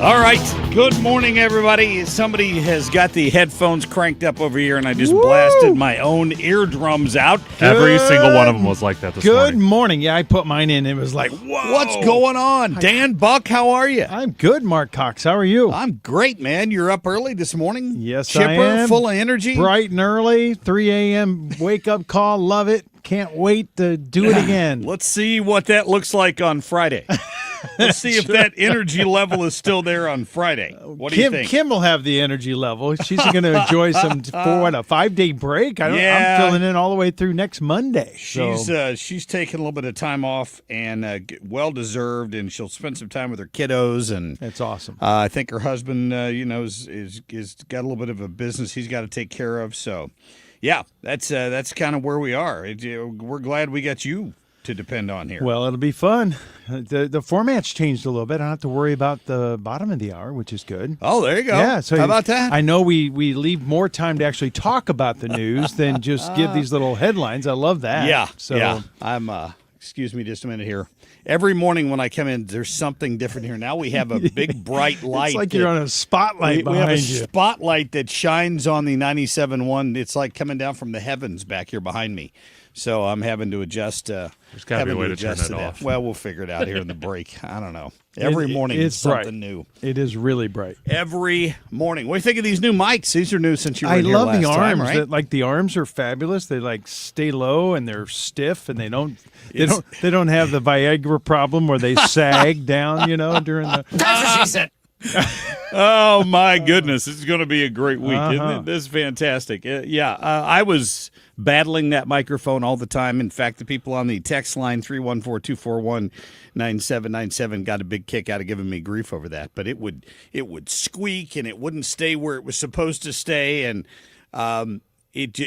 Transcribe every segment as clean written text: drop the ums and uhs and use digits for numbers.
All right. Good morning, everybody. Somebody has got the headphones cranked up over here, and I just blasted my own eardrums out. Every single one of them was like that this morning. Good morning. Yeah, I put mine in. It was like, whoa. What's going on? Dan Buck, how are you? I'm good, Marc Cox. How are you? I'm great, man. You're up early this morning? Yes, Chipper, I am. full of energy? Bright and early, 3 a.m. wake-up call. Love it. Can't wait to do it again. Let's see what that looks like on Friday. Let's see if that energy level is still there on Friday. What do you think? Kim will have the energy level. She's going to enjoy some, for what, a 5-day break? I'm filling in all the way through next Monday. She's taking a little bit of time off and well-deserved, and she'll spend some time with her kiddos. And that's awesome. I think her husband, is got a little bit of a business he's got to take care of. So, yeah, that's kind of where we are. We're glad we got you to depend on here. Well, it'll be fun. The format's changed a little bit. I don't have to worry about the bottom of the hour, which is good. Oh, there you go. Yeah, so how about that? I know we leave more time to actually talk about the news than just give these little headlines. I love that. Yeah. So yeah. I'm excuse me just a minute here. Every morning when I come in, there's something different here. Now we have a big bright light. It's like you're on a spotlight behind you. We have a spotlight that shines on the 97.1. It's like coming down from the heavens back here behind me. So I'm having to adjust. There's got to be a way to turn that off. Well, we'll figure it out here in the break. I don't know. Every morning it's is something bright. new. It is really bright. Every morning. What do you think of these new mics? These are new since you were I in here love last the arms. time, right? The arms are fabulous. They stay low and they're stiff, and they don't have the Viagra problem where they sag down. During the. That's what she said. Oh, my goodness. This is going to be a great week, isn't it? This is fantastic. I was battling that microphone all the time. In fact, the people on the text line, 314-241-9797, got a big kick out of giving me grief over that. But it would squeak, and it wouldn't stay where it was supposed to stay. And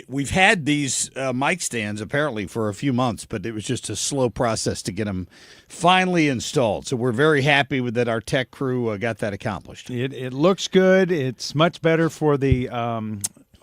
we've had these mic stands apparently for a few months, but it was just a slow process to get them finally installed. So we're very happy with that. Our tech crew got that accomplished. It looks good. It's much better for the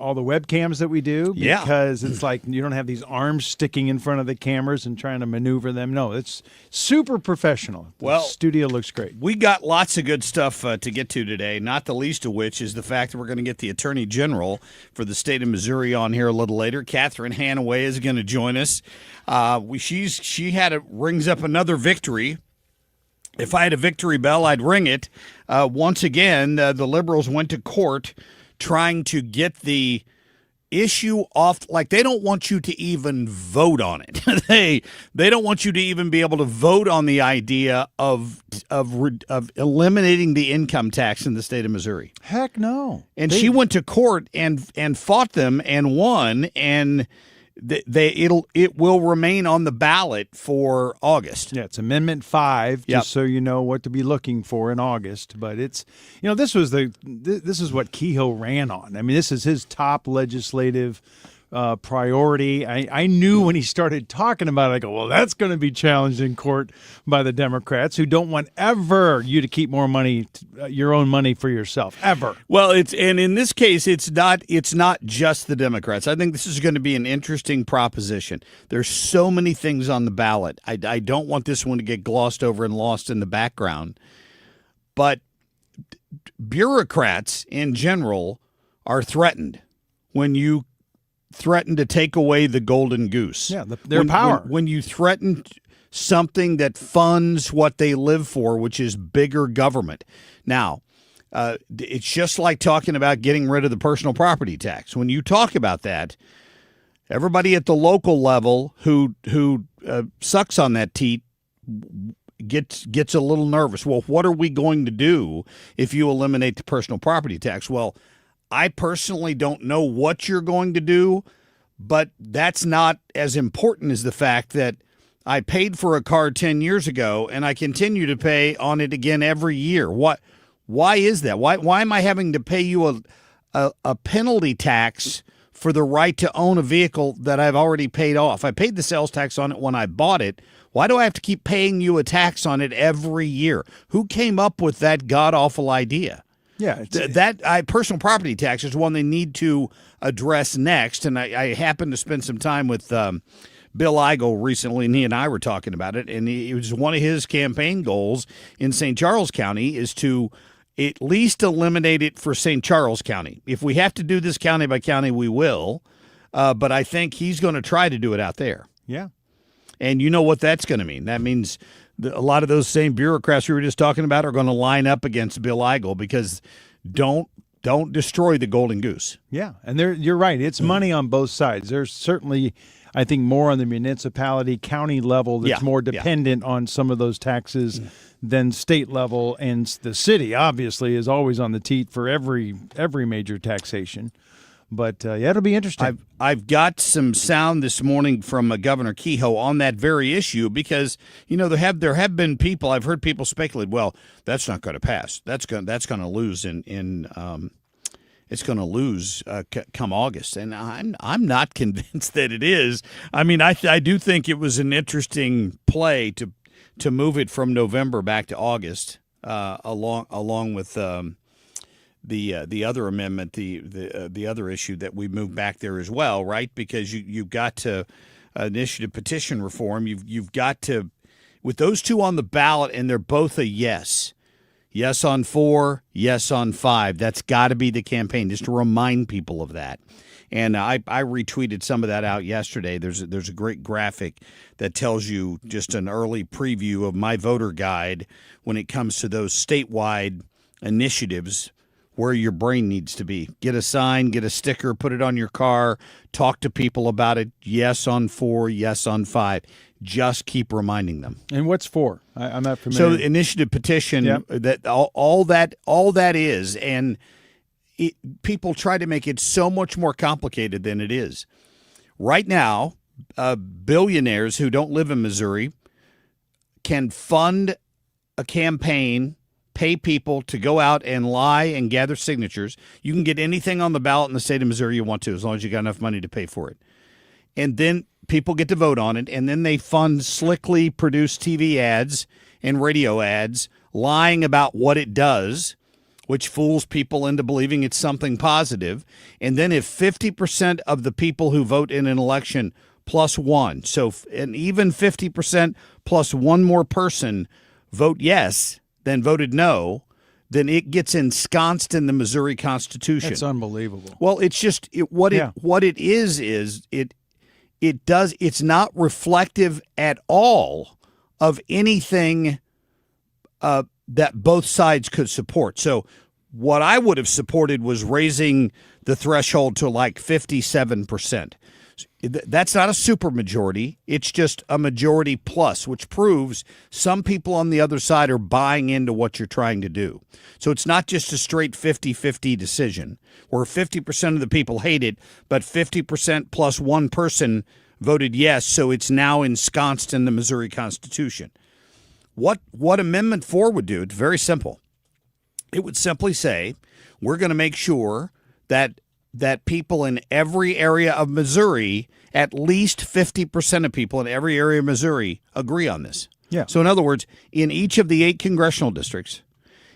all the webcams that we do because it's like you don't have these arms sticking in front of the cameras and trying to maneuver them. No, it's super professional. The studio looks great. We got lots of good stuff to get to today, not the least of which is the fact that we're going to get the Attorney General for the state of Missouri on here a little later. Catherine Hanaway is going to join us. Rings up another victory. If I had a victory bell, I'd ring it. Once again, the liberals went to court trying to get the issue off. Like, they don't want you to even vote on it. They don't want you to even be able to vote on the idea of eliminating the income tax in the state of Missouri. Heck no. And she went to court and fought them and won, and it will remain on the ballot for August. Yeah, it's Amendment 5, just so you know what to be looking for in August. But it's, this is what Kehoe ran on. I mean, this is his top legislative priority. I knew when he started talking about it, I go, well, that's going to be challenged in court by the Democrats, who don't want ever you to keep more money, your own money for yourself, ever. Well, in this case, it's not just the Democrats. I think this is going to be an interesting proposition. There's so many things on the ballot. I don't want this one to get glossed over and lost in the background. But bureaucrats in general are threatened when you threaten to take away the golden goose. Yeah, their power. When you threaten something that funds what they live for, which is bigger government. Now, it's just like talking about getting rid of the personal property tax. When you talk about that, everybody at the local level who sucks on that teat gets a little nervous. Well, what are we going to do if you eliminate the personal property tax? Well, I personally don't know what you're going to do, but that's not as important as the fact that I paid for a car 10 years ago and I continue to pay on it again every year. Why is that? Why am I having to pay you a penalty tax for the right to own a vehicle that I've already paid off? I paid the sales tax on it when I bought it. Why do I have to keep paying you a tax on it every year? Who came up with that god-awful idea? Yeah, personal property tax is one they need to address next, and I happened to spend some time with Bill Eigel recently, and he and I were talking about it, and it was one of his campaign goals in St. Charles County is to at least eliminate it for St. Charles County. If we have to do this county by county, we will. But I think he's going to try to do it out there. Yeah. And you know what that's going to mean. That means a lot of those same bureaucrats we were just talking about are going to line up against Bill Eigel because don't destroy the golden goose. Yeah, and you're right. It's money on both sides. There's certainly, I think, more on the municipality, county level that's more dependent on some of those taxes than state level. And the city, obviously, is always on the teat for every major taxation. But, it'll be interesting. I've got some sound this morning from Governor Kehoe on that very issue because, there have been people, I've heard people speculate, well, that's not going to pass. That's going to lose it's going to lose come August. And I'm not convinced that it is. I mean, I do think it was an interesting play to move it from November back to August along with the other amendment, the other issue that we moved back there as well, right? Because you've got to initiative petition reform. You've got to, with those two on the ballot, and they're both a yes. Yes on 4, yes on 5. That's got to be the campaign, just to remind people of that. And I retweeted some of that out yesterday. There's a great graphic that tells you just an early preview of my voter guide when it comes to those statewide initiatives where your brain needs to be. Get a sign, get a sticker, put it on your car, talk to people about it. Yes on 4, yes on 5. Just keep reminding them. And what's 4? I'm not familiar. So initiative petition, that all that is, and people try to make it so much more complicated than it is. Right now, billionaires who don't live in Missouri can fund a campaign, pay people to go out and lie and gather signatures. You can get anything on the ballot in the state of Missouri you want to, as long as you got enough money to pay for it. And then people get to vote on it, and then they fund slickly produced TV ads and radio ads lying about what it does, which fools people into believing it's something positive. And then if 50% of the people who vote in an election plus one, so an even 50% plus one more person vote yes than voted no, then it gets ensconced in the Missouri Constitution. That's unbelievable. Well, it's just what it is it's not reflective at all of anything that both sides could support. So what I would have supported was raising the threshold to like 57%. That's not a supermajority. It's just a majority plus, which proves some people on the other side are buying into what you're trying to do. So it's not just a straight 50-50 decision where 50% of the people hate it, but 50% plus one person voted yes, so it's now ensconced in the Missouri Constitution. What Amendment 4 would do, it's very simple. It would simply say, we're going to make sure that people in every area of Missouri, at least 50% of people in every area of Missouri agree on this. Yeah. So in other words, in each of the 8 congressional districts,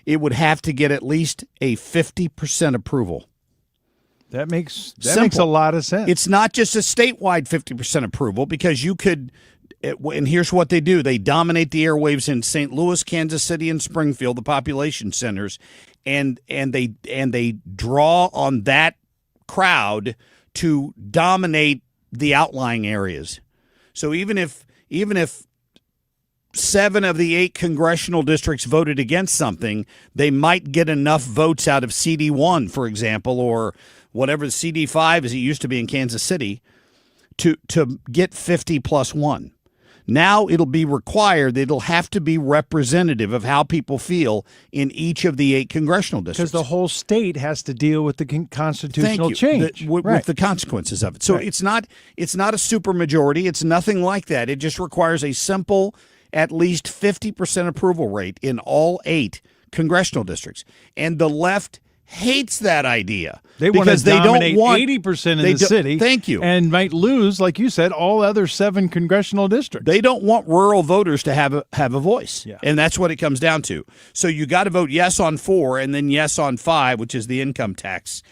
it would have to get at least a 50% approval. That makes a lot of sense. It's not just a statewide 50% approval, because you could, and here's what they do. They dominate the airwaves in St. Louis, Kansas City, and Springfield, the population centers, and they draw on that crowd to dominate the outlying areas. So even if 7 of the 8 congressional districts voted against something, they might get enough votes out of CD1, for example, or whatever the CD5 as it used to be in Kansas City, to get 50 plus 1. Now it'll be required that it'll have to be representative of how people feel in each of the 8 congressional districts. Because the whole state has to deal with the constitutional change. With the consequences of it. So it's not a supermajority. It's nothing like that. It just requires a simple, at least 50% approval rate in all 8 congressional districts. And the left hates that idea. They want to dominate 80% of the city. Thank you. And might lose, like you said, all other 7 congressional districts. They don't want rural voters to have a voice. Yeah. And that's what it comes down to. So you got to vote yes on 4 and then yes on 5, which is the income tax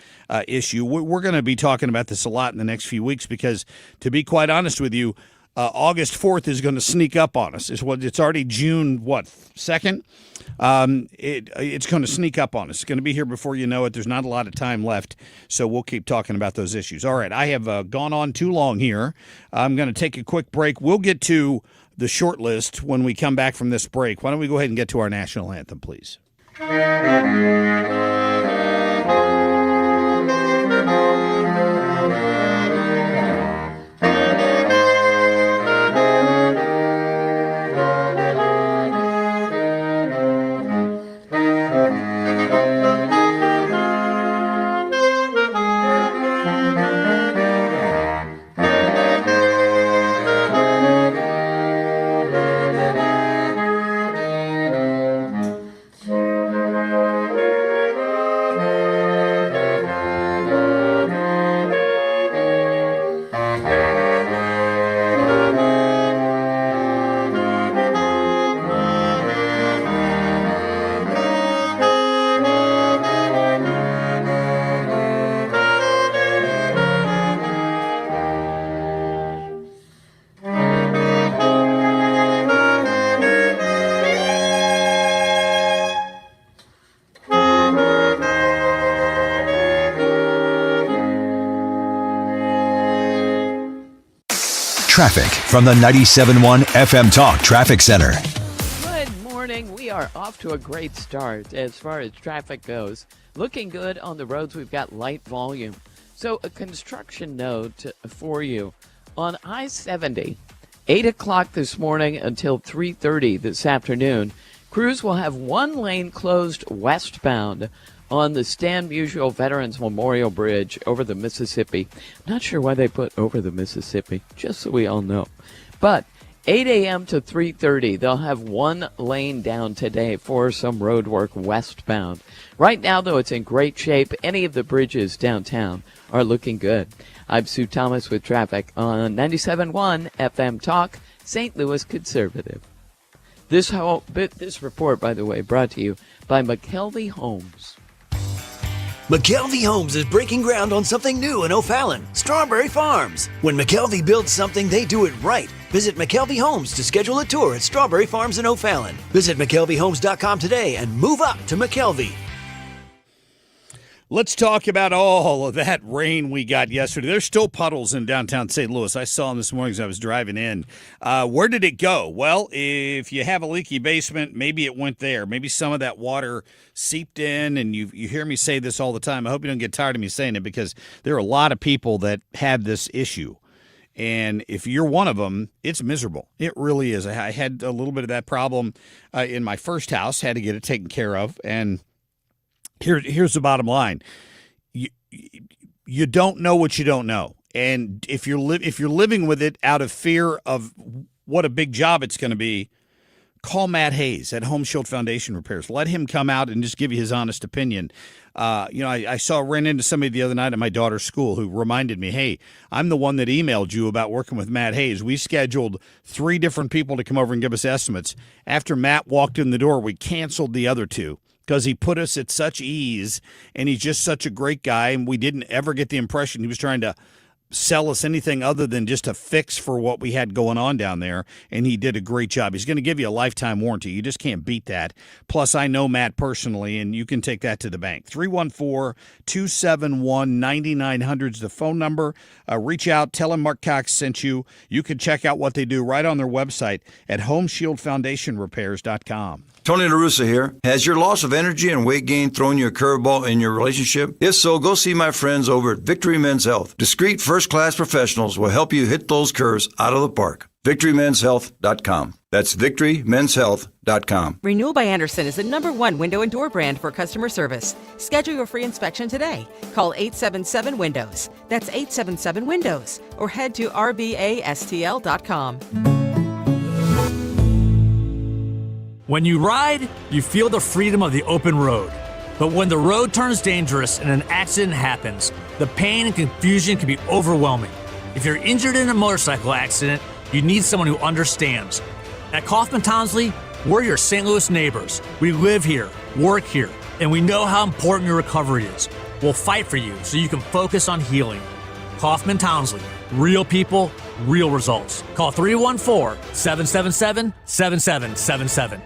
issue. We're going to be talking about this a lot in the next few weeks because, to be quite honest with you, August 4th is going to sneak up on us. It's already June 2nd. It's going to sneak up on us. It's going to be here before you know it. There's not a lot of time left, so we'll keep talking about those issues. All right, I have gone on too long here. I'm going to take a quick break. We'll get to the short list when we come back from this break. Why don't we go ahead and get to our national anthem, please? Traffic from the 97.1 FM Talk Traffic Center. Good morning. We are off to a great start as far as traffic goes. Looking good on the roads. We've got light volume. So a construction note for you. On I-70, 8 o'clock this morning until 3:30 this afternoon, crews will have one lane closed westbound on the Stan Musial Veterans Memorial Bridge over the Mississippi. Not sure why they put over the Mississippi, just so we all know. But 8 a.m. to 3:30, they'll have one lane down today for some road work westbound. Right now, though, it's in great shape. Any of the bridges downtown are looking good. I'm Sue Thomas with traffic on 97.1 FM Talk, St. Louis Conservative. This report, by the way, brought to you by McKelvey Homes. McKelvey Homes is breaking ground on something new in O'Fallon, Strawberry Farms. When McKelvey builds something, they do it right. Visit McKelvey Homes to schedule a tour at Strawberry Farms in O'Fallon. Visit McKelveyHomes.com today and move up to McKelvey. Let's talk about all of that rain we got yesterday. There's still puddles in downtown St. Louis. I saw them this morning as I was driving in. Where did it go? Well, if you have a leaky basement, maybe it went there. Maybe some of that water seeped in, and you hear me say this all the time. I hope you don't get tired of me saying it because there are a lot of people that have this issue. And if you're one of them, it's miserable. It really is. I had a little bit of that problem in my first house, had to get it taken care of, and here's the bottom line. You don't know what you don't know. And if you're living with it out of fear of what a big job it's going to be, call Matt Hayes at Home Shield Foundation Repairs. Let him come out and just give you his honest opinion. I ran into somebody the other night at my daughter's school who reminded me, hey, I'm the one that emailed you about working with Matt Hayes. We scheduled 3 different people to come over and give us estimates. After Matt walked in the door, we canceled the other 2. Because he put us at such ease, and he's just such a great guy, and we didn't ever get the impression he was trying to sell us anything other than just a fix for what we had going on down there, and he did a great job. He's going to give you a lifetime warranty. You just can't beat that. Plus, I know Matt personally, and you can take that to the bank. 314-271-9900 is the phone number. Reach out. Tell him Marc Cox sent you. You can check out what they do right on their website at HomeshieldFoundationRepairs.com. Tony La Russa here. Has your loss of energy and weight gain thrown you a curveball in your relationship? If so, go see my friends over at Victory Men's Health. Discreet first-class professionals will help you hit those curves out of the park. VictoryMen'sHealth.com. That's VictoryMen'sHealth.com. Renewal by Andersen is the #1 window and door brand for customer service. Schedule your free inspection today. Call 877-WINDOWS. That's 877-WINDOWS. Or head to RBASTL.com. When you ride, you feel the freedom of the open road. But when the road turns dangerous and an accident happens, the pain and confusion can be overwhelming. If you're injured in a motorcycle accident, you need someone who understands. At Kaufman Townsley, we're your St. Louis neighbors. We live here, work here, and we know how important your recovery is. We'll fight for you so you can focus on healing. Kaufman Townsley, real people, real results. Call 314-777-7777.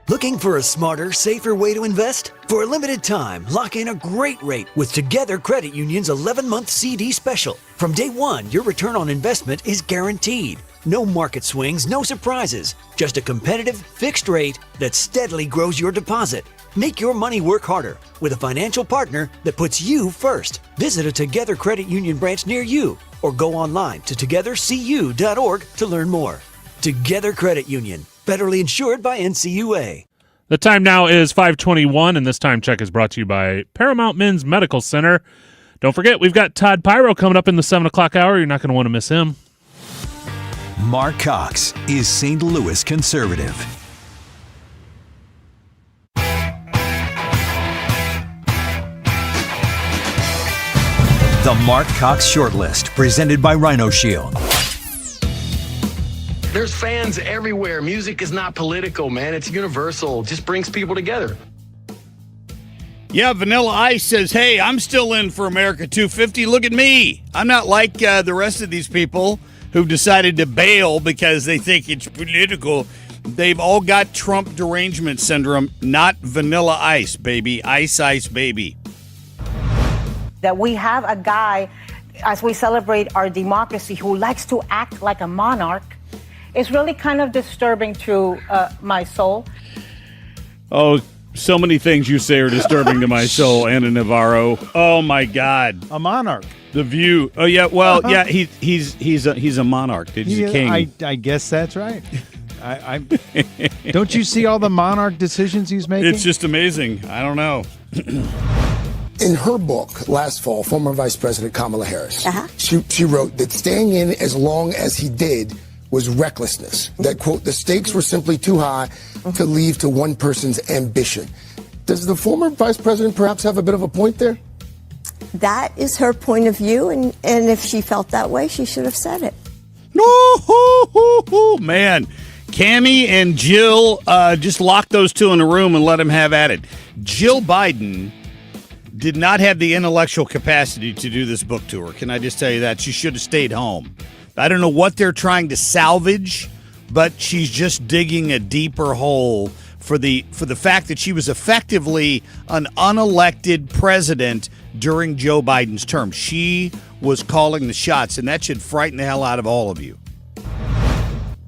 Looking for a smarter, safer way to invest? For a limited time, lock in a great rate with Together Credit Union's 11-month CD special. From day one, your return on investment is guaranteed. No market swings, no surprises. Just a competitive, fixed rate that steadily grows your deposit. Make your money work harder with a financial partner that puts you first. Visit a Together Credit Union branch near you or go online to togethercu.org to learn more. Together Credit Union, federally insured by NCUA. The time now is 5:21, and this time check is brought to you by Paramount Men's Medical Center. Don't forget, we've got Todd Piro coming up in the 7 o'clock hour. You're not going to want to miss him. Marc Cox is St. Louis conservative. The Marc Cox Shortlist, presented by Rhino Shield. There's fans everywhere. Music is not political, man. It's universal. It just brings people together. Yeah, Vanilla Ice says, hey, I'm still in for America 250. Look at me. I'm not like the rest of these people who've decided to bail because they think it's political. They've all got Trump derangement syndrome, not Vanilla Ice, baby. Ice, baby. That we have a guy, as we celebrate our democracy, who likes to act like a monarch, is really kind of disturbing to my soul. Oh, so many things you say are disturbing to my soul, Anna Navarro. Oh, my God. A monarch. The View. Oh, yeah, well, yeah, he's a monarch. He's a king. I guess that's right. I don't you see all the monarch decisions he's making? It's just amazing. I don't know. In her book last fall, former Vice President Kamala Harris, she wrote that staying in as long as he did was recklessness. That, quote, the stakes were simply too high to leave to one person's ambition. Does the former vice president perhaps have a bit of a point there? That is her point of view, and if she felt that way, she should have said it. No, man. Cammie and Jill, just lock those two in a room and let them have at it. Jill Biden did not have the intellectual capacity to do this book tour. Can I just tell you that? She should have stayed home. I don't know what they're trying to salvage, but she's just digging a deeper hole for the fact that she was effectively an unelected president during Joe Biden's term. She was calling the shots, and that should frighten the hell out of all of you.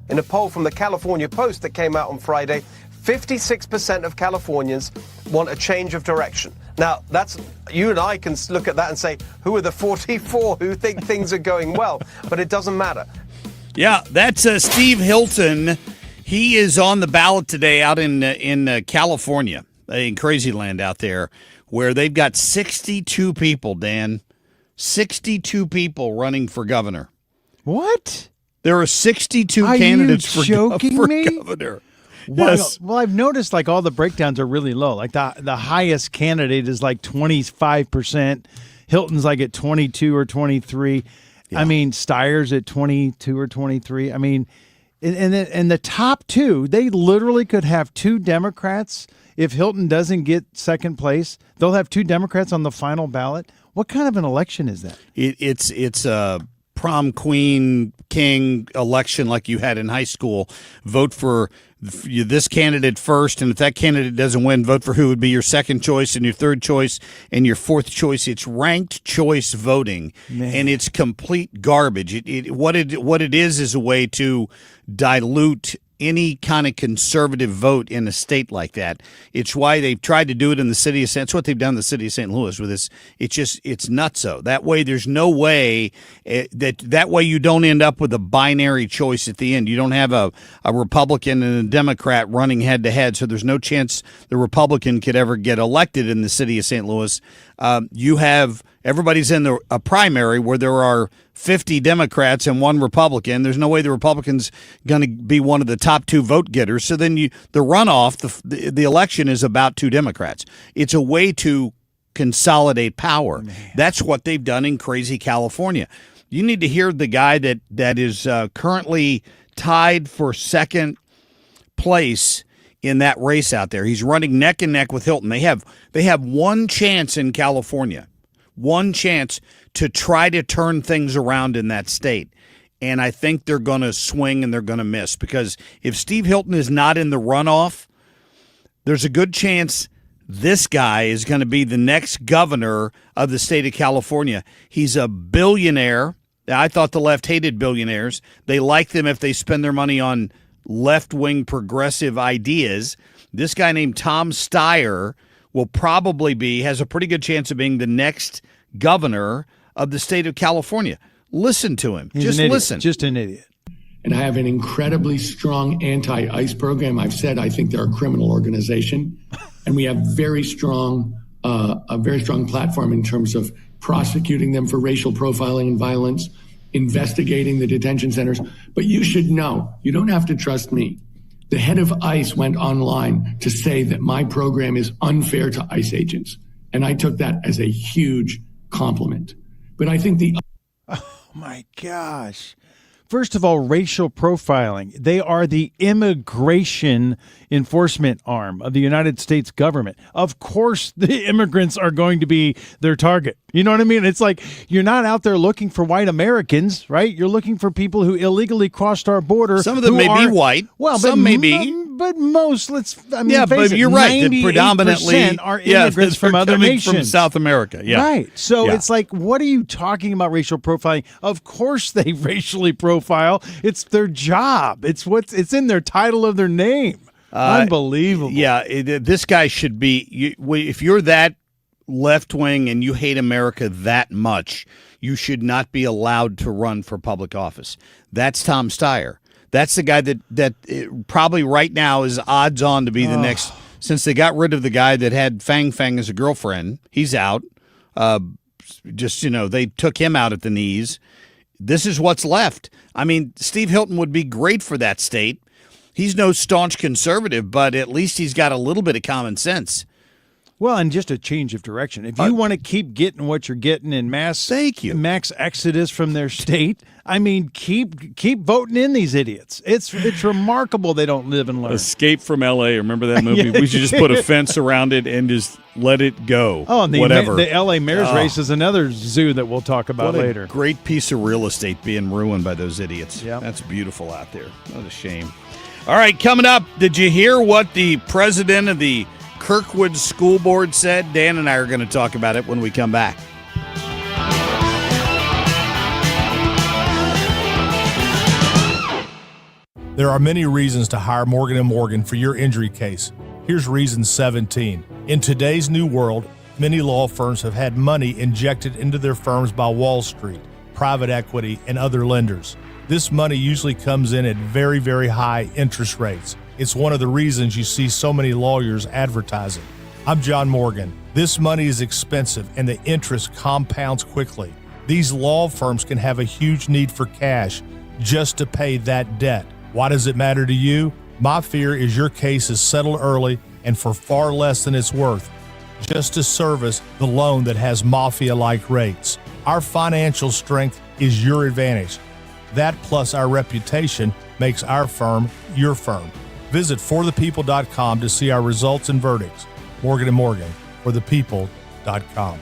In a poll from the California Post that came out on Friday, 56% of Californians want a change of direction. Now, you and I can look at that and say, who are the 44 who think things are going well? But it doesn't matter. Yeah, that's Steve Hilton. He is on the ballot today out in California, in Crazy Land out there, where they've got 62 people, Dan. 62 people running for governor. What? There are 62 candidates for governor. Yes. Well, I've noticed like all the breakdowns are really low. Like the highest candidate is like 25%. Hilton's like at 22 or 23. Yeah. I mean, Steyer's at 22 or 23. I mean, and the top two, they literally could have two Democrats. If Hilton doesn't get second place, they'll have two Democrats on the final ballot. What kind of an election is that? It's a prom queen king election like you had in high school. Vote for this candidate first, and if that candidate doesn't win, vote for who would be your second choice and your third choice and your fourth choice. It's ranked choice voting, and it's complete garbage. What it is a way to dilute any kind of conservative vote in a state like that. It's why they've tried to do it in the city of St. It's what they've done in the city of St. Louis with this. It's nutso. That way, there's no way that way you don't end up with a binary choice at the end. You don't have a Republican and a Democrat running head to head, so there's no chance the Republican could ever get elected in the city of St. Louis. You have everybody's in a primary where there are 50 Democrats and one Republican. There's no way the Republican's going to be one of the top two vote getters. So then the runoff, the election is about two Democrats. It's a way to consolidate power. Man. That's what they've done in crazy California. You need to hear the guy that is currently tied for second place in that race out there. He's running neck and neck with Hilton. They have one chance in California, one chance to try to turn things around in that state. and I think they're going to swing and they're going to miss, because if Steve Hilton is not in the runoff, there's a good chance this guy is going to be the next governor of the state of California. He's a billionaire. I thought the left hated billionaires. They like them if they spend their money on left-wing progressive ideas. This guy named Tom Steyer will probably has a pretty good chance of being the next governor of the state of California. Listen to him. He's just an idiot. listen. Just an idiot. And I have an incredibly strong anti-ICE program. I've said I think they're a criminal organization, and we have a very strong platform in terms of prosecuting them for racial profiling and violence, investigating the detention centers. But you should know, you don't have to trust me. The head of ICE went online to say that my program is unfair to ICE agents, and I took that as a huge compliment. But I think Oh my gosh. First of all, racial profiling. They are the immigration enforcement arm of the United States government. Of course, the immigrants are going to be their target. You know what I mean? It's like you're not out there looking for white Americans, right? You're looking for people who illegally crossed our border. Some of them may be white. Well, some may be. But most, yeah, but you're right. That predominantly are immigrants from other nations. From South America. Yeah. Right. So it's like, what are you talking about racial profiling? Of course they racially profile. It's their job. It's in their title of their name. Unbelievable. Yeah, this guy should be, if you're that left-wing and you hate America that much, you should not be allowed to run for public office. That's Tom Steyer. That's the guy that probably right now is odds on to be the next, since they got rid of the guy that had Fang Fang as a girlfriend. He's out. They took him out at the knees. This is what's left. I mean, Steve Hilton would be great for that state. He's no staunch conservative, but at least he's got a little bit of common sense. Well, and just a change of direction. If you want to keep getting what you're getting in mass exodus from their state, I mean, keep voting in these idiots. It's remarkable they don't live and learn. Escape from L.A. Remember that movie? We should just put a fence around it and just let it go. Oh, and whatever. The L.A. mayor's race is another zoo that we'll talk about later. Great piece of real estate being ruined by those idiots. Yeah, that's beautiful out there. What a shame. All right, coming up, did you hear what the president of the Kirkwood School Board said? Dan and I are going to talk about it when we come back. There are many reasons to hire Morgan & Morgan for your injury case. Here's reason 17. In today's new world, many law firms have had money injected into their firms by Wall Street, private equity, and other lenders. This money usually comes in at very, very high interest rates. It's one of the reasons you see so many lawyers advertising. I'm John Morgan. This money is expensive and the interest compounds quickly. These law firms can have a huge need for cash just to pay that debt. Why does it matter to you? My fear is your case is settled early and for far less than it's worth, just to service the loan that has mafia-like rates. Our financial strength is your advantage. That plus our reputation makes our firm your firm. Visit forthepeople.com to see our results and verdicts. Morgan & Morgan, forthepeople.com.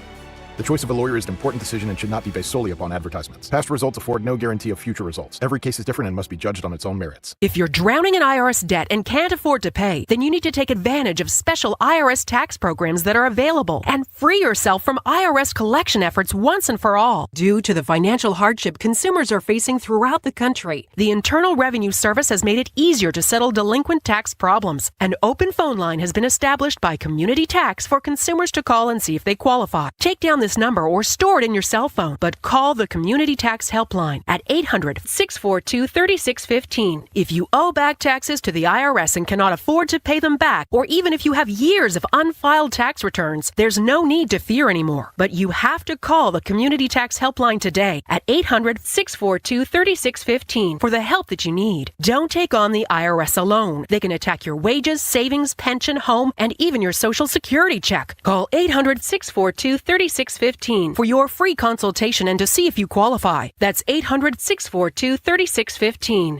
The choice of a lawyer is an important decision and should not be based solely upon advertisements. Past results afford no guarantee of future results. Every case is different and must be judged on its own merits. If you're drowning in IRS debt and can't afford to pay, then you need to take advantage of special IRS tax programs that are available and free yourself from IRS collection efforts once and for all. Due to the financial hardship consumers are facing throughout the country, the Internal Revenue Service has made it easier to settle delinquent tax problems. An open phone line has been established by Community Tax for consumers to call and see if they qualify. Take down this number or store it in your cell phone, but call the Community Tax Helpline at 800-642-3615. If you owe back taxes to the IRS and cannot afford to pay them back, or even if you have years of unfiled tax returns, there's no need to fear anymore. But you have to call the Community Tax Helpline today at 800-642-3615 for the help that you need. Don't take on the IRS alone. They can attack your wages, savings, pension, home, and even your Social Security check. Call 800-642-3615 for your free consultation and to see if you qualify. That's 800-642-3615.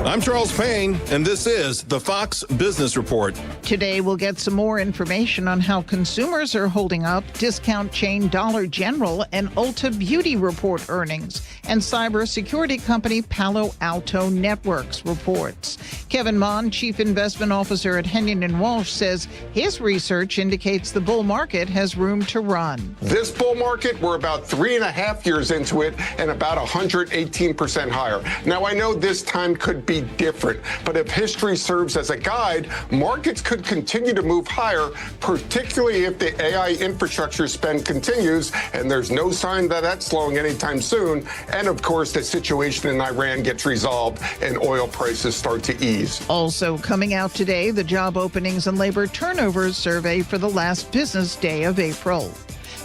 I'm Charles Payne, and this is the Fox Business Report. Today, we'll get some more information on how consumers are holding up, discount chain Dollar General and Ulta Beauty report earnings, and cybersecurity company Palo Alto Networks reports. Kevin Mon, Chief Investment Officer at Hennion & Walsh, says his research indicates the bull market has room to run. This bull market, we're about 3.5 years into it and about 118% higher. Now, I know this time could be different, but if history serves as a guide, markets could continue to move higher, particularly if the AI infrastructure spend continues, and there's no sign that that's slowing anytime soon, and of course the situation in Iran gets resolved and oil prices start to ease. Also coming out today, the job openings and labor turnover survey for the last business day of April.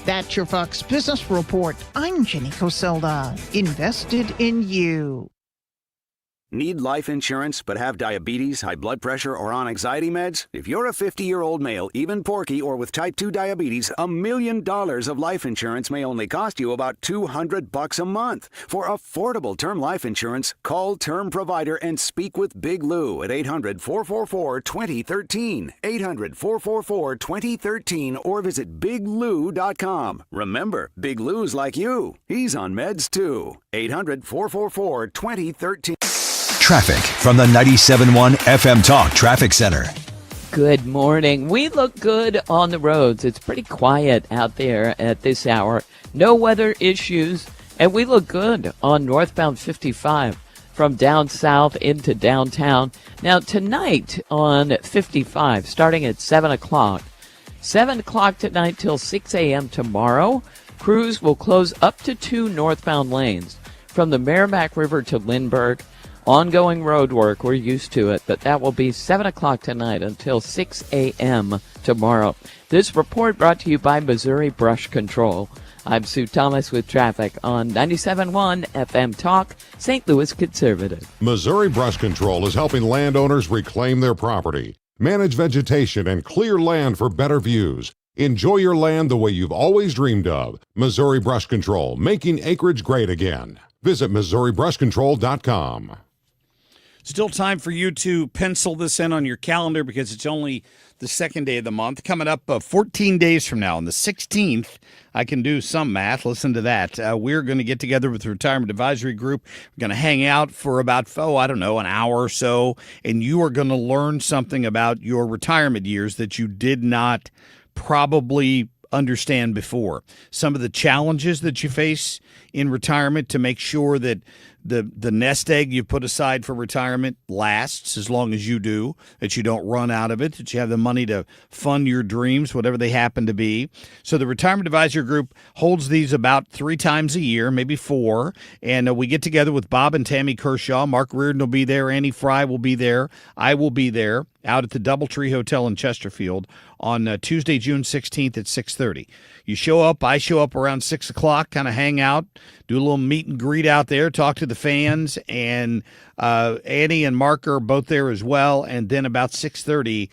That's your Fox Business Report. I'm Jenny Coselda, invested in you. Need life insurance but have diabetes, high blood pressure, or on anxiety meds? If you're a 50-year-old male, even porky, or with type 2 diabetes, $1 million of life insurance may only cost you about $200 a month. For affordable term life insurance, call Term Provider and speak with Big Lou at 800-444-2013. 800-444-2013 or visit biglou.com. Remember, Big Lou's like you. He's on meds too. 800-444-2013. Traffic from the 97.1 FM Talk Traffic Center. Good morning. We look good on the roads. It's pretty quiet out there at this hour. No weather issues, and we look good on northbound 55 from down south into downtown. Now, tonight on 55, starting at 7 o'clock, 7 o'clock tonight till 6 a.m. tomorrow, crews will close up to 2 northbound lanes from the Merrimack River to Lindbergh. Ongoing road work, we're used to it, but that will be 7 o'clock tonight until 6 a.m. tomorrow. This report brought to you by Missouri Brush Control. I'm Sue Thomas with traffic on 97.1 FM Talk, St. Louis Conservative. Missouri Brush Control is helping landowners reclaim their property, manage vegetation, and clear land for better views. Enjoy your land the way you've always dreamed of. Missouri Brush Control, making acreage great again. Visit MissouriBrushControl.com. Still time for you to pencil this in on your calendar because it's only the second day of the month. Coming up 14 days from now, on the 16th, I can do some math. Listen to that. We're going to get together with the Retirement Advisory Group. We're going to hang out for about, an hour or so, and you are going to learn something about your retirement years that you did not probably understand before. Some of the challenges that you face in retirement to make sure that the nest egg you put aside for retirement lasts as long as you do, that you don't run out of it, that you have the money to fund your dreams, whatever they happen to be. So the Retirement Advisor Group holds these about 3 times a year, maybe 4, and we get together with Bob and Tammy Kershaw. Mark Reardon will be there. Annie Fry will be there. I will be there out at the Doubletree Hotel in Chesterfield on Tuesday, June 16th at 6:30. You show up, I show up around 6 o'clock, kind of hang out, do a little meet and greet out there, talk to the fans, and Annie and Marc are both there as well. And then about 6:30,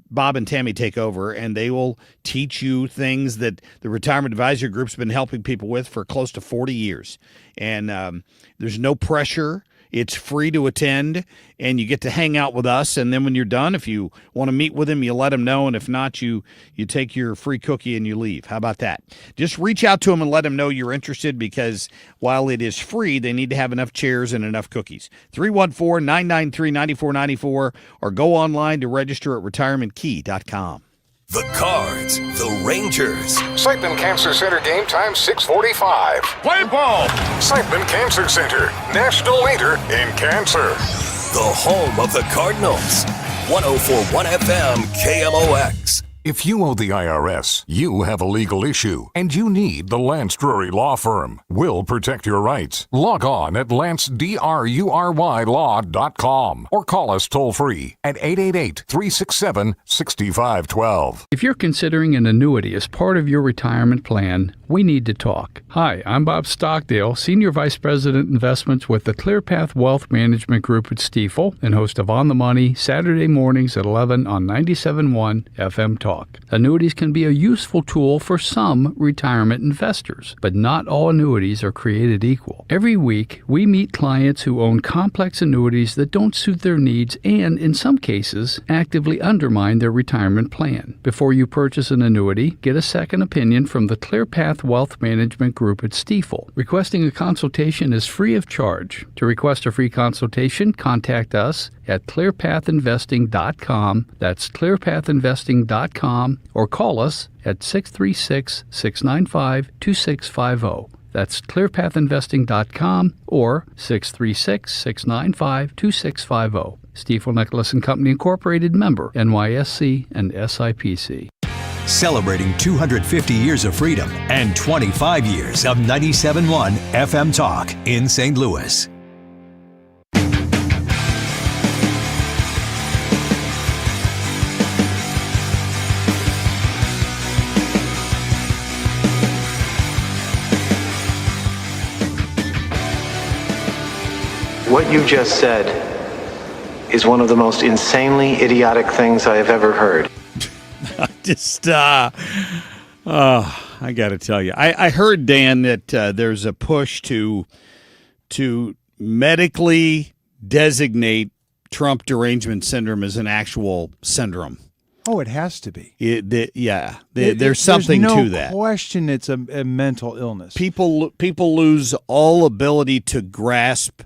Bob and Tammy take over, and they will teach you things that the Retirement Advisor Group's been helping people with for close to 40 years. And there's no pressure. It's free to attend, and you get to hang out with us. And then when you're done, if you want to meet with him, you let him know. And if not, you take your free cookie and you leave. How about that? Just reach out to him and let him know you're interested, because while it is free, they need to have enough chairs and enough cookies. 314-993-9494 or go online to register at retirementkey.com. The Cards, the Rangers. Siteman Cancer Center game time 6:45. Play ball. Siteman Cancer Center, national leader in cancer. The home of the Cardinals. 104.1 FM KMOX. If you owe the IRS, you have a legal issue, and you need the Lance Drury Law Firm. We'll protect your rights. Log on at lancedrurylaw.com or call us toll-free at 888-367-6512. If you're considering an annuity as part of your retirement plan, we need to talk. Hi, I'm Bob Stockdale, Senior Vice President Investments with the ClearPath Wealth Management Group at Stifel and host of On the Money Saturday mornings at 11 on 97.1 FM Talk. Annuities can be a useful tool for some retirement investors, but not all annuities are created equal. Every week, we meet clients who own complex annuities that don't suit their needs and, in some cases, actively undermine their retirement plan. Before you purchase an annuity, get a second opinion from the ClearPath Wealth Management Group at Stifel. Requesting a consultation is free of charge. To request a free consultation, contact us at clearpathinvesting.com. That's clearpathinvesting.com, or call us at 636-695-2650. That's clearpathinvesting.com or 636-695-2650. Stifel Nicholas and Company Incorporated, member NYSE and SIPC. Celebrating 250 years of freedom and 25 years of 97.1 FM Talk in St. Louis. What you just said is one of the most insanely idiotic things I have ever heard. I got to tell you, I heard, Dan, that there's a push to medically designate Trump derangement syndrome as an actual syndrome. Oh, it has to be. There's something no to that. Question, it's a mental illness. People lose all ability to grasp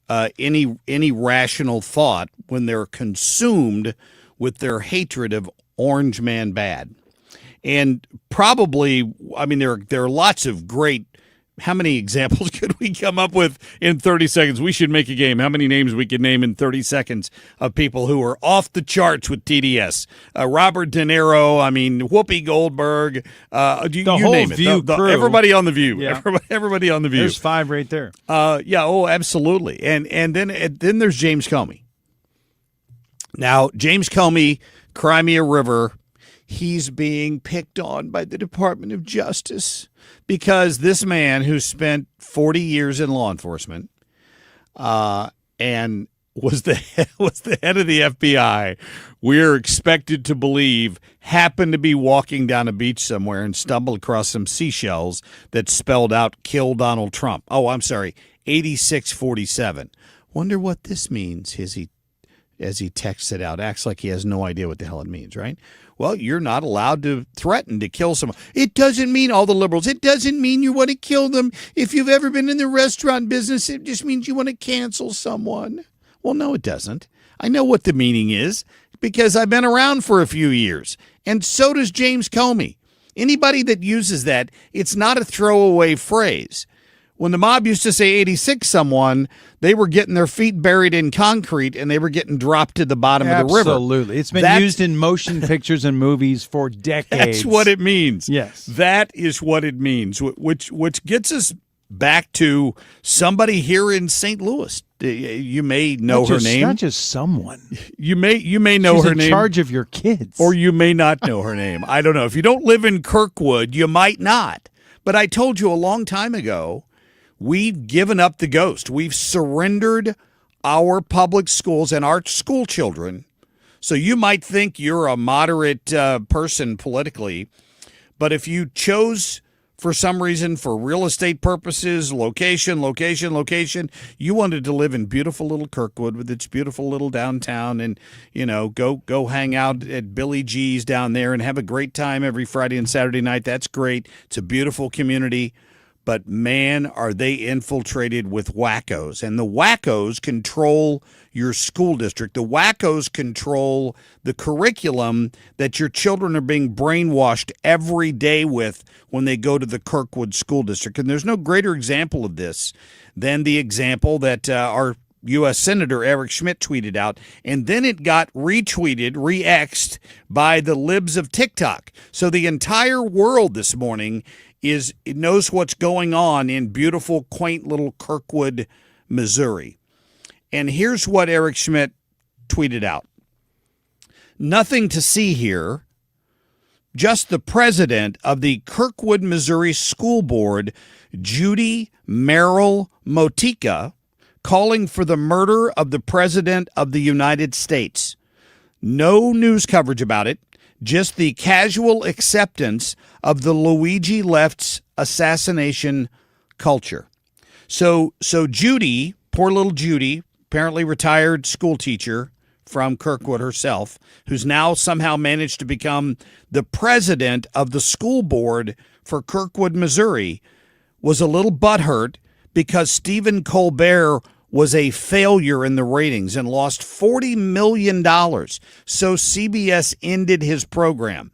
any rational thought when they're consumed with their hatred of Orange Man Bad. And probably, I mean, there are lots of great. How many examples could we come up with in 30 seconds? We should make a game. How many names we could name in 30 seconds of people who are off the charts with TDS? Robert De Niro, I mean, Whoopi Goldberg. You whole name it. View crew. Everybody on The View. Yeah. Everybody on The View. There's 5 right there. Absolutely. And then there's James Comey. Now, James Comey, Crimea River, he's being picked on by the Department of Justice because this man who spent 40 years in law enforcement and was the head of the FBI, we're expected to believe, happened to be walking down a beach somewhere and stumbled across some seashells that spelled out "Kill Donald Trump." Oh, I'm sorry, 8647. Wonder what this means, as he texts it out. Acts like he has no idea what the hell it means, right? Well, you're not allowed to threaten to kill someone. It doesn't mean all the liberals. It doesn't mean you want to kill them. If you've ever been in the restaurant business, it just means you want to cancel someone. Well, no, it doesn't. I know what the meaning is because I've been around for a few years. And so does James Comey. Anybody that uses that, it's not a throwaway phrase. When the mob used to say 86 someone, they were getting their feet buried in concrete and they were getting dropped to the bottom of the river. Absolutely. It's been used in motion pictures and movies for decades. That's what it means. Yes. That is what it means, which gets us back to somebody here in St. Louis. You may know her name. Not just someone. You may know She's her in name. charge of your kids. Or you may not know her name. I don't know. If you don't live in Kirkwood, you might not. But I told you a long time ago, we've given up the ghost. We've surrendered our public schools and our school children. So you might think you're a moderate person politically, but if you chose for some reason, for real estate purposes, location, you wanted to live in beautiful little Kirkwood with its beautiful little downtown and, go hang out at Billy G's down there and have a great time every Friday and Saturday night. That's great. It's a beautiful community. But, man, are they infiltrated with wackos. And the wackos control your school district. The wackos control the curriculum that your children are being brainwashed every day with when they go to the Kirkwood School District. And there's no greater example of this than the example that our U.S. Senator Eric Schmidt tweeted out. And then it got retweeted, re-X'd by the libs of TikTok. So the entire world this morning it knows what's going on in beautiful, quaint little Kirkwood, Missouri. And here's what Eric Schmidt tweeted out. Nothing to see here. just the president of the Kirkwood, Missouri School Board, Judy Merrill Motica, calling for the murder of the President of the United States. No news coverage about it, just the casual acceptance of the Luigi left's assassination culture. So Judy, poor little Judy, apparently retired school teacher from Kirkwood herself, who's now somehow managed to become the president of the school board for Kirkwood, Missouri, was a little butthurt because Stephen Colbert was a failure in the ratings and lost $40 million. So CBS ended his program.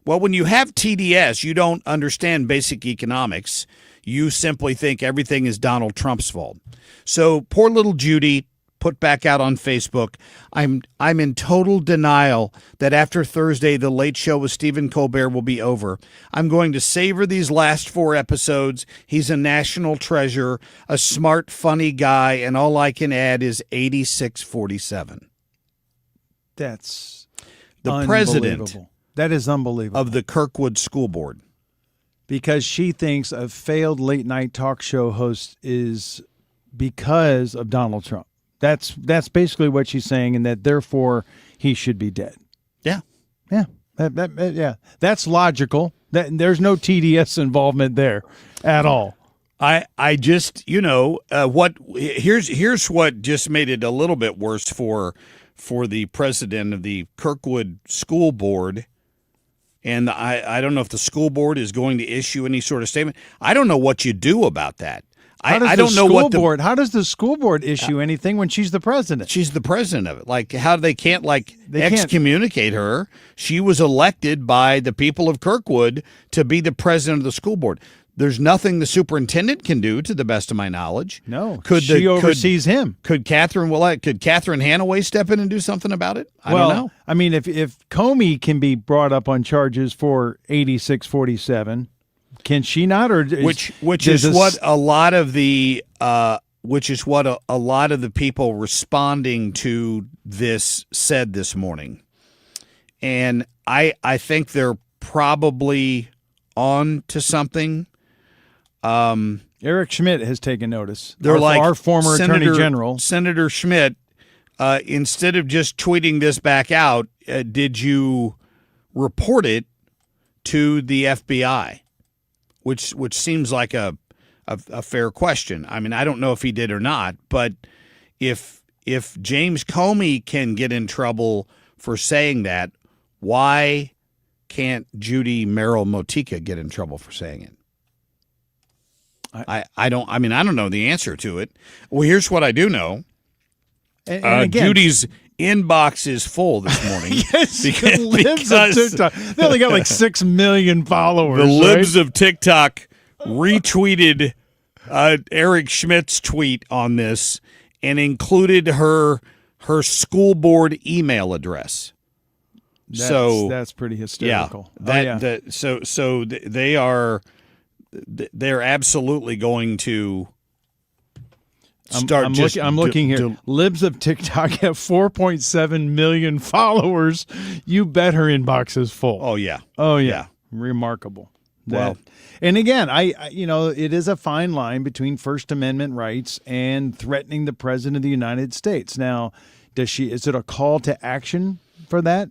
Well, when you have TDS, you don't understand basic economics. You simply think everything is Donald Trump's fault. So poor little Judy put back out on Facebook, I'm in total denial that after Thursday, the Late Show with Stephen Colbert will be over. I'm going to savor these last 4 episodes. He's a national treasure, a smart, funny guy, and all I can add is 8647. That's the president. That is unbelievable. Of the Kirkwood School Board. Because she thinks a failed late-night talk show host is because of Donald Trump. That's basically what she's saying, and that therefore he should be dead. Yeah. Yeah. Yeah. That's logical. There's no TDS involvement there at all. I just, here's what just made it a little bit worse for the president of the Kirkwood School Board. And I don't know if the school board is going to issue any sort of statement. I don't know what you do about that. I don't know what the board. How does the school board issue anything when she's the president? She's the president of it. Like, how they can't excommunicate her? She was elected by the people of Kirkwood to be the president of the school board. There's nothing the superintendent can do, to the best of my knowledge. No, she oversees him. Could Catherine Hanaway step in and do something about it? I don't know. I mean, if Comey can be brought up on charges for 8647. Can she not, or which is what a lot of the people responding to this said this morning, and I think they're probably on to something. Eric Schmidt has taken notice. They're our former Attorney General, Senator Schmidt. Instead of just tweeting this back out, did you report it to the FBI? Which seems like a fair question. I mean, I don't know if he did or not, but if James Comey can get in trouble for saying that, why can't Judy Merrill Motica get in trouble for saying it? I don't know the answer to it. Well, here's what I do know. And again, Judy's inbox is full this morning. Yes, libs of TikTok. They only got like 6 million followers. The libs of TikTok retweeted Eric Schmidt's tweet on this and included her school board email address. That's pretty hysterical. Yeah, they're absolutely going to. I'm looking here. Libs of TikTok have 4.7 million followers. You bet her inbox is full. Oh yeah. Remarkable. Well, and again, it is a fine line between First Amendment rights and threatening the president of the United States. Now, is it a call to action for that?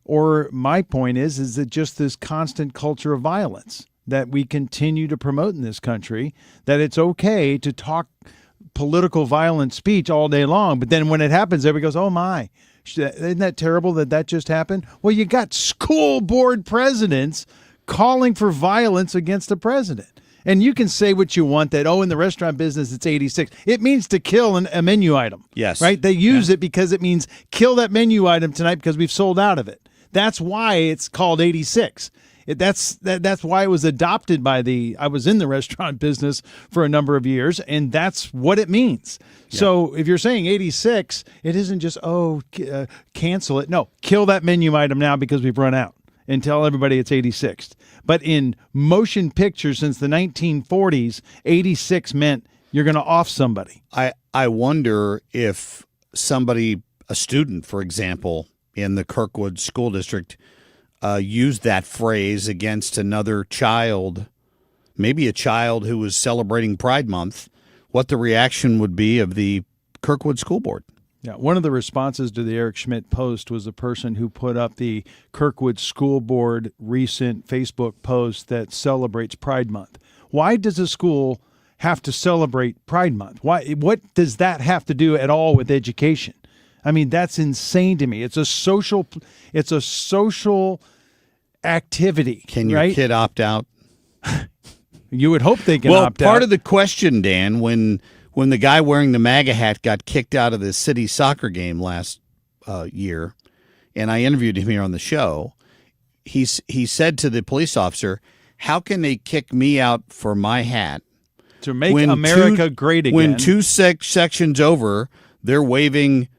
Or my point is it just this constant culture of violence that we continue to promote in this country, that it's okay to talk political violent speech all day long, but then when it happens, everybody goes, oh my, isn't that terrible that just happened? Well, you got school board presidents calling for violence against the president. And you can say what you want, that, in the restaurant business, it's 86. It means to kill a menu item. Yes. Right? They use it because it means kill that menu item tonight because we've sold out of it. That's why it's called 86. That's why it was adopted by I was in the restaurant business for a number of years, and that's what it means. Yeah. So if you're saying 86, it isn't just, cancel it. No, kill that menu item now because we've run out, and tell everybody it's 86. But in motion pictures since the 1940s, 86 meant you're going to off somebody. I wonder if a student, for example, in the Kirkwood School District, used that phrase against another child, maybe a child who was celebrating Pride Month, what the reaction would be of the Kirkwood School Board. Yeah, one of the responses to the Eric Schmidt post was a person who put up the Kirkwood School Board recent Facebook post that celebrates Pride Month. Why does a school have to celebrate Pride Month? Why? What does that have to do at all with education? I mean, that's insane to me. It's a social activity. Can your kid opt out? You would hope they can opt out. Well, part of the question, Dan, when the guy wearing the MAGA hat got kicked out of the city soccer game last year, and I interviewed him here on the show, he said to the police officer, "How can they kick me out for my hat? To make America great again." When two sections over, they're waving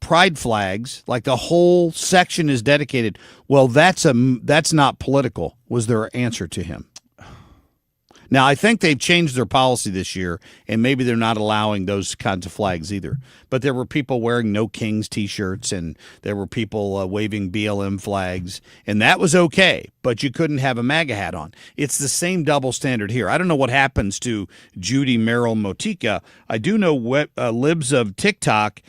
pride flags, like the whole section is dedicated. Well, that's not political, was their answer to him. Now, I think they've changed their policy this year, and maybe they're not allowing those kinds of flags either. But there were people wearing No Kings T-shirts, and there were people waving BLM flags, and that was okay, but you couldn't have a MAGA hat on. It's the same double standard here. I don't know what happens to Judy Merrill Motika. I do know Libs of TikTok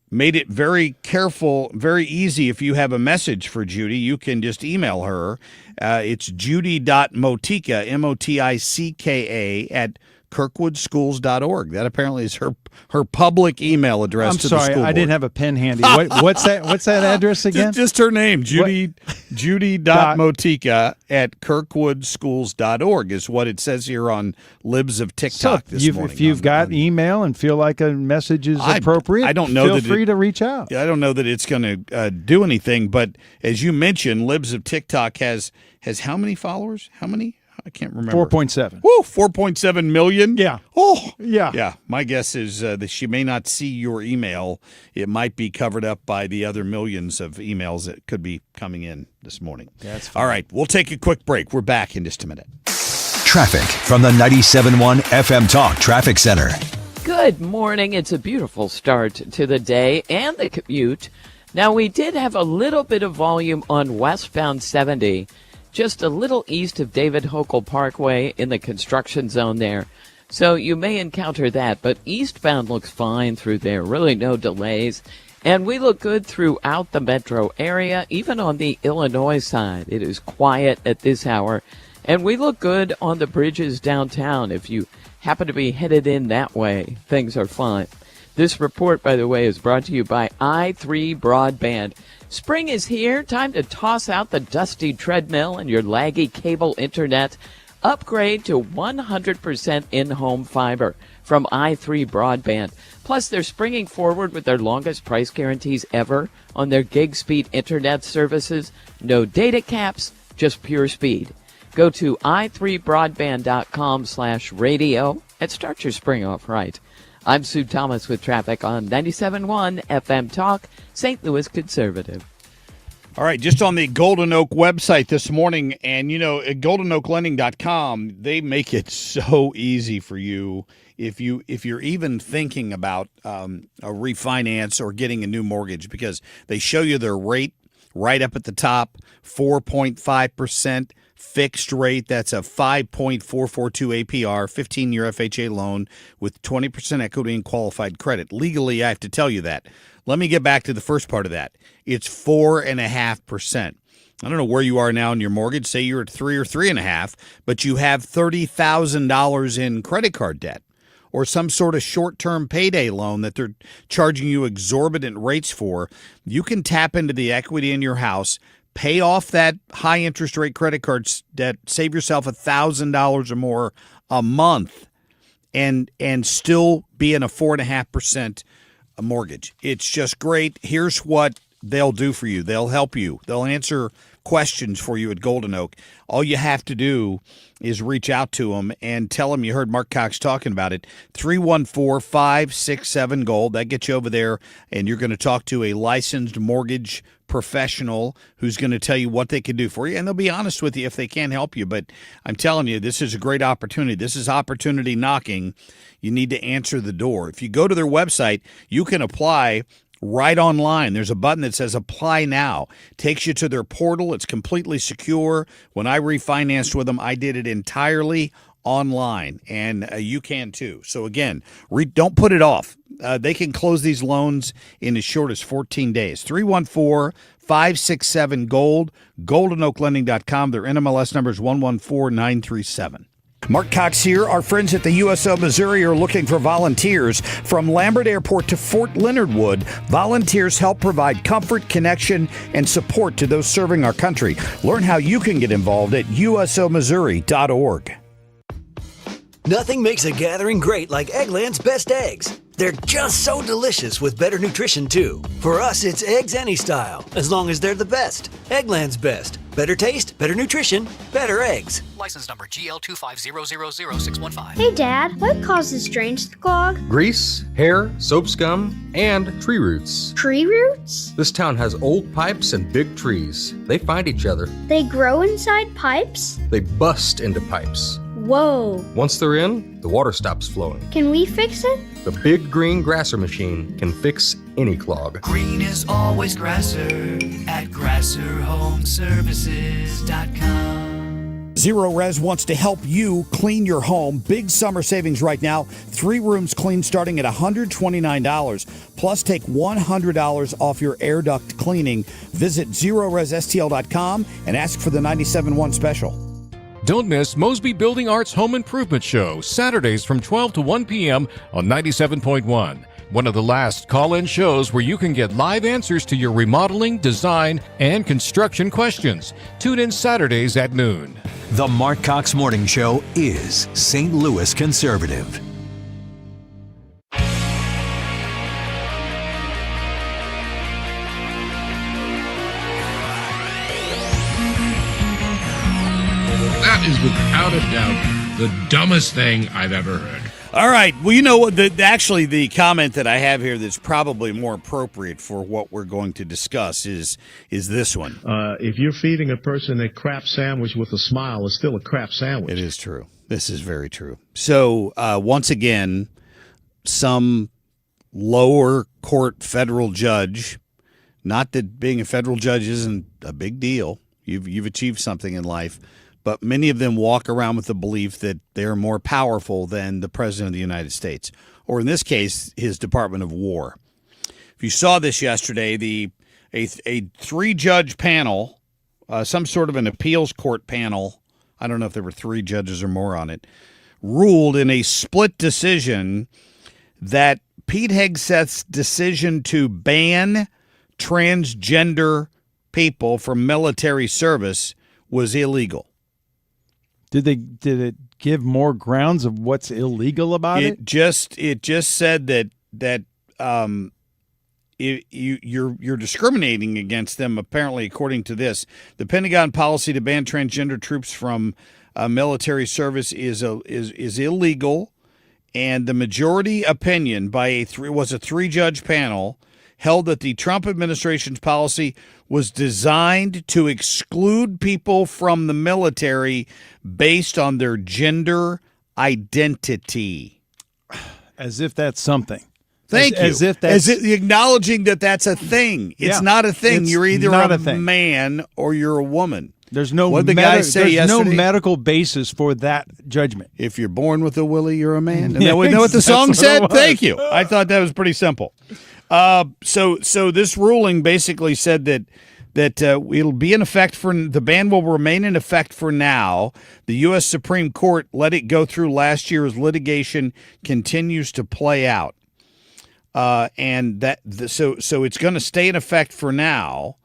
made it very careful, very easy. If you have a message for Judy, you can just email her. It's judy.motika, M-O-T-I-C-K-A, at kirkwoodschools.org. That apparently is her public email address to the school board. I'm sorry, I didn't have a pen handy. What's that address again? Just her name, Judy.motika at kirkwoodschools.org is what it says here on Libs of TikTok this morning. If you've got email and feel like a message is appropriate, feel free to reach out. I don't know that it's going to do anything, but as you mentioned, Libs of TikTok has how many followers? How many? I can't remember. 4.7. Woo, 4.7 million? Yeah. Oh, yeah. Yeah. My guess is that she may not see your email. It might be covered up by the other millions of emails that could be coming in this morning. That's fine. All right. We'll take a quick break. We're back in just a minute. Traffic from the 97.1 FM Talk Traffic Center. Good morning. It's a beautiful start to the day and the commute. Now, we did have a little bit of volume on westbound 70. Just a little east of David Hochul Parkway in the construction zone there. So you may encounter that, but eastbound looks fine through there. Really no delays. And we look good throughout the metro area, even on the Illinois side. It is quiet at this hour. And we look good on the bridges downtown. If you happen to be headed in that way, things are fine. This report, by the way, is brought to you by i3 Broadband. Spring is here. Time to toss out the dusty treadmill and your laggy cable internet. Upgrade to 100% in-home fiber from i3 Broadband. Plus, they're springing forward with their longest price guarantees ever on their gig speed internet services. No data caps, just pure speed. Go to i3broadband.com/radio and start your spring off right. I'm Sue Thomas with traffic on 97.1 FM Talk, St. Louis Conservative. All right, just on the Golden Oak website this morning, and you know, at goldenoaklending.com, they make it so easy for you if you're even thinking about a refinance or getting a new mortgage, because they show you their rate right up at the top, 4.5%. Fixed rate, that's a 5.442 APR, 15-year FHA loan with 20% equity and qualified credit. Legally, I have to tell you that. Let me get back to the first part of that. It's 4.5%. I don't know where you are now in your mortgage. Say you're at 3 or 3.5, but you have $30,000 in credit card debt or some sort of short-term payday loan that they're charging you exorbitant rates for. You can tap into the equity in your house, pay off that high interest rate credit card debt, save yourself $1,000 or more a month, and still be in a 4.5% mortgage. It's just great. Here's what they'll do for you. They'll help you. They'll answer questions for you at Golden Oak. All you have to do is reach out to them and tell them you heard Marc Cox talking about it. 314-567-GOLD. That gets you over there, and you're going to talk to a licensed mortgage professional who's going to tell you what they can do for you, and they'll be honest with you if they can't help you. But I'm telling you, this is a great opportunity. This is opportunity knocking. You need to answer the door. If you go to their website, you can apply right online. There's a button that says apply now. Takes you to their portal. It's completely secure. When I refinanced with them, I did it entirely online, and you can too. So again, don't put it off. They can close these loans in as short as 14 days. 314-567-GOLD, goldenoaklending.com. Their NMLS number is 114937. Marc Cox here. Our friends at the USO Missouri are looking for volunteers. From Lambert Airport to Fort Leonard Wood, volunteers help provide comfort, connection, and support to those serving our country. Learn how you can get involved at usomissouri.org. Nothing makes a gathering great like Eggland's Best Eggs. They're just so delicious with better nutrition, too. For us, it's eggs any style, as long as they're the best. Eggland's Best. Better taste, better nutrition, better eggs. License number GL2500615. Hey, Dad, what causes drains to clog? Grease, hair, soap scum, and tree roots. Tree roots? This town has old pipes and big trees. They find each other. They grow inside pipes? They bust into pipes. Whoa. Once they're in, the water stops flowing. Can we fix it? The big green grasser machine can fix any clog. Green is always grasser at grasserhomeservices.com. Zero Res wants to help you clean your home. Big summer savings right now. 3 rooms clean starting at $129. Plus, take $100 off your air duct cleaning. Visit ZeroResSTL.com and ask for the 97.1 special. Don't miss Mosby Building Arts Home Improvement Show, Saturdays from 12 to 1 p.m. on 97.1. One of the last call-in shows where you can get live answers to your remodeling, design, and construction questions. Tune in Saturdays at noon. The Marc Cox Morning Show is St. Louis conservative. That is without a doubt the dumbest thing I've ever heard. All right. Well, you know what? Actually, the comment that I have here that's probably more appropriate for what we're going to discuss is this one. If you're feeding a person a crap sandwich with a smile, it's still a crap sandwich. It is true. This is very true. So, once again, some lower court federal judge, not that being a federal judge isn't a big deal. You've achieved something in life. But many of them walk around with the belief that they're more powerful than the President of the United States, or in this case, his Department of War. If you saw this yesterday, a 3-judge panel, some sort of an appeals court panel, I don't know if there were 3 judges or more on it, ruled in a split decision that Pete Hegseth's decision to ban transgender people from military service was illegal. Did it give more grounds of what's illegal about it? It just said that you're discriminating against them. Apparently, according to this, the Pentagon policy to ban transgender troops from military service is illegal, and the majority opinion was a 3-judge panel held that the Trump administration's policy was designed to exclude people from the military based on their gender identity. As if that's something. Thank you. As if that's acknowledging that that's a thing. It's not a thing. You're either a man or you're a woman. There's no what did the guy say yesterday? No medical basis for that judgment. If you're born with a willy, you're a man. And we know what the song said? Thank you. I thought that was pretty simple. So this ruling basically said that it'll be in effect the ban will remain in effect for now. The U.S. Supreme Court let it go through last year as litigation continues to play out, so it's going to stay in effect for now.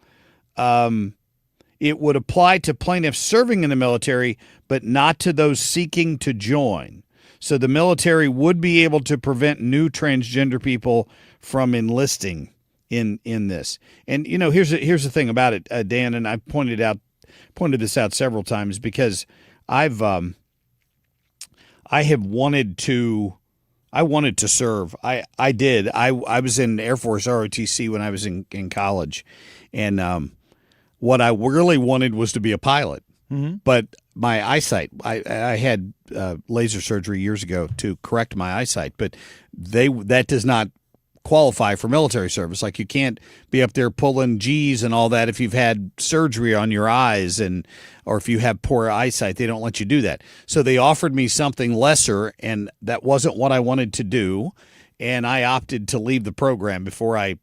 It would apply to plaintiffs serving in the military, but not to those seeking to join. So the military would be able to prevent new transgender people from enlisting in this. And here's the thing about it, Dan, and I pointed this out several times because I wanted to serve. I did. I was in Air Force ROTC when I was in college, and what I really wanted was to be a pilot. Mm-hmm. But my eyesight, I had laser surgery years ago to correct my eyesight, but that does not qualify for military service. Like you can't be up there pulling G's and all that if you've had surgery on your eyes or if you have poor eyesight. They don't let you do that. So they offered me something lesser, and that wasn't what I wanted to do. And I opted to leave the program before I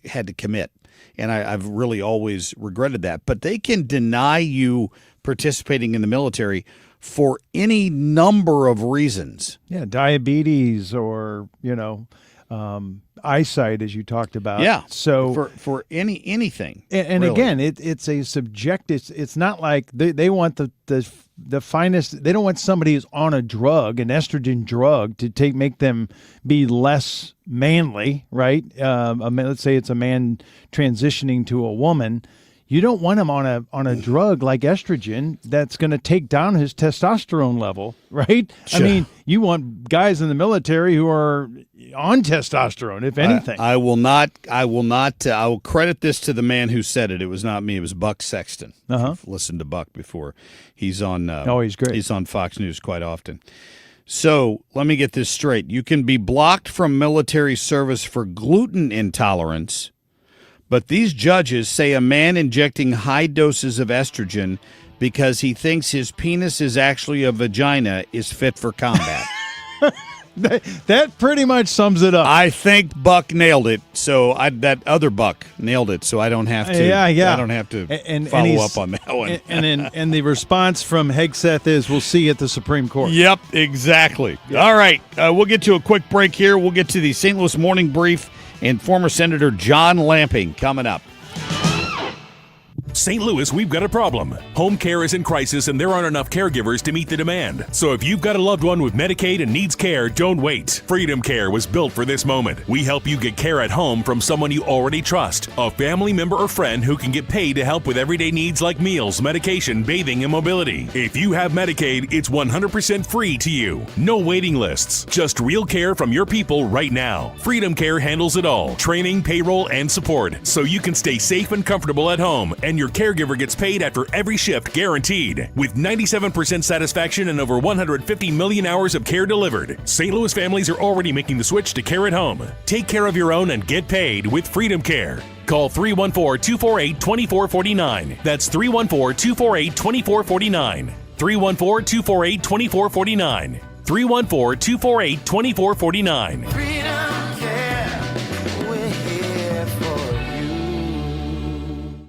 had to commit. And I've really always regretted that. But they can deny you participating in the military for any number of reasons. Yeah, diabetes or, eyesight, as you talked about. Yeah, so for anything. And really. Again, it's a subjective. It's not like they want the finest. They don't want somebody who's on a drug, an estrogen drug, to make them be less manly, right? Let's say it's a man transitioning to a woman. You don't want him on a drug like estrogen that's going to take down his testosterone level, right? Sure. I mean, you want guys in the military who are on testosterone, if anything. I will credit this to the man who said it. It was not me. It was Buck Sexton. I've listened to Buck before. He's on. He's great. He's on Fox News quite often. So let me get this straight. You can be blocked from military service for gluten intolerance. But these judges say a man injecting high doses of estrogen because he thinks his penis is actually a vagina is fit for combat. That pretty much sums it up. I think Buck nailed it. So that other Buck nailed it. So I don't have to. Yeah. I don't have to follow up on that one. And the response from Hegseth is, "We'll see you at the Supreme Court." Yep, exactly. Yep. All right, we'll get to a quick break here. We'll get to the St. Louis Morning Brief and former Senator John Lamping coming up. St. Louis, we've got a problem. Home care is in crisis and there aren't enough caregivers to meet the demand. So if you've got a loved one with Medicaid and needs care, don't wait. Freedom Care was built for this moment. We help you get care at home from someone you already trust, a family member or friend who can get paid to help with everyday needs like meals, medication, bathing, and mobility. If you have Medicaid, it's 100% free to you. No waiting lists, just real care from your people right now. Freedom Care handles it all, training, payroll, and support, so you can stay safe and comfortable at home, and your caregiver gets paid after every shift guaranteed. With 97% satisfaction and over 150 million hours of care delivered, St. Louis families are already making the switch to care at home. Take care of your own and get paid with Freedom Care. Call 314-248-2449. That's 314-248-2449. 314-248-2449. 314-248-2449.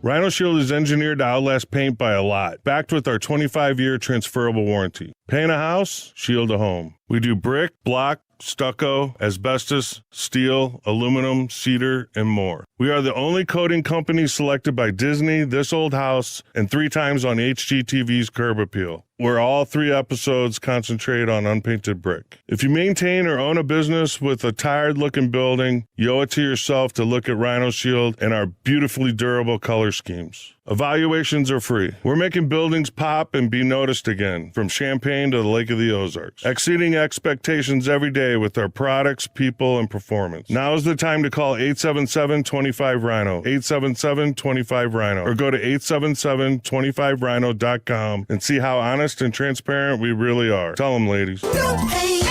Rhino Shield is engineered to outlast paint by a lot, backed with our 25-year transferable warranty. Paint a house, shield a home. We do brick, block, stucco, asbestos, steel, aluminum, cedar, and more. We are the only coating company selected by Disney, This Old House, and 3 times on HGTV's Curb Appeal, where all 3 episodes concentrate on unpainted brick. If you maintain or own a business with a tired-looking building, you owe it to yourself to look at Rhino Shield and our beautifully durable color schemes. Evaluations are free. We're making buildings pop and be noticed again, from Champaign to the Lake of the Ozarks, exceeding expectations every day with our products, people, and performance. Now is the time to call 877-25-RHINO, 877-25-RHINO, or go to 877-25rhino.com and see how honest and transparent we really are. Tell them, ladies. Don't paint,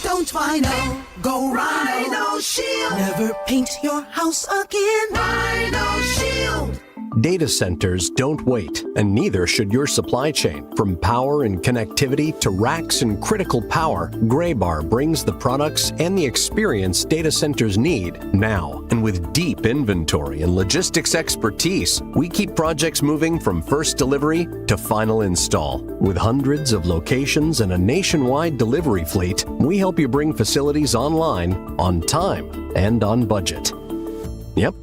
don't Rhino, go Rhino Shield. Never paint your house again. Rhino Shield. Data centers don't wait, and neither should your supply chain. From power and connectivity to racks and critical power, Graybar brings the products and the experience data centers need now. And with deep inventory and logistics expertise, we keep projects moving from first delivery to final install. With hundreds of locations and a nationwide delivery fleet, we help you bring facilities online, on time, and on budget. Yep.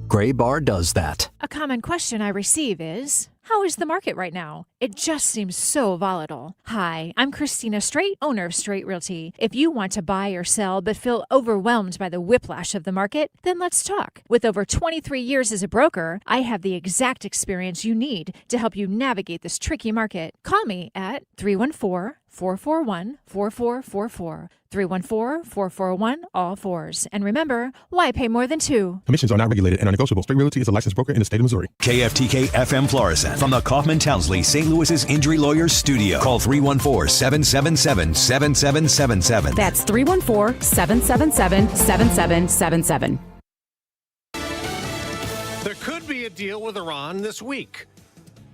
Graybar does that. A common question I receive is, how is the market right now? It just seems so volatile. Hi, I'm Christina Straight, owner of Straight Realty. If you want to buy or sell but feel overwhelmed by the whiplash of the market, then let's talk. With over 23 years as a broker, I have the exact experience you need to help you navigate this tricky market. Call me at 314 314-441-4444. 314-441-all-4s. And remember, why pay more than two? Commissions are not regulated and are negotiable. Straight Realty is a licensed broker in the state of Missouri. KFTK FM Florissant from the Kaufman Townsley St. Louis's Injury Lawyers Studio. Call 314-777-7777. That's 314-777-7777. There could be a deal with Iran this week.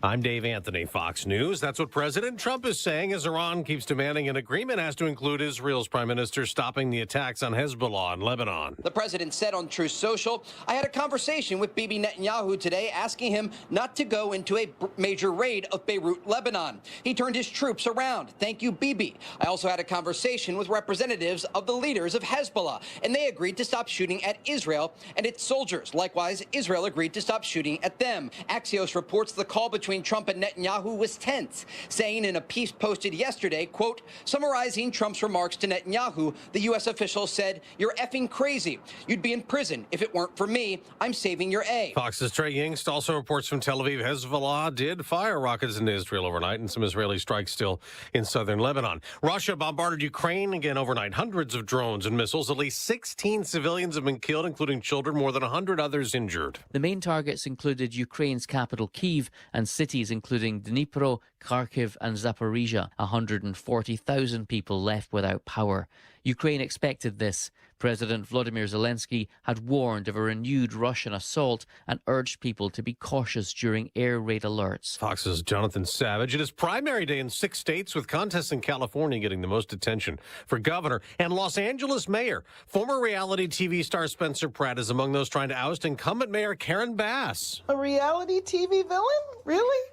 I'm Dave Anthony, Fox News. That's what President Trump is saying as Iran keeps demanding an agreement has to include Israel's prime minister stopping the attacks on Hezbollah in Lebanon. The president said on Truth Social, I had a conversation with Bibi Netanyahu today asking him not to go into a major raid of Beirut, Lebanon. He turned his troops around. Thank you, Bibi. I also had a conversation with representatives of the leaders of Hezbollah, and they agreed to stop shooting at Israel and its soldiers. Likewise, Israel agreed to stop shooting at them. Axios reports the call between Trump and Netanyahu was tense, saying in a piece posted yesterday, quote, summarizing Trump's remarks to Netanyahu, the U.S. official said, you're effing crazy. You'd be in prison if it weren't for me. I'm saving your A. Fox's Trey Yingst also reports from Tel Aviv, Hezbollah did fire rockets into Israel overnight and some Israeli strikes still in southern Lebanon. Russia bombarded Ukraine again overnight. Hundreds of drones and missiles. At least 16 civilians have been killed, including children, more than 100 others injured. The main targets included Ukraine's capital, Kyiv, and cities including Dnipro, Kharkiv, and Zaporizhia. 140,000 people left without power. Ukraine expected this. President Volodymyr Zelensky had warned of a renewed Russian assault and urged people to be cautious during air raid alerts. Fox's Jonathan Savage. It is primary day in 6 states, with contests in California getting the most attention. For governor and Los Angeles mayor, former reality TV star Spencer Pratt is among those trying to oust incumbent mayor Karen Bass. A reality TV villain? Really?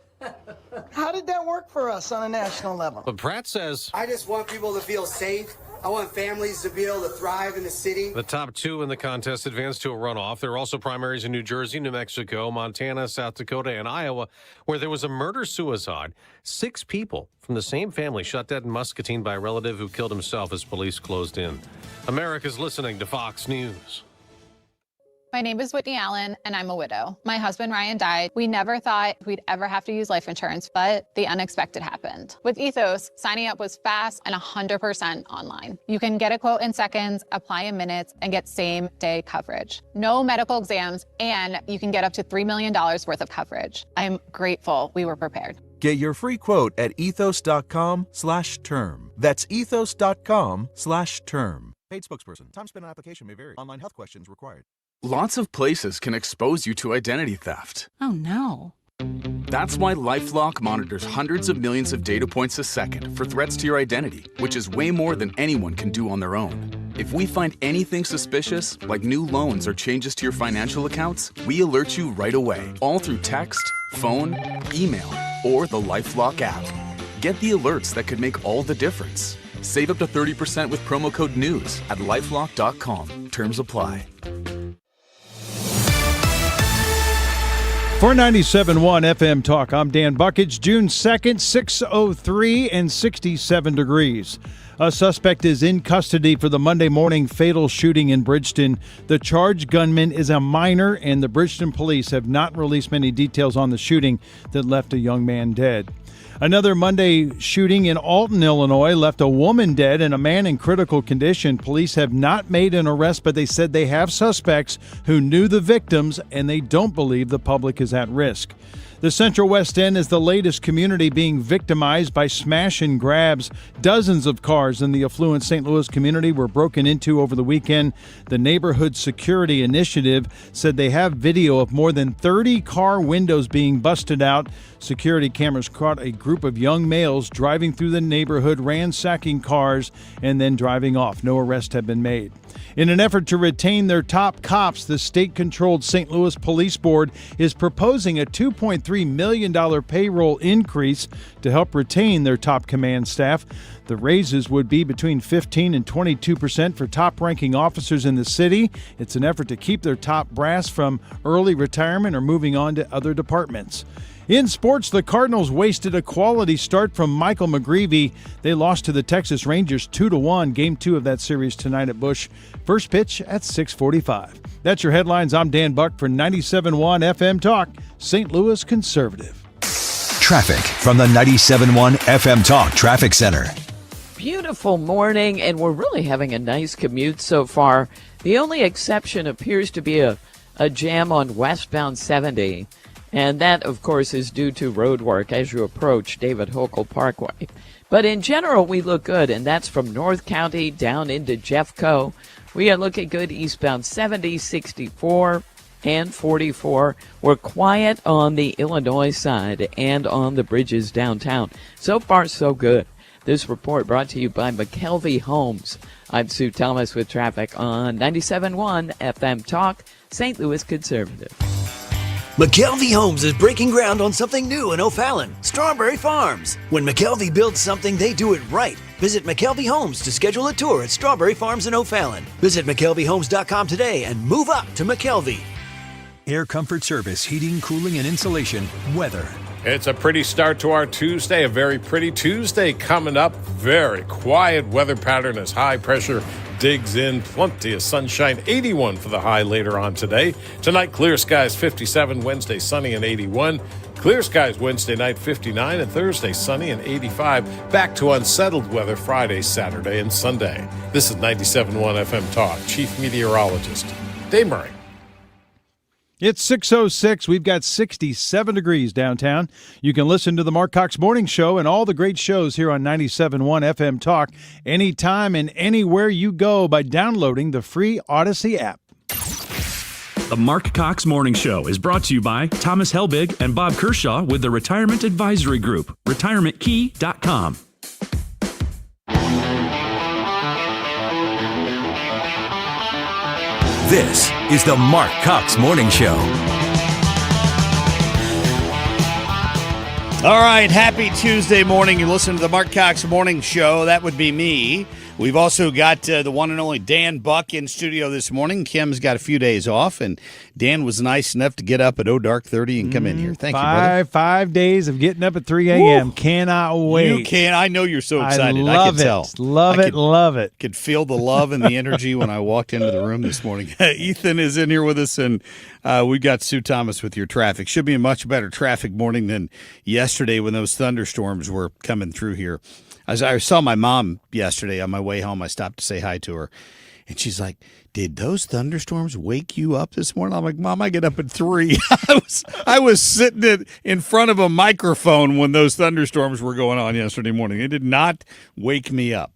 How did that work for us on a national level? But Pratt says, I just want people to feel safe. I want families to be able to thrive in the city. The top 2 in the contest advanced to a runoff. There are also primaries in New Jersey, New Mexico, Montana, South Dakota, and Iowa, where there was a murder-suicide. 6 people from the same family shot dead in Muscatine by a relative who killed himself as police closed in. America's listening to Fox News. My name is Whitney Allen, and I'm a widow. My husband, Ryan, died. We never thought we'd ever have to use life insurance, but the unexpected happened. With Ethos, signing up was fast and 100% online. You can get a quote in seconds, apply in minutes, and get same-day coverage. No medical exams, and you can get up to $3 million worth of coverage. I'm grateful we were prepared. Get your free quote at ethos.com/term. That's ethos.com/term. Paid spokesperson. Time spent on application may vary. Online health questions required. Lots of places can expose you to identity theft. Oh no. That's why LifeLock monitors hundreds of millions of data points a second for threats to your identity, which is way more than anyone can do on their own. If we find anything suspicious, like new loans or changes to your financial accounts, we alert you right away, all through text, phone, email, or the LifeLock app. Get the alerts that could make all the difference. Save up to 30% with promo code NEWS at LifeLock.com. Terms apply. For 97.1 FM Talk, I'm Dan Buckage. June 2nd, 6:03 and 67 degrees. A suspect is in custody for the Monday morning fatal shooting in Bridgeton. The charged gunman is a minor, and the Bridgeton police have not released many details on the shooting that left a young man dead. Another Monday shooting in Alton, Illinois, left a woman dead and a man in critical condition. Police have not made an arrest, but they said they have suspects who knew the victims, and they don't believe the public is at risk. The Central West End is the latest community being victimized by smash and grabs. Dozens of cars in the affluent St. Louis community were broken into over the weekend. The Neighborhood Security Initiative said they have video of more than 30 car windows being busted out. Security cameras caught a group of young males driving through the neighborhood, ransacking cars, and then driving off. No arrests have been made. In an effort to retain their top cops, the state-controlled St. Louis Police Board is proposing a $2.3 million payroll increase to help retain their top command staff. The raises would be between 15% and 22% for top-ranking officers in the city. It's an effort to keep their top brass from early retirement or moving on to other departments. In sports, the Cardinals wasted a quality start from Michael McGreevy. They lost to the Texas Rangers 2-1. Game 2 of that series tonight at Busch. First pitch at 6:45. That's your headlines. I'm Dan Buck for 97.1 FM Talk, St. Louis Conservative. Traffic from the 97.1 FM Talk Traffic Center. beautiful morning, and we're really having a nice commute so far. The only exception appears to be a jam on westbound 70, and that, of course, is due to road work as you approach David Hochul Parkway. But in general, we look good, and that's from North County down into Jeffco. We are looking good eastbound 70, 64, and 44. We're quiet on the Illinois side and on the bridges downtown. So far, so good. This report brought to you by McKelvey Homes. I'm Sue Thomas with traffic on 97.1 FM Talk, St. Louis Conservative. McKelvey Homes is breaking ground on something new in O'Fallon, Strawberry Farms. When McKelvey builds something, they do it right. Visit McKelvey Homes to schedule a tour at Strawberry Farms in O'Fallon. Visit McKelveyHomes.com today and move up to McKelvey. Air Comfort Service, heating, cooling, and insulation, weather. It's a pretty start to our Tuesday, a very pretty Tuesday coming up. Very quiet weather pattern as high pressure digs in. Plenty of sunshine, 81 for the high later on today. Tonight, clear skies, 57. Wednesday, sunny and 81. Clear skies Wednesday night, 59. And Thursday, sunny and 85. Back to unsettled weather Friday, Saturday, and Sunday. This is 97.1 FM Talk. Chief Meteorologist Dave Murray. It's 6:06. We've got 67 degrees downtown. You can listen to the Marc Cox Morning Show and all the great shows here on 97.1 FM Talk anytime and anywhere you go by downloading the free Odyssey app. The Marc Cox Morning Show is brought to you by Thomas Helbig and Bob Kershaw with the Retirement Advisory Group, retirementkey.com. This is the Marc Cox Morning Show. All right, happy Tuesday morning. You're listening to the Marc Cox Morning Show. That would be me. We've also got the one and only Dan Buck in studio this morning. Kim's got a few days off, and Dan was nice enough to get up at dark 30 and come in here. Thank you, brother. 5 days of getting up at 3 a.m. Woo. Cannot wait. You can. I know you're so excited. I love can tell. Love it. Could feel the love and the energy when I walked into the room this morning. Ethan is in here with us, and we got Sue Thomas with your traffic. Should be a much better traffic morning than yesterday when those thunderstorms were coming through here. As I saw my mom yesterday on my way home, I stopped to say hi to her, and she's like, "Did those thunderstorms wake you up this morning?" I'm like, "Mom, I get up at 3." I was sitting in front of a microphone when those thunderstorms were going on yesterday morning. It did not wake me up.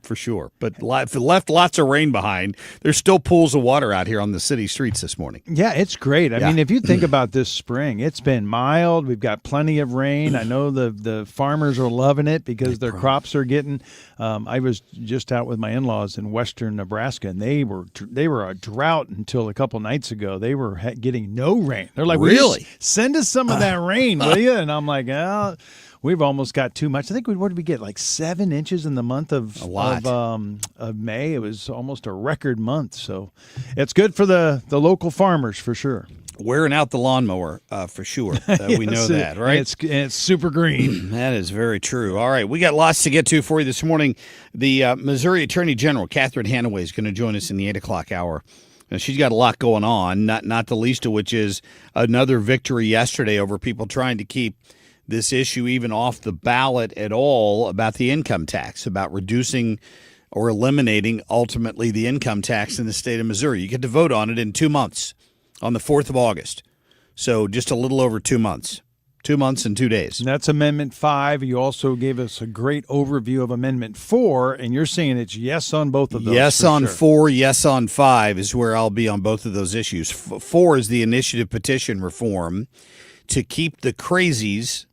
For sure. But if it left lots of rain behind, there's still pools of water out here on the city streets this morning. Yeah, it's great. I mean, if you think about this spring, it's been mild. We've got plenty of rain. I know the farmers are loving it because their crops are getting I was just out with my in-laws in western Nebraska, and they were a drought until a couple nights ago. They were getting no rain. They're like, really? Send us some of that rain, will you? And I'm like, oh. We've almost got too much. I think what did we get? Like 7 inches in the month of May. It was almost a record month. So it's good for the local farmers for sure. Wearing out the lawnmower for sure. We know that, right? It's super green. That is very true. All right, we got lots to get to for you this morning. The Missouri Attorney General, Catherine Hanaway, is going to join us in the 8 o'clock hour. Now, she's got a lot going on, not the least of which is another victory yesterday over people trying to keep this issue even off the ballot at all about the income tax, about reducing or eliminating ultimately the income tax in the state of Missouri. You get to vote on it in 2 months on the 4th of August. So just a little over 2 months. 2 months and 2 days. And that's Amendment 5. You also gave us a great overview of Amendment 4, and you're saying it's yes on both of those. Yes on 4, yes on 5 is where I'll be on both of those issues. 4 is the initiative petition reform to keep the crazies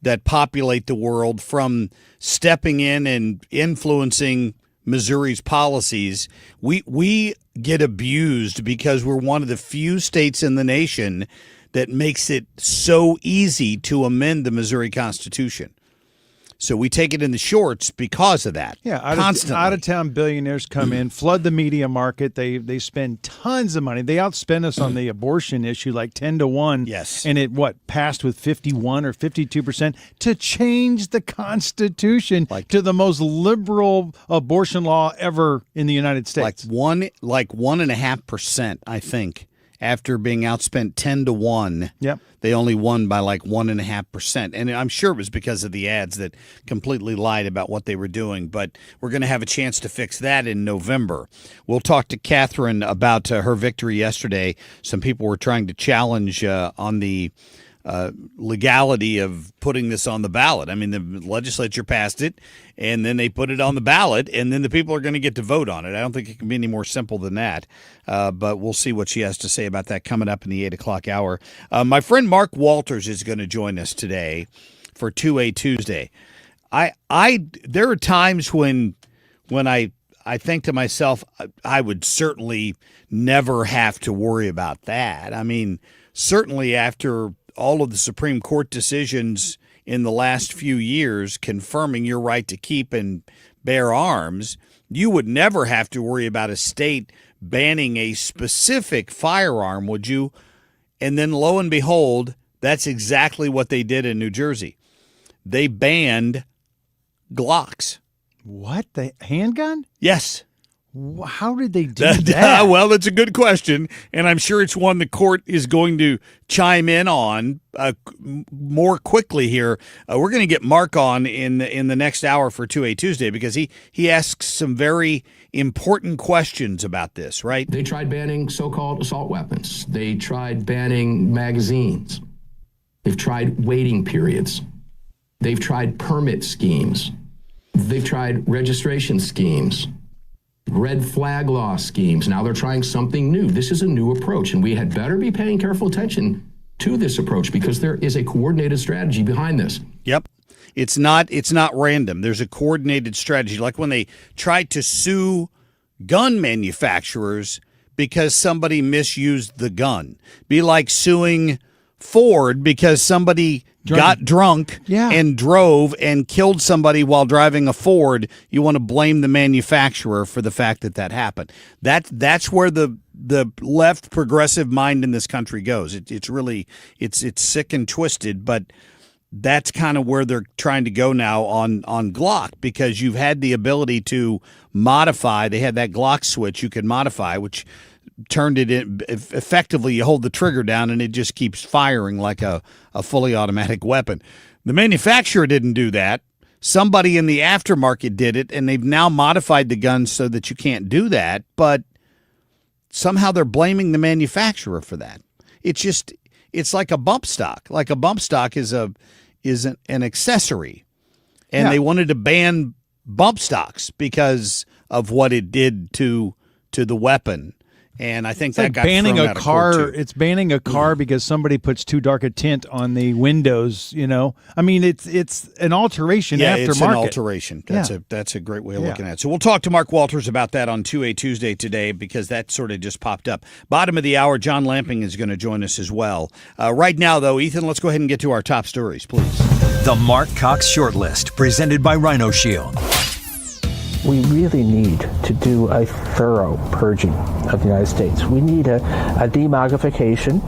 that populate the world from stepping in and influencing Missouri's policies. We get abused because we're one of the few states in the nation that makes it so easy to amend the Missouri Constitution. So we take it in the shorts because of that. Yeah, constantly. Out-of-town billionaires come in, flood the media market. They spend tons of money. They outspend us on the abortion issue like 10-1. Yes. And it, passed with 51 or 52% to change the Constitution to the most liberal abortion law ever in the United States. Like 1.5%, I think. after being outspent 10-1. Yep. They only won by like 1.5%. And I'm sure it was because of the ads that completely lied about what they were doing. But we're going to have a chance to fix that in November. We'll talk to Catherine about her victory yesterday. Some people were trying to challenge on the legality of putting this on the ballot. I mean, the legislature passed it, and then they put it on the ballot, and then the people are going to get to vote on it. I don't think it can be any more simple than that, but we'll see what she has to say about that coming up in the 8 o'clock hour. My friend Mark Walters is going to join us today for 2A Tuesday. There are times when I think to myself, I would certainly never have to worry about that. I mean, certainly after all of the Supreme Court decisions in the last few years confirming your right to keep and bear arms, you would never have to worry about a state banning a specific firearm, would you? And then lo and behold, that's exactly what they did in New Jersey. They banned Glocks. What? The handgun? Yes. How did they do that? Well, that's a good question, and I'm sure it's one the court is going to chime in on more quickly here. We're going to get Marc on in the next hour for 2A Tuesday because he asks some very important questions about this, right? They tried banning so-called assault weapons. They tried banning magazines. They've tried waiting periods. They've tried permit schemes. They've tried registration schemes. Red flag law schemes. Now they're trying something new. This is a new approach, and we had better be paying careful attention to this approach because there is a coordinated strategy behind this. Yep. It's not random. There's a coordinated strategy. Like when they tried to sue gun manufacturers because somebody misused the gun. Be like suing Ford because somebody got drunk and drove and killed somebody while driving a Ford. You want to blame the manufacturer for the fact that happened. That's where the left progressive mind in this country goes. It's really sick and twisted, but that's kind of where they're trying to go now on Glock because you've had the ability to modify. They had that Glock switch you could modify, which turned it in effectively. You hold the trigger down and it just keeps firing like a fully automatic weapon. The manufacturer didn't do that. Somebody in the aftermarket did it, and they've now modified the gun so that you can't do that, but somehow they're blaming the manufacturer for that. It's like a bump stock. Like a bump stock is an accessory, and they wanted to ban bump stocks because of what it did to the weapon. And I think it's that like got banning thrown a out of car. court too. It's banning a car because somebody puts too dark a tint on the windows. You know, I mean, it's an alteration. Aftermarket. It's an alteration. That's a great way of looking at it. So we'll talk to Mark Walters about that on 2A Tuesday today because that sort of just popped up. Bottom of the hour, John Lamping is going to join us as well. Right now, though, Ethan, let's go ahead and get to our top stories, please. The Marc Cox Shortlist, presented by Rhino Shield. We really need to do a thorough purging of the United States. We need a demogification.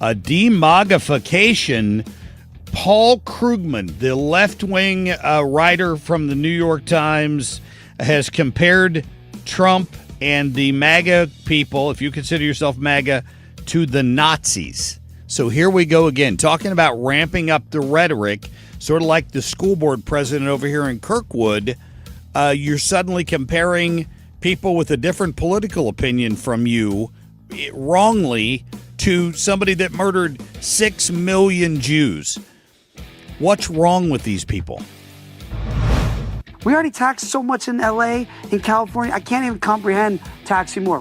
A demogification. Paul Krugman, the left-wing writer from the New York Times, has compared Trump and the MAGA people, if you consider yourself MAGA, to the Nazis. So here we go again, talking about ramping up the rhetoric, sort of like the school board president over here in Kirkwood. You're suddenly comparing people with a different political opinion from you wrongly to somebody that murdered 6 million Jews. What's wrong with these people? We already tax so much in LA, in California. I can't even comprehend taxing more.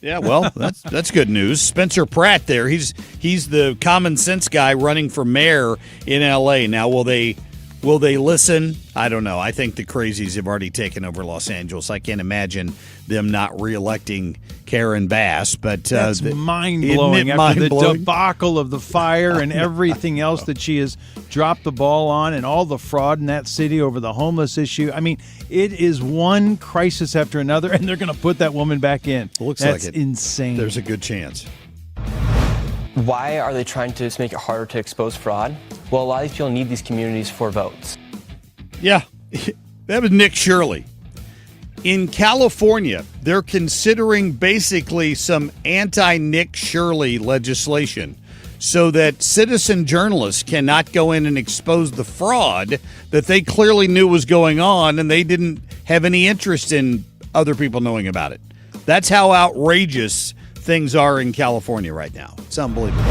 Yeah, well, that's good news. Spencer Pratt there. He's the common sense guy running for mayor in LA. Now, will they listen? I don't know. I think the crazies have already taken over Los Angeles. I can't imagine them not re-electing Karen Bass. But that's mind-blowing after the debacle of the fire and everything else that she has dropped the ball on and all the fraud in that city over the homeless issue. I mean, it is one crisis after another, and they're going to put that woman back in. Looks that's like it. Insane. There's a good chance. Why are they trying to just make it harder to expose fraud? Well, a lot of people need these communities for votes. Yeah, that was Nick Shirley. In California, they're considering basically some anti-Nick Shirley legislation so that citizen journalists cannot go in and expose the fraud that they clearly knew was going on, and they didn't have any interest in other people knowing about it. That's how outrageous things are in California right now. It's unbelievable.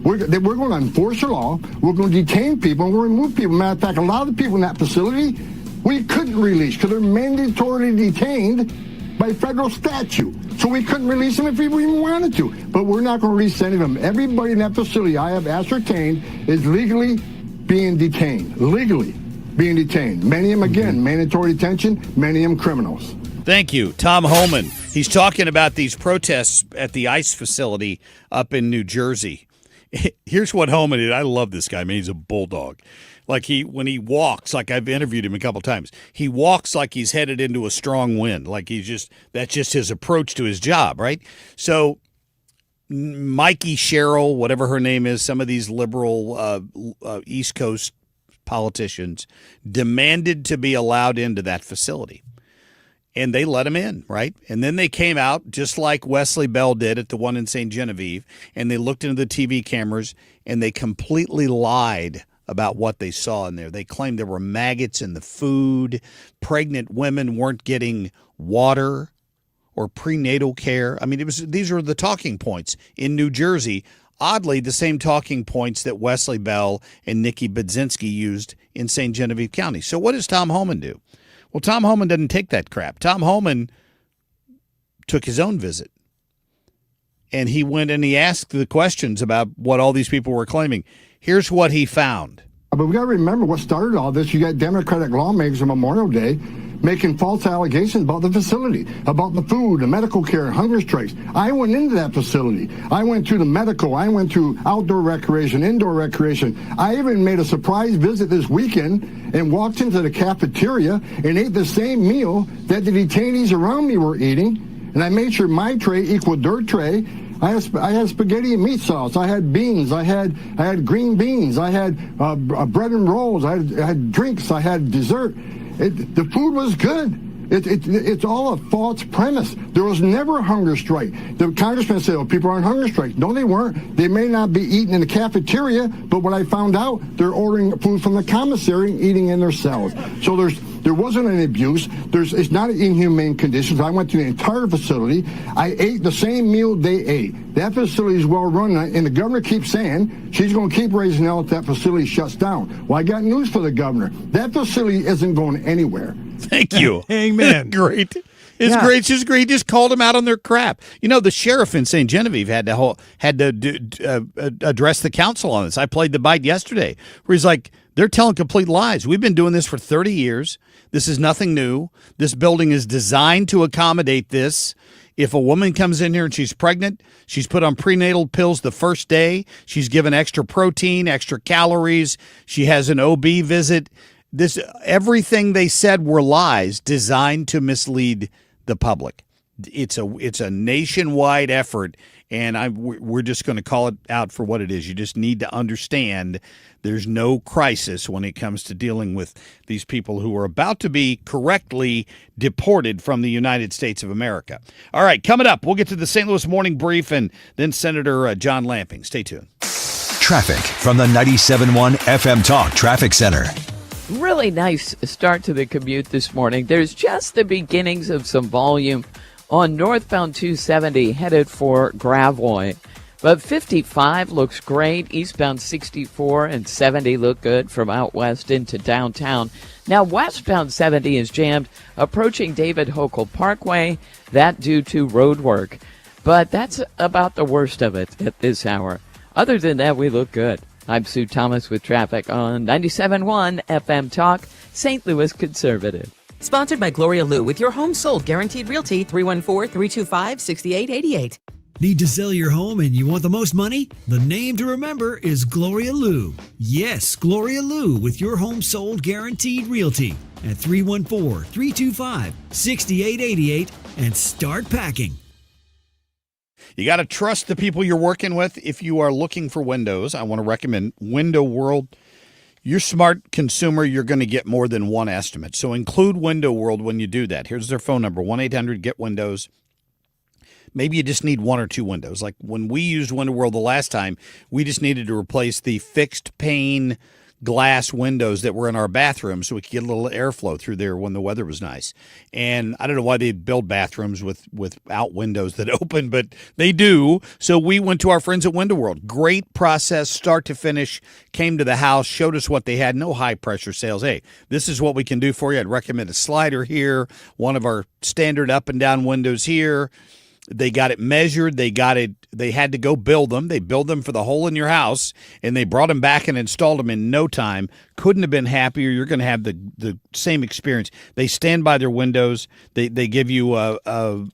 We're going to enforce the law. We're going to detain people, and we're going to remove people. Matter of fact, a lot of the people in that facility we couldn't release because they're mandatorily detained by federal statute. So we couldn't release them if we even wanted to. But we're not going to release any of them. Everybody in that facility I have ascertained is legally being detained. Legally being detained. Many of them, again, mandatory detention. Many of them criminals. Thank you. Tom Homan. He's talking about these protests at the ICE facility up in New Jersey. Here's what Homan did. I love this guy. I mean, he's a bulldog. Like when he walks, like I've interviewed him a couple times, he walks like he's headed into a strong wind. Like that's just his approach to his job, right? So Mikey Sherrill, whatever her name is, some of these liberal East Coast politicians demanded to be allowed into that facility. And they let him in, right? And then they came out, just like Wesley Bell did at the one in St. Genevieve, and they looked into the TV cameras, and they completely lied about what they saw in there. They claimed there were maggots in the food. Pregnant women weren't getting water or prenatal care. I mean, these are the talking points in New Jersey. Oddly, the same talking points that Wesley Bell and Nikki Budzinski used in St. Genevieve County. So what does Tom Homan do? Well, Tom Homan doesn't take that crap. Tom Homan took his own visit. And he went and he asked the questions about what all these people were claiming. Here's what he found. But we got to remember what started all this. You got Democratic lawmakers on Memorial Day making false allegations about the facility, about the food, the medical care, hunger strikes. I went into that facility. I went to the medical. I went to outdoor recreation, indoor recreation. I even made a surprise visit this weekend and walked into the cafeteria and ate the same meal that the detainees around me were eating. And I made sure my tray equaled their tray. I had spaghetti and meat sauce. I had beans. I had green beans. I had bread and rolls. I had drinks. I had dessert. The food was good. It's all a false premise. There was never a hunger strike. The congressman said, "Oh, people are on hunger strikes." No, they weren't. They may not be eating in the cafeteria, but what I found out, they're ordering food from the commissary and eating in their cells. So there wasn't any abuse. It's not inhumane conditions. I went to the entire facility. I ate the same meal they ate. That facility is well run, and the governor keeps saying she's going to keep raising hell if that facility shuts down. Well, I got news for the governor. That facility isn't going anywhere. Thank you. Amen. Great. It's great. It's just great. He just called them out on their crap. You know, the sheriff in St. Genevieve had to address the council on this. I played the bite yesterday where he's like, they're telling complete lies. We've been doing this for 30 years. This is nothing new. This building is designed to accommodate this. If a woman comes in here and she's pregnant, she's put on prenatal pills the first day. She's given extra protein, extra calories. She has an OB visit. Everything they said were lies designed to mislead the public. It's a nationwide effort, and we're just going to call it out for what it is. You just need to understand there's no crisis when it comes to dealing with these people who are about to be correctly deported from the United States of America. All right, coming up, we'll get to the St. Louis Morning Brief and then Senator John Lamping. Stay tuned. Traffic from the 97.1 FM Talk Traffic Center. Really nice start to the commute this morning. There's just the beginnings of some volume on northbound 270 headed for Gravois. But 55 looks great. Eastbound 64 and 70 look good from out west into downtown. Now westbound 70 is jammed approaching David Hochul Parkway. That due to road work. But that's about the worst of it at this hour. Other than that, we look good. I'm Sue Thomas with traffic on 97.1 FM Talk, St. Louis Conservative. Sponsored by Gloria Lou with your home sold guaranteed realty 314-325-6888. Need to sell your home and you want the most money? The name to remember is Gloria Lou. Yes, Gloria Lou with your home sold guaranteed realty at 314-325-6888 and start packing. You got to trust the people you're working with. If you are looking for windows, I want to recommend Window World. you're a smart consumer, you're going to get more than one estimate. So include Window World when you do that. Here's their phone number, 1-800-GET-WINDOWS. Maybe you just need one or two windows. Like when we used Window World the last time, we just needed to replace the fixed pane glass windows that were in our bathroom so we could get a little airflow through there when the weather was nice. And I don't know why they build bathrooms without windows that open, but they do. So we went to our friends at Window World. Great process, start to finish. Came to the house, showed us what they had. No high-pressure sales. Hey, this is what we can do for you. I'd recommend a slider here, one of our standard up and down windows here. They got it measured. They had to go build them. They build them for the hole in your house, and they brought them back and installed them in no time. Couldn't have been happier. You're going to have the same experience. They stand by their windows. They give you a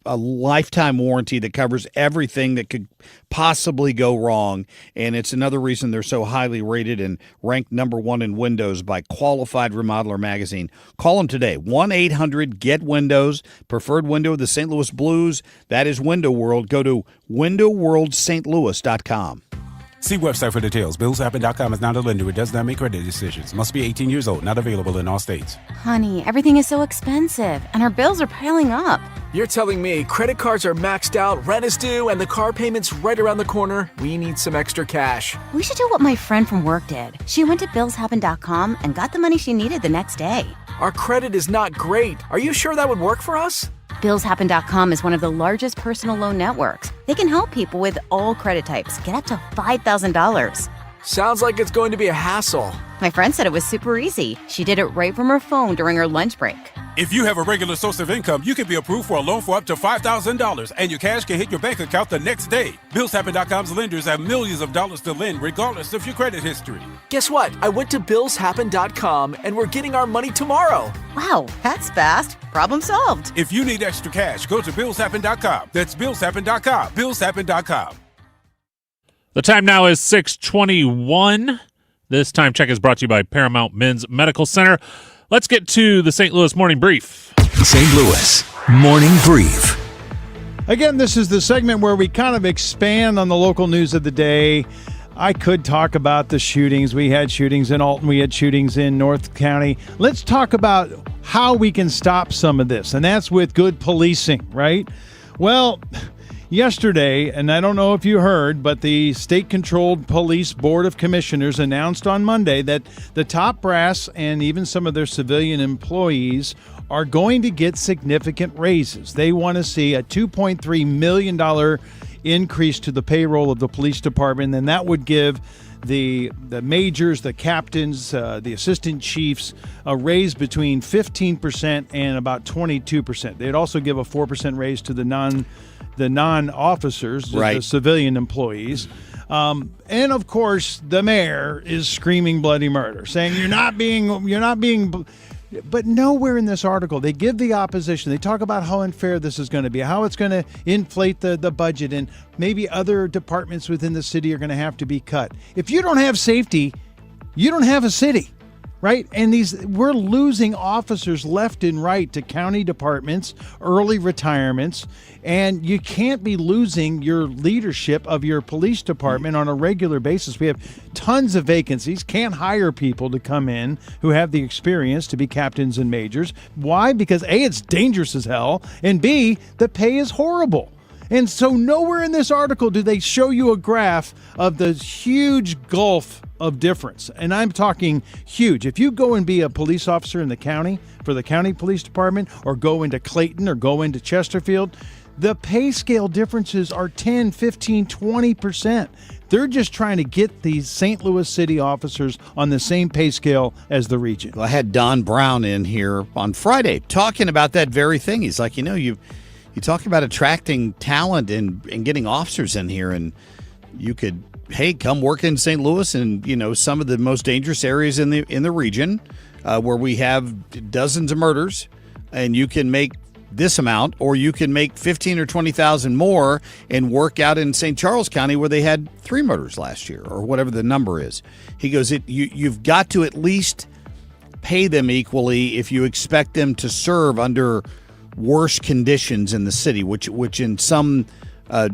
lifetime warranty that covers everything that could possibly go wrong, and it's another reason they're so highly rated and ranked number one in windows by Qualified Remodeler magazine. Call them today, 1-800-GET-WINDOWS, preferred window of the St. Louis Blues. That is Window World. Go to windowworldstlouis.com. See website for details. BillsHappen.com is not a lender. It does not make credit decisions. Must be 18 years old. Not available in all states. Honey, everything is so expensive, and our bills are piling up. You're telling me credit cards are maxed out, rent is due, and the car payment's right around the corner? We need some extra cash. We should do what my friend from work did. She went to BillsHappen.com and got the money she needed the next day. Our credit is not great. Are you sure that would work for us? BillsHappen.com is one of the largest personal loan networks. They can help people with all credit types get up to $5,000. Sounds like it's going to be a hassle. My friend said it was super easy. She did it right from her phone during her lunch break. If you have a regular source of income, you can be approved for a loan for up to $5,000, and your cash can hit your bank account the next day. BillsHappen.com's lenders have millions of dollars to lend, regardless of your credit history. Guess what? I went to BillsHappen.com, and we're getting our money tomorrow. Wow, that's fast. Problem solved. If you need extra cash, go to BillsHappen.com. That's BillsHappen.com. BillsHappen.com. The time now is 6:21. This time check is brought to you by Paramount Men's Medical Center. Let's get to the St. Louis Morning Brief. St. Louis Morning Brief. Again, this is the segment where we kind of expand on the local news of the day. I could talk about the shootings. We had shootings in Alton. We had shootings in North County. Let's talk about how we can stop some of this, and that's with good policing, right? Well, yesterday, and I don't know if you heard, but the state-controlled Police Board of Commissioners announced on Monday that the top brass and even some of their civilian employees are going to get significant raises. They want to see a $2.3 million increase to the payroll of the police department, and that would give the majors, the captains, the assistant chiefs a raise between 15% and about 22%. They'd also give a 4% raise to the non-officers, right, the civilian employees. And of course, the mayor is screaming bloody murder, saying you're not being. But nowhere in this article, they give the opposition. They talk about how unfair this is going to be, how it's going to inflate the budget, and maybe other departments within the city are going to have to be cut. If you don't have safety, you don't have a city, right? And we're losing officers left and right to county departments, early retirements, and you can't be losing your leadership of your police department on a regular basis. We have tons of vacancies, can't hire people to come in who have the experience to be captains and majors. Why? Because A, it's dangerous as hell, and B, the pay is horrible. And so nowhere in this article do they show you a graph of the huge gulf of difference. And I'm talking huge. If you go and be a police officer in the county for the county police department, or go into Clayton or go into Chesterfield, the pay scale differences are 10, 15, 20%. They're just trying to get these St. Louis city officers on the same pay scale as the region. I had Don Brown in here on Friday talking about that very thing. He's like, you talk about attracting talent and getting officers in here, and you could, hey, come work in St. Louis and, some of the most dangerous areas in the region where we have dozens of murders, and you can make this amount, or you can make 15 or 20,000 more and work out in St. Charles County where they had 3 murders last year, or whatever the number is. He goes, you've got to at least pay them equally if you expect them to serve under worse conditions in the city, which in some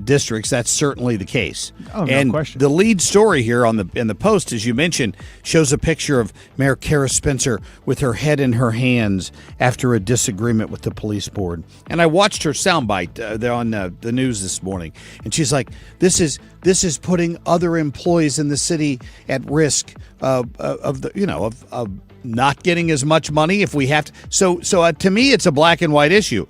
districts, that's certainly the case. Oh, no and question. The lead story here in the Post, as you mentioned, shows a picture of Mayor Kara Spencer with her head in her hands after a disagreement with the police board. And I watched her soundbite on the news this morning, and she's like, "This is putting other employees in the city at risk of not getting as much money if we have to." So to me, it's a black and white issue.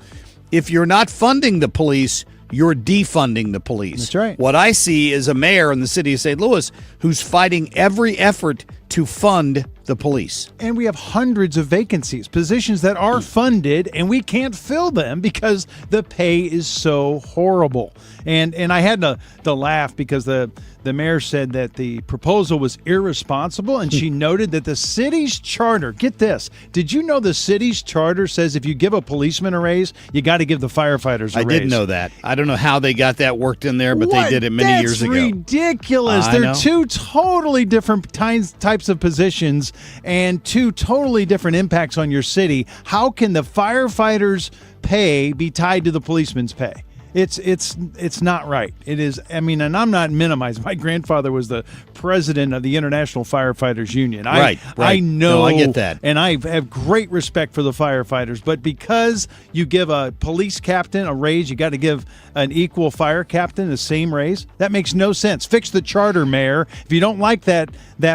If you're not funding the police, you're defunding the police. That's right. What I see is a mayor in the city of St. Louis who's fighting every effort to fund the police. And we have hundreds of vacancies, positions that are funded, and we can't fill them because the pay is so horrible. And I had to laugh because the mayor said that the proposal was irresponsible, and she noted that the city's charter, get this, did you know the city's charter says if you give a policeman a raise, you got to give the firefighters a raise? I didn't know that. I don't know how they got that worked in there, but they did it many years ago. That's ridiculous. They're two totally different types of positions and two totally different impacts on your city. How can the firefighters' pay be tied to the policeman's pay? It's not right. It is. I mean, and I'm not minimizing. My grandfather was the president of the International Firefighters Union. Right. I know. No, I get that. And I have great respect for the firefighters. But because you give a police captain a raise, you got to give an equal fire captain the same raise? That makes no sense. Fix the charter, Mayor. If you don't like that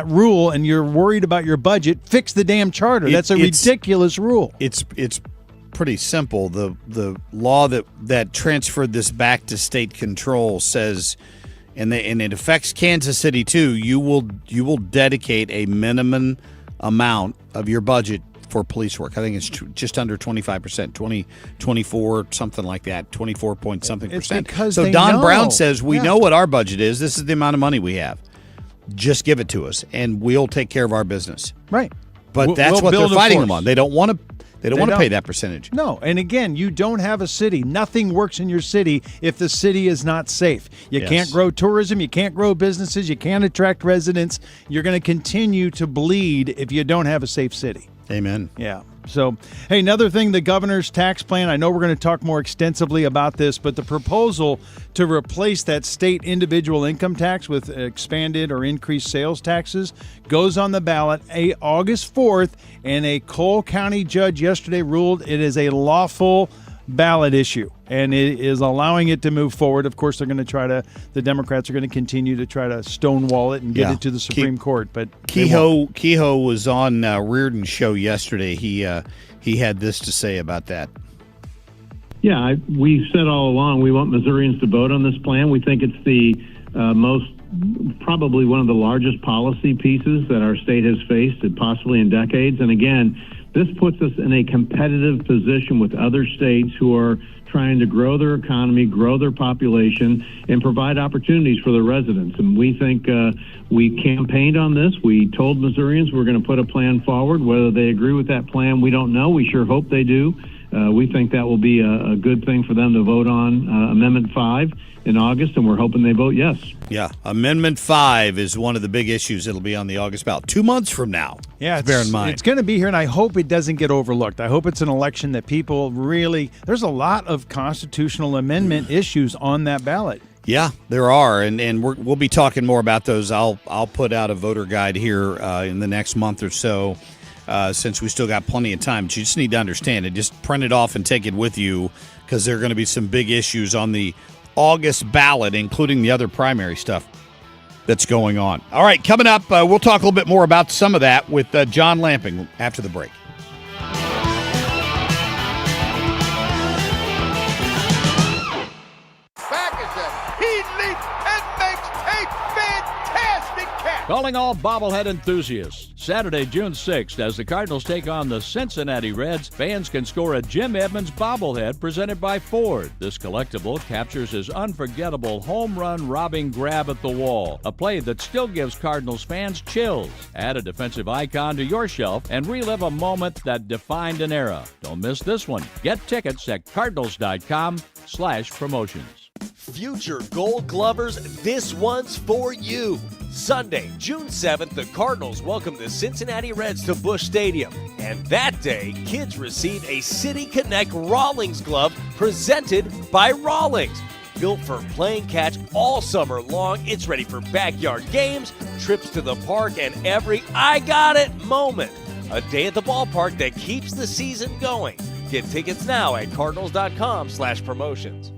rule and you're worried about your budget, fix the damn charter. That's a ridiculous rule. It's pretty simple. The law that transferred this back to state control says, and it affects Kansas City too, you will dedicate a minimum amount of your budget for police work. I think it's just under 25%, 24, something like that, 24 point something percent. So Don Brown says, we know what our budget is. This is the amount of money we have. Just give it to us, and we'll take care of our business. Right. But that's what they're fighting them on. They don't want to. They don't want to pay that percentage. No, and again, you don't have a city. Nothing works in your city if the city is not safe. You can't grow tourism. You can't grow businesses. You can't attract residents. You're going to continue to bleed if you don't have a safe city. Amen. Yeah. So, hey, another thing, the governor's tax plan. I know we're going to talk more extensively about this, but the proposal to replace that state individual income tax with expanded or increased sales taxes goes on the ballot August 4th, and a Cole County judge yesterday ruled it is a lawful ballot issue, and it is allowing it to move forward. Of course, the Democrats are going to continue to try to stonewall it and get it to the Supreme Court. But Kehoe was on Reardon's show yesterday. He had this to say about that. Yeah, we've said all along we want Missourians to vote on this plan. We think it's the probably one of the largest policy pieces that our state has faced, possibly in decades. And again, this puts us in a competitive position with other states who are trying to grow their economy, grow their population, and provide opportunities for their residents. And we think we campaigned on this. We told Missourians we're going to put a plan forward. Whether they agree with that plan, we don't know. We sure hope they do. We think that will be a good thing for them to vote on Amendment 5 in August, and we're hoping they vote yes. Yeah, Amendment 5 is one of the big issues. It'll be on the August ballot 2 months from now. Yeah, bear in mind. It's going to be here, and I hope it doesn't get overlooked. I hope it's an election that people really – there's a lot of constitutional amendment issues on that ballot. Yeah, there are, and we'll be talking more about those. I'll put out a voter guide here in the next month or so. Since we still got plenty of time. But you just need to understand it. Just print it off and take it with you, because there are going to be some big issues on the August ballot, including the other primary stuff that's going on. All right, coming up, we'll talk a little bit more about some of that with John Lamping after the break. Calling all bobblehead enthusiasts. Saturday, June 6th, as the Cardinals take on the Cincinnati Reds, fans can score a Jim Edmonds bobblehead presented by Ford. This collectible captures his unforgettable home run robbing grab at the wall, a play that still gives Cardinals fans chills. Add a defensive icon to your shelf and relive a moment that defined an era. Don't miss this one. Get tickets at cardinals.com/promotions. Future Gold Glovers, this one's for you. Sunday, June 7th, the Cardinals welcome the Cincinnati Reds to Busch Stadium. And that day, kids receive a City Connect Rawlings glove presented by Rawlings. built for playing catch all summer long. It's ready for backyard games, trips to the park, and every I got it moment. A day at the ballpark that keeps the season going. Get tickets now at cardinals.com/promotions.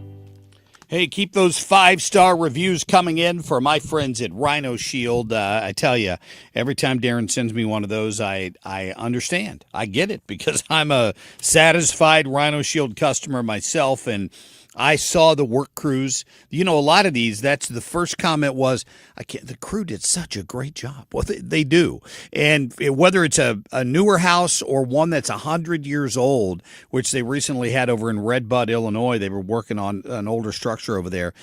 Hey, keep those 5-star reviews coming in for my friends at Rhino Shield. I tell you, every time Darren sends me one of those, I understand. I get it because I'm a satisfied Rhino Shield customer myself, and I saw the work crews. You know, a lot of these, that's the first comment was, the crew did such a great job. Well, they do. And whether it's a newer house or one that's 100 years old, which they recently had over in Red Bud, Illinois, they were working on an older structure over there.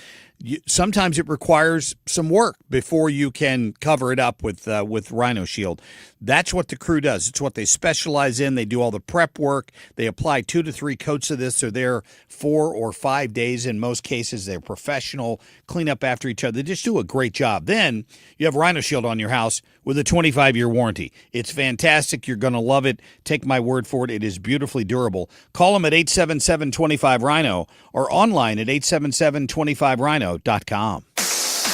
Sometimes it requires some work before you can cover it up with Rhino Shield. That's what the crew does. It's what they specialize in. They do all the prep work. They apply 2 to 3 coats of this. They're there 4 or 5 days. In most cases, they're professional, clean up after each other. They just do a great job. Then you have Rhino Shield on your house with a 25-year warranty. It's fantastic. You're going to love it. Take my word for it. It is beautifully durable. Call them at 877-25-RHINO or online at 877-25RHINO.com.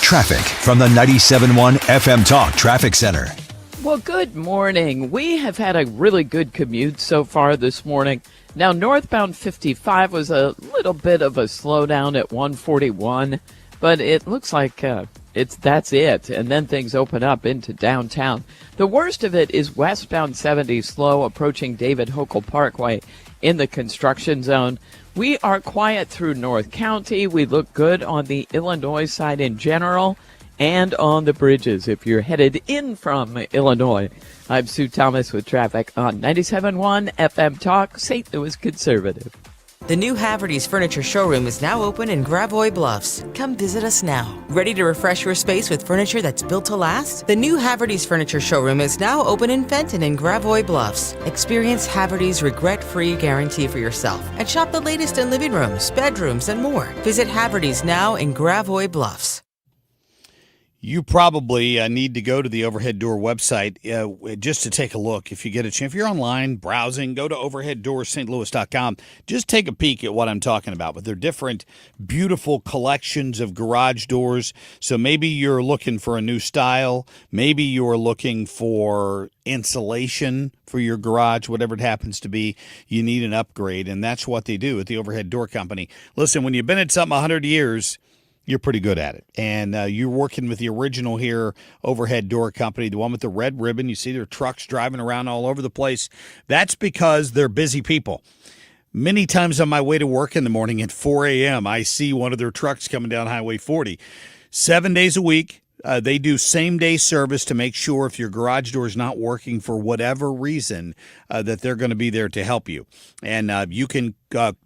Traffic from the 97.1 FM Talk Traffic Center. Well, good morning. We have had a really good commute so far this morning. Now, northbound 55 was a little bit of a slowdown at 141, but it looks like that's it, and then things open up into downtown. The worst of it is westbound 70 slow approaching David Hochul Parkway in the construction zone. We are quiet through North County. We look good on the Illinois side in general and on the bridges if you're headed in from Illinois. I'm Sue Thomas with traffic on 97.1 FM Talk, St. Louis Conservative. The new Haverty's Furniture Showroom is now open in Gravois Bluffs. Come visit us now. Ready to refresh your space with furniture that's built to last? The new Haverty's Furniture Showroom is now open in Fenton and Gravois Bluffs. Experience Haverty's regret-free guarantee for yourself and shop the latest in living rooms, bedrooms, and more. Visit Haverty's now in Gravois Bluffs. You probably need to go to the Overhead Door website just to take a look. If you get a chance, if you're online browsing, go to overheaddoorsstlouis.com. Just take a peek at what I'm talking about. But they're different, beautiful collections of garage doors. So maybe you're looking for a new style. Maybe you're looking for insulation for your garage, whatever it happens to be. You need an upgrade, and that's what they do at the Overhead Door Company. Listen, when you've been at something 100 years, you're pretty good at it. And you're working with the original here, Overhead Door Company, the one with the red ribbon. You see their trucks driving around all over the place. That's because they're busy people. Many times on my way to work in the morning at 4 a.m., I see one of their trucks coming down Highway 40. 7 days a week, they do same-day service to make sure if your garage door is not working for whatever reason, that they're going to be there to help you. And you can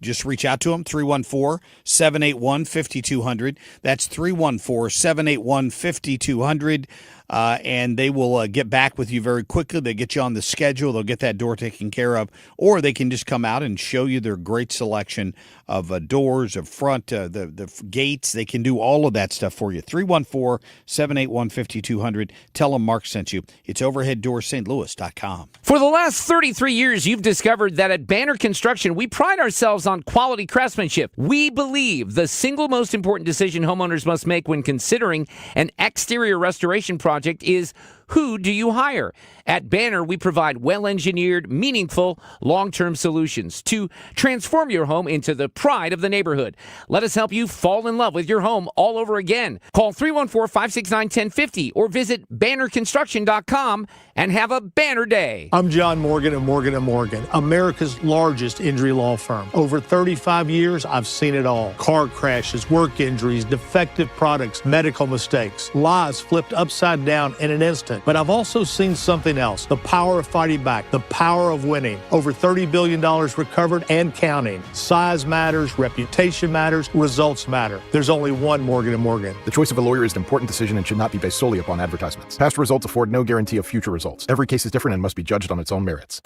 just reach out to them, 314-781-5200. That's 314-781-5200. And they will get back with you very quickly. They get you on the schedule. They'll get that door taken care of. Or they can just come out and show you their great selection of doors, of front, the gates. They can do all of that stuff for you. 314-781-5200. Tell them Marc sent you. It's overheaddoorsstlouis.com. For the last 33 years, you've discovered that at Banner Construction, we pride ourselves on quality craftsmanship. We believe the single most important decision homeowners must make when considering an exterior restoration project is, who do you hire? At Banner, we provide well-engineered, meaningful, long-term solutions to transform your home into the pride of the neighborhood. Let us help you fall in love with your home all over again. Call 314-569-1050 or visit bannerconstruction.com and have a banner day. I'm John Morgan of Morgan & Morgan, America's largest injury law firm. Over 35 years, I've seen it all. Car crashes, work injuries, defective products, medical mistakes, lives flipped upside down in an instant. But I've also seen something else, the power of fighting back, the power of winning. Over $30 billion recovered and counting. Size matters, reputation matters, results matter. There's only one Morgan & Morgan. The choice of a lawyer is an important decision and should not be based solely upon advertisements. Past results afford no guarantee of future results. Every case is different and must be judged on its own merits.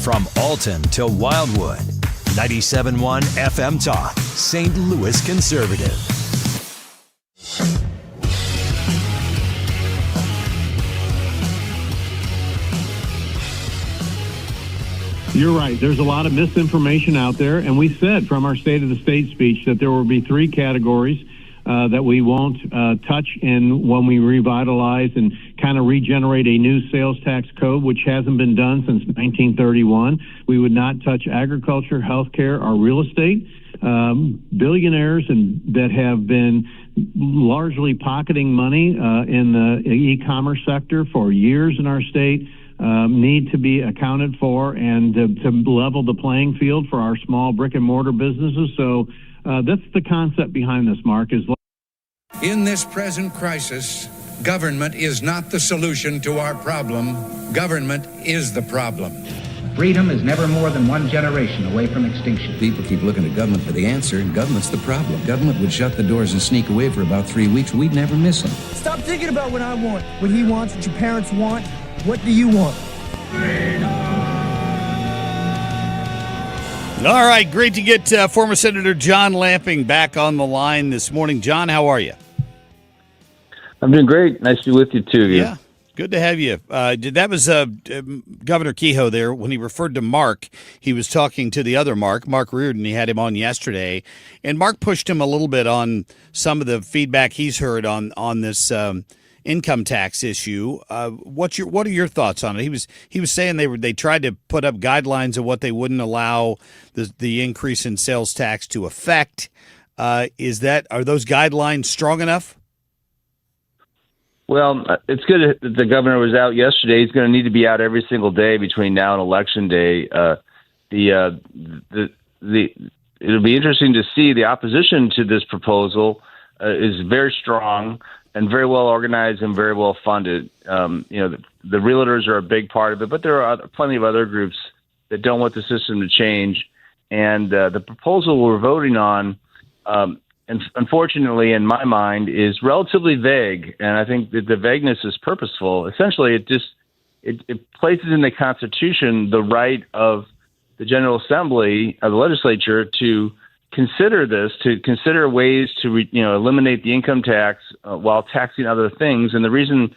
From Alton to Wildwood, 97.1 FM Talk, St. Louis Conservative. You're right. There's a lot of misinformation out there, and we said from our State of the State speech that there will be three categories that we won't touch when we revitalize and kind of regenerate a new sales tax code, which hasn't been done since 1931. We would not touch agriculture, healthcare, or real estate. Billionaires that have been largely pocketing money in the e-commerce sector for years in our state need to be accounted for, and to level the playing field for our small brick and mortar businesses. So that's the concept behind this, Mark. In this present crisis, government is not the solution to our problem. Government is the problem. Freedom is never more than one generation away from extinction. People keep looking to government for the answer, and government's the problem. Government would shut the doors and sneak away for about 3 weeks. We'd never miss him. Stop thinking about what I want, what he wants, what your parents want. What do you want? All right, great to get former Senator John Lamping back on the line this morning. John, how are you? I'm doing great. Nice to be with you, too. Yeah, good to have you. That was Governor Kehoe there. When he referred to Marc, he was talking to the other Marc Reardon. He had him on yesterday. And Marc pushed him a little bit on some of the feedback he's heard on this income tax issue. What are your thoughts on it? He was saying they tried to put up guidelines of what they wouldn't allow the increase in sales tax to affect. Are those guidelines strong enough? Well, it's good that the governor was out yesterday. He's going to need to be out every single day between now and Election Day. It'll be interesting to see. The opposition to this proposal is very strong and very well organized and very well funded. The realtors are a big part of it, but there are plenty of other groups that don't want the system to change. And the proposal we're voting on, and unfortunately, in my mind, is relatively vague, and I think that the vagueness is purposeful. Essentially, it places in the Constitution the right of the General Assembly of the legislature to consider ways to eliminate the income tax while taxing other things. And the reason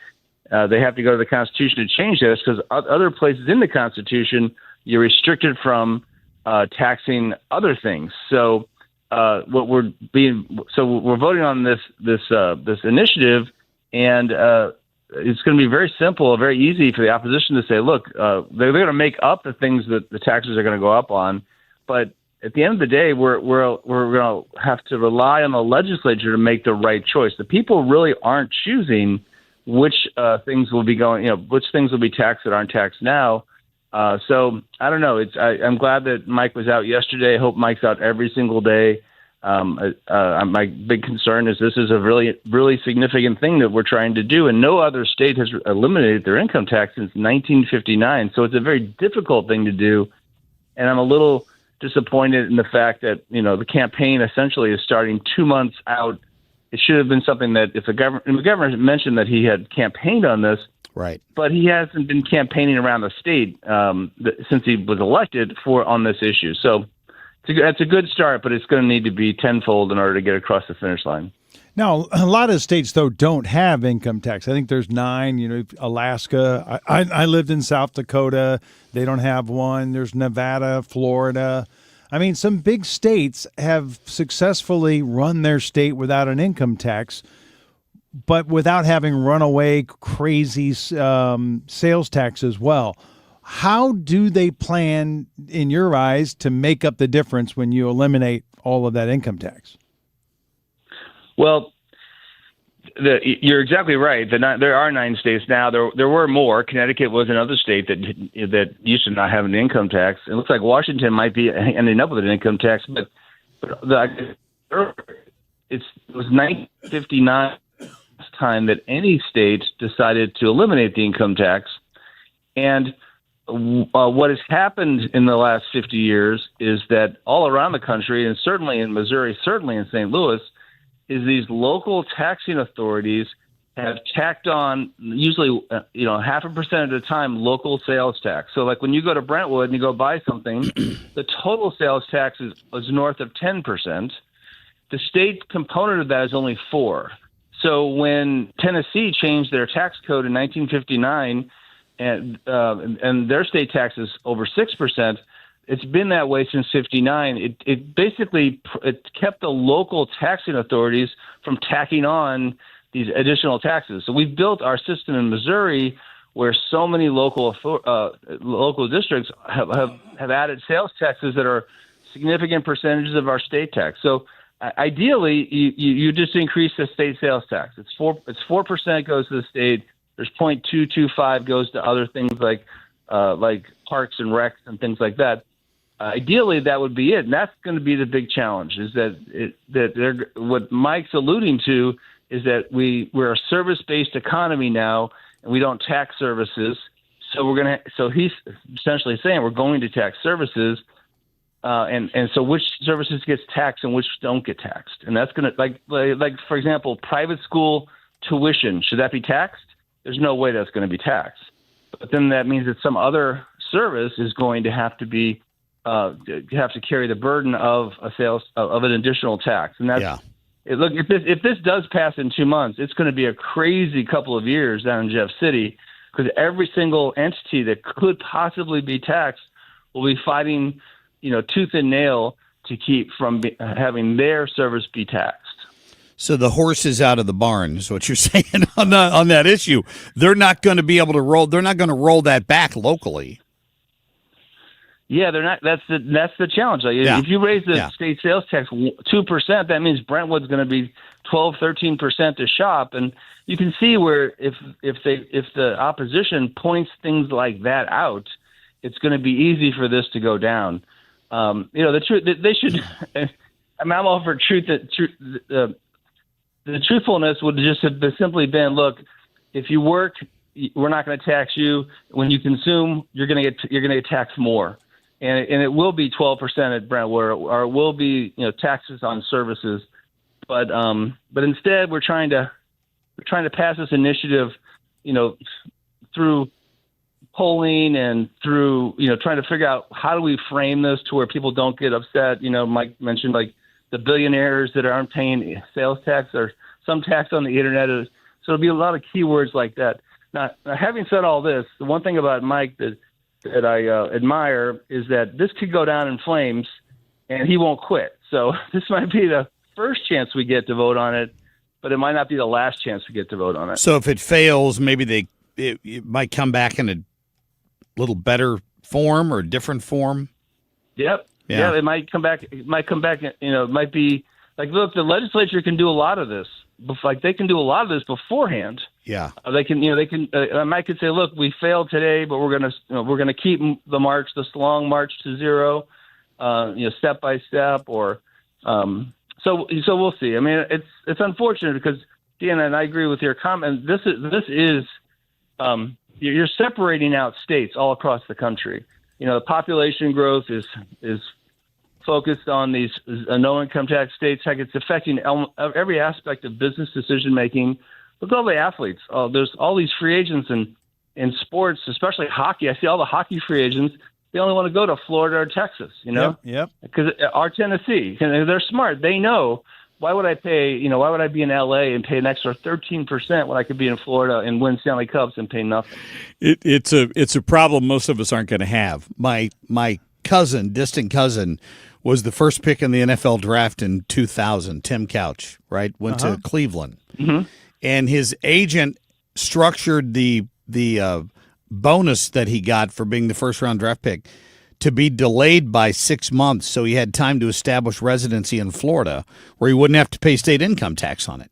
they have to go to the Constitution to change that is because other places in the Constitution you're restricted from taxing other things. So we're voting on this initiative, and it's going to be very simple, very easy for the opposition to say, look, they're going to make up the things that the taxes are going to go up on, but at the end of the day, we're going to have to rely on the legislature to make the right choice. The people really aren't choosing which things will be which things will be taxed that aren't taxed now. So I don't know. I'm glad that Mike was out yesterday. I hope Mike's out every single day. My big concern is this is a really, really significant thing that we're trying to do, and no other state has eliminated their income tax since 1959. So it's a very difficult thing to do, and I'm a little disappointed in the fact that the campaign essentially is starting 2 months out. It should have been something that if the governor mentioned that he had campaigned on this, right? But he hasn't been campaigning around the state since he was elected on this issue. So it's a good start, but it's going to need to be tenfold in order to get across the finish line. Now, a lot of states, though, don't have income tax. I think there's 9, Alaska. I lived in South Dakota. They don't have one. There's Nevada, Florida. I mean, some big states have successfully run their state without an income tax, but without having runaway crazy sales tax as well. How do they plan, in your eyes, to make up the difference when you eliminate all of that income tax? Well, you're exactly right. There are 9 states now. There were more. Connecticut was another state that used to not have an income tax. It looks like Washington might be ending up with an income tax, but it was 1959 time that any state decided to eliminate the income tax. And what has happened in the last 50 years is that all around the country, and certainly in Missouri, certainly in St. Louis, is these local taxing authorities have tacked on usually 0.5% at a time local sales tax. So like when you go to Brentwood and you go buy something, the total sales tax is north of 10%. The state component of that is only 4%. So when Tennessee changed their tax code in 1959 and their state tax is over 6%, it's been that way since '59. It basically kept the local taxing authorities from tacking on these additional taxes. So we've built our system in Missouri where so many local districts have added sales taxes that are significant percentages of our state tax. So ideally, you just increase the state sales tax. It's 4% goes to the state. There's 0.225 goes to other things like parks and recs and things like that. Ideally, that would be it, and that's going to be the big challenge. Is what Mike's alluding to is that we're a service-based economy now, and we don't tax services. So he's essentially saying we're going to tax services, and so which services gets taxed and which don't get taxed, and that's going to like for example, private school tuition, should that be taxed? There's no way that's going to be taxed. But then that means that some other service is going to have to be have to carry the burden of an additional tax, and that's look. If this does pass in 2 months, it's going to be a crazy couple of years down in Jeff City, because every single entity that could possibly be taxed will be fighting, tooth and nail to keep from having their service be taxed. So the horse is out of the barn, is what you're saying on that issue. They're not going to be able to roll. They're not going to roll that back locally. Yeah, they're not. That's the challenge. If you raise the state sales tax 2%, that means Brentwood's going to be 12-13% to shop, and you can see where if the opposition points things like that out, it's going to be easy for this to go down. The truth they should. I'm all for truth. The truthfulness would just have simply been, look, if you work, we're not going to tax you. When you consume, you're going to get taxed more, and it will be 12% at Brentwood, or it will be taxes on services. But instead, we're trying to pass this initiative, through polling and through trying to figure out how do we frame this to where people don't get upset. Mike mentioned the billionaires that aren't paying sales tax or some tax on the internet. So there'll be a lot of keywords like that. Now, having said all this, the one thing about Mike that I admire is that this could go down in flames and he won't quit. So this might be the first chance we get to vote on it, but it might not be the last chance we get to vote on it. So if it fails, maybe it might come back in a little better form or different form. Yep. Yeah, it might come back. It might be like, look, the legislature can do a lot of this. They can do a lot of this beforehand. Yeah. They can. Mike could say, look, we failed today, but we're gonna keep the march, this long march to zero, step by step, or so we'll see. I mean, it's unfortunate because Deanna, and I agree with your comment. This is you're separating out states all across the country. The population growth is focused on these no income tax states. Heck, it's affecting every aspect of business decision making. Look at all the athletes. There's all these free agents in sports, especially hockey. I see all the hockey free agents. They only want to go to Florida or Texas. Yep. Because or Tennessee. They're smart. They know. Why would I pay? Why would I be in LA and pay an extra 13% when I could be in Florida and win Stanley Cups and pay nothing? It's a problem most of us aren't going to have. My distant cousin, was the first pick in the NFL draft in 2000. Tim Couch, right, went to Cleveland, and his agent structured the bonus that he got for being the first round draft pick to be delayed by 6 months, so he had time to establish residency in Florida where he wouldn't have to pay state income tax on it.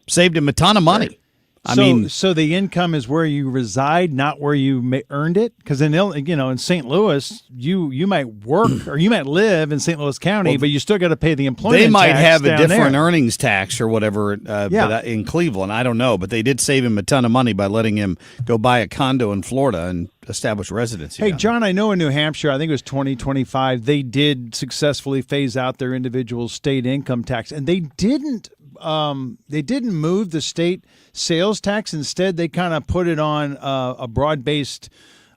Saved him a ton of money. Right. So the income is where you reside, not where you earned it? Because in St. Louis, you might work or you might live in St. Louis County, but you still got to pay the employment tax. They might have a different there. earnings tax or whatever but in Cleveland. I don't know, but they did save him a ton of money by letting him go buy a condo in Florida and establish residency. Hey, John, I know in New Hampshire, I think it was 2025, they did successfully phase out their individual state income tax, and they didn't move the state sales tax. Instead, they kind of put it on a broad-based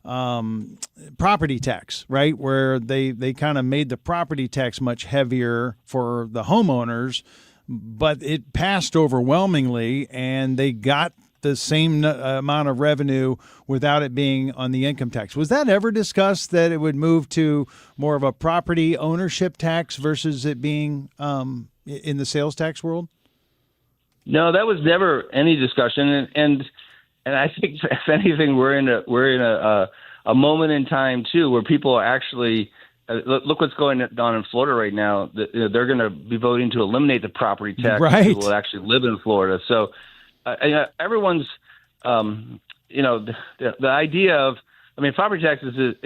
property tax, right, where they kind of made the property tax much heavier for the homeowners, but it passed overwhelmingly, and they got the same amount of revenue without it being on the income tax. Was that ever discussed, that it would move to more of a property ownership tax versus it being in the sales tax world? No, that was never any discussion, and I think if anything, we're in a moment in time too where people are actually look what's going on in Florida right now. They're going to be voting to eliminate the property tax for people that actually live in Florida. So everyone's the idea of property taxes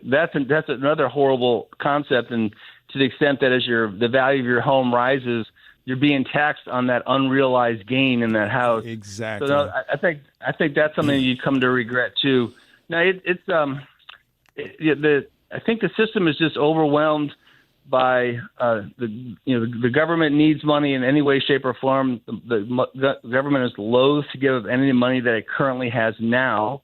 that's another horrible concept, and to the extent that as the value of your home rises, you're being taxed on that unrealized gain in that house. Exactly. So I think that's something you come to regret too. Now I think the system is just overwhelmed by the government needs money in any way, shape, or form. The government is loath to give any money that it currently has now,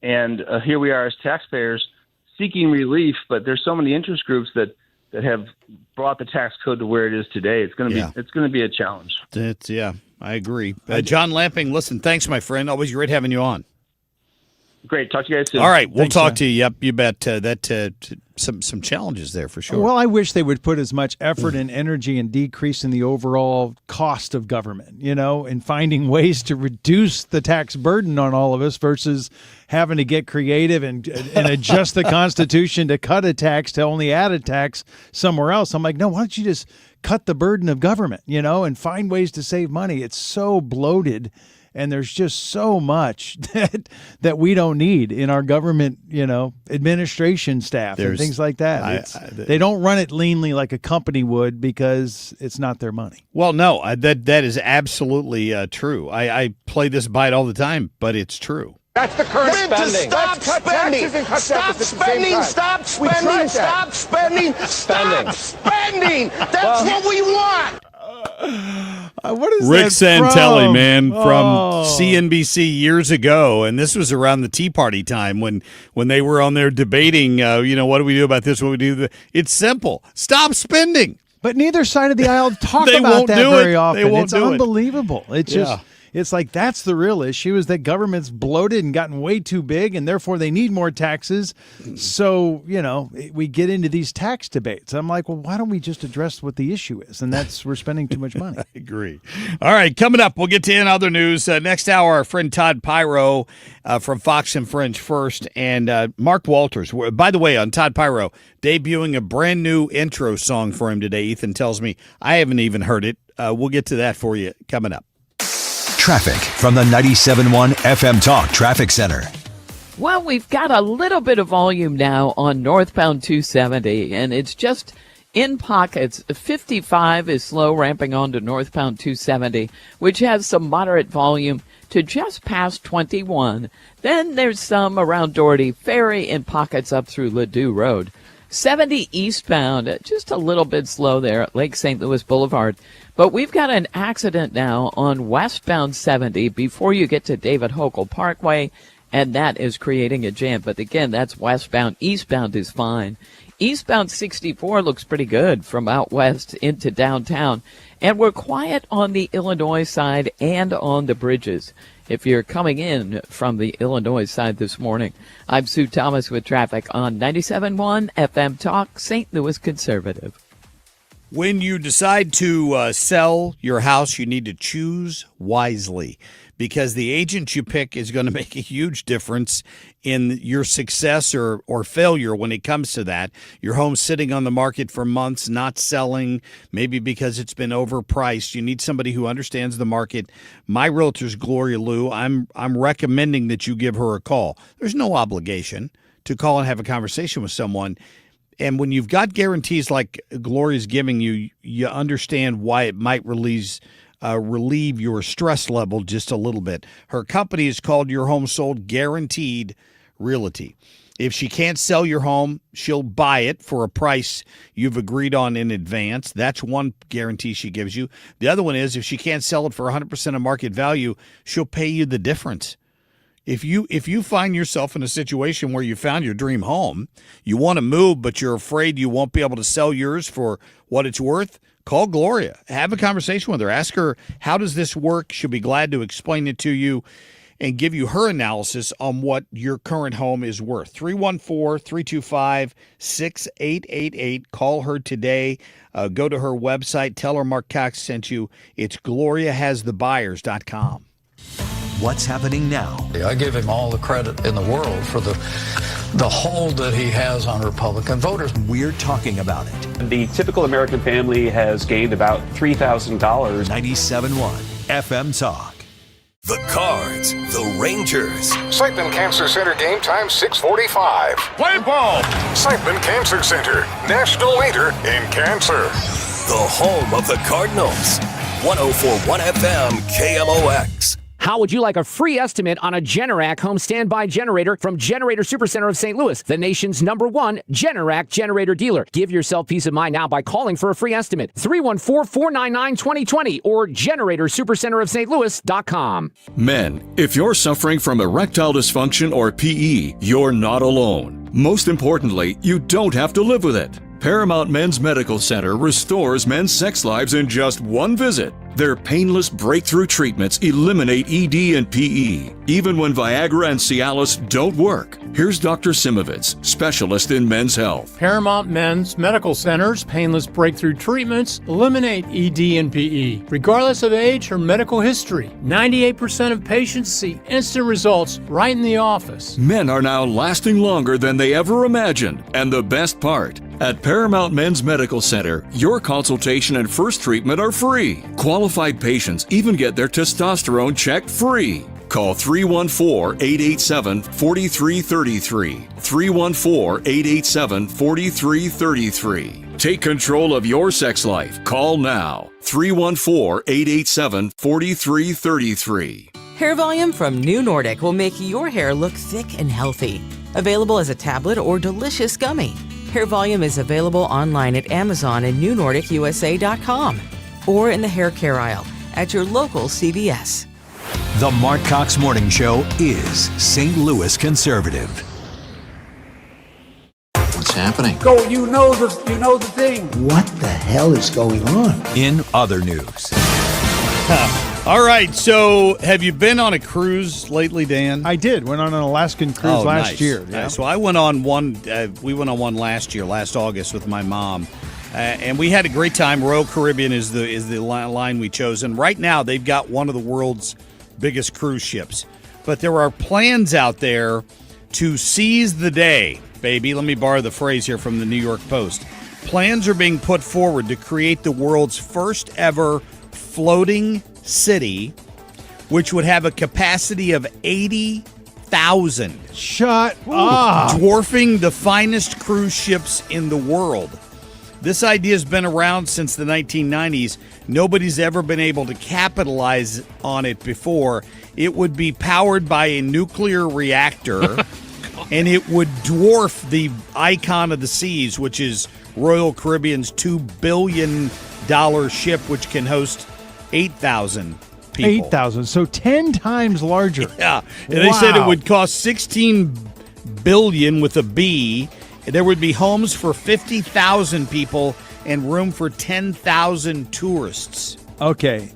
and here we are as taxpayers seeking relief. But there's so many interest groups that have brought the tax code to where it is today. It's going to be a challenge. I agree. John Lamping, listen, thanks, my friend. Always great having you on. Great. Talk to you guys soon. All right. We'll Thanks, talk to you. Yep. You bet. Some challenges there for sure. Well, I wish they would put as much effort and energy in decreasing the overall cost of government, and finding ways to reduce the tax burden on all of us versus having to get creative and adjust the Constitution to cut a tax to only add a tax somewhere else. I'm like, no, why don't you just cut the burden of government, and find ways to save money? It's so bloated. And there's just so much that we don't need in our government, administration staff and things like that. They don't run it leanly like a company would because it's not their money. Well, no, that is absolutely true. I play this bite all the time, but it's true. That's the current spending. Stop spending. Stop spending. Stop spending. Stop spending. Stop spending. That's what we want. What is Rick that Santelli, from? man, from CNBC years ago, and this was around the Tea Party time when they were on there debating, what do we do about this? What do we do? It's simple. Stop spending. But neither side of the aisle talk They about won't that do very it. often. They won't It's do it. unbelievable. It's just. It's like that's the real issue, is that government's bloated and gotten way too big, and therefore they need more taxes. So, we get into these tax debates. I'm like, well, why don't we just address what the issue is? And that's we're spending too much money. I agree. All right, coming up, we'll get to in other news. Next hour, our friend Todd Piro from Fox and French First, and Mark Walters. By the way, on Todd Piro, debuting a brand new intro song for him today. Ethan tells me I haven't even heard it. We'll get to that for you coming up. Traffic from the 97.1 FM Talk Traffic Center. Well, we've got a little bit of volume now on northbound 270, and it's just in pockets. 55 is slow ramping on to northbound 270, which has some moderate volume to just past 21. Then there's some around Doherty Ferry in pockets up through Ladue Road. 70 eastbound, just a little bit slow there at Lake St. Louis Boulevard. But we've got an accident now on westbound 70 before you get to David Hochul Parkway, and that is creating a jam. But again, that's westbound. Eastbound is fine. Eastbound 64 looks pretty good from out west into downtown. And we're quiet on the Illinois side and on the bridges. If you're coming in from the Illinois side this morning, I'm Sue Thomas with traffic on 97.1 FM Talk, St. Louis Conservative. When you decide to sell your house, you need to choose wisely, because the agent you pick is going to make a huge difference in your success or failure when it comes to that. Your home's sitting on the market for months, not selling, maybe because it's been overpriced. You need somebody who understands the market. My realtor's Gloria Liu. I'm recommending that you give her a call. There's no obligation to call and have a conversation with someone. And when you've got guarantees like Gloria's giving you, you understand why it might relieve your stress level just a little bit. Her company is called Your Home Sold Guaranteed Realty. If she can't sell your home, she'll buy it for a price you've agreed on in advance. That's one guarantee she gives you. The other one is if she can't sell it for 100% of market value, she'll pay you the difference. If you find yourself in a situation where you found your dream home, you want to move, but you're afraid you won't be able to sell yours for what it's worth, call Gloria. Have a conversation with her. Ask her, how does this work? She'll be glad to explain it to you and give you her analysis on what your current home is worth. 314-325-6888. Call her today. Go to her website. Tell her Marc Cox sent you. It's GloriaHasTheBuyers.com. What's happening now? I give him all the credit in the world for the hold that he has on Republican voters. We're talking about it. The typical American family has gained about $3,000. 97.1 FM Talk. The Cards, the Rangers. Siteman Cancer Center game time 6:45. Play ball. Siteman Cancer Center, national leader in cancer. The home of the Cardinals. 104.1 FM KMOX. How would you like a free estimate on a Generac home standby generator from Generator Supercenter of St. Louis, the nation's #1 Generac generator dealer? Give yourself peace of mind now by calling for a free estimate. 314-499-2020 or GeneratorSupercenterofStLouis.com. Men, if you're suffering from erectile dysfunction or PE, you're not alone. Most importantly, you don't have to live with it. Paramount Men's Medical Center restores men's sex lives in just one visit. Their painless breakthrough treatments eliminate ED and PE, even when Viagra and Cialis don't work. Here's Dr. Simovitz, specialist in men's health. Paramount Men's Medical Center's painless breakthrough treatments eliminate ED and PE, regardless of age or medical history. 98% of patients see instant results right in the office. Men are now lasting longer than they ever imagined. And the best part, at Paramount Men's Medical Center, your consultation and first treatment are free. Qualified patients even get their testosterone checked free. Call 314-887-4333. 314-887-4333. Take control of your sex life. Call now. 314-887-4333. Hair volume from New Nordic will make your hair look thick and healthy. Available as a tablet or delicious gummy. Hair volume is available online at Amazon and NewNordicUSA.com or in the hair care aisle at your local CVS. The Marc Cox Morning Show is St. Louis conservative. What's happening? Go, you know the thing. What the hell is going on? In other news. All right, so have you been on a cruise lately, Dan? I did. Went on an Alaskan cruise last year. Yeah. Nice. So I went on one. We went on one last August with my mom, and we had a great time. Royal Caribbean is the line we chose, and right now they've got one of the world's biggest cruise ships. But there are plans out there to seize the day, baby. Let me borrow the phrase here from the New York Post. Plans are being put forward to create the world's first ever floating city, which would have a capacity of 80,000. Shut up. Dwarfing the finest cruise ships in the world. This idea has been around since the 1990s. Nobody's ever been able to capitalize on it before. It would be powered by a nuclear reactor, and it would dwarf the icon of the seas, which is Royal Caribbean's $2 billion ship, which can host 8,000 people. 8,000, so 10 times larger. Yeah, and they said it would cost $16 billion with a B. There would be homes for 50,000 people and room for 10,000 tourists. Okay,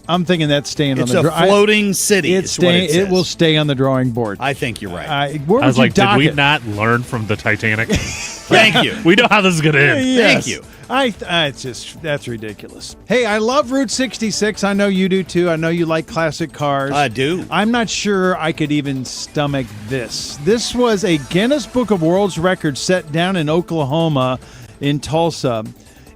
I'm thinking that's staying on the. It's a floating city. It will stay on the drawing board. I think you're right. I was like, did we not learn from the Titanic? Thank you. We know how this is going to end. Yes. Thank you. It's just, that's ridiculous. Hey, I love Route 66. I know you do too. I know you like classic cars. I do. I'm not sure I could even stomach this. This was a Guinness Book of World Records set down in Oklahoma in Tulsa.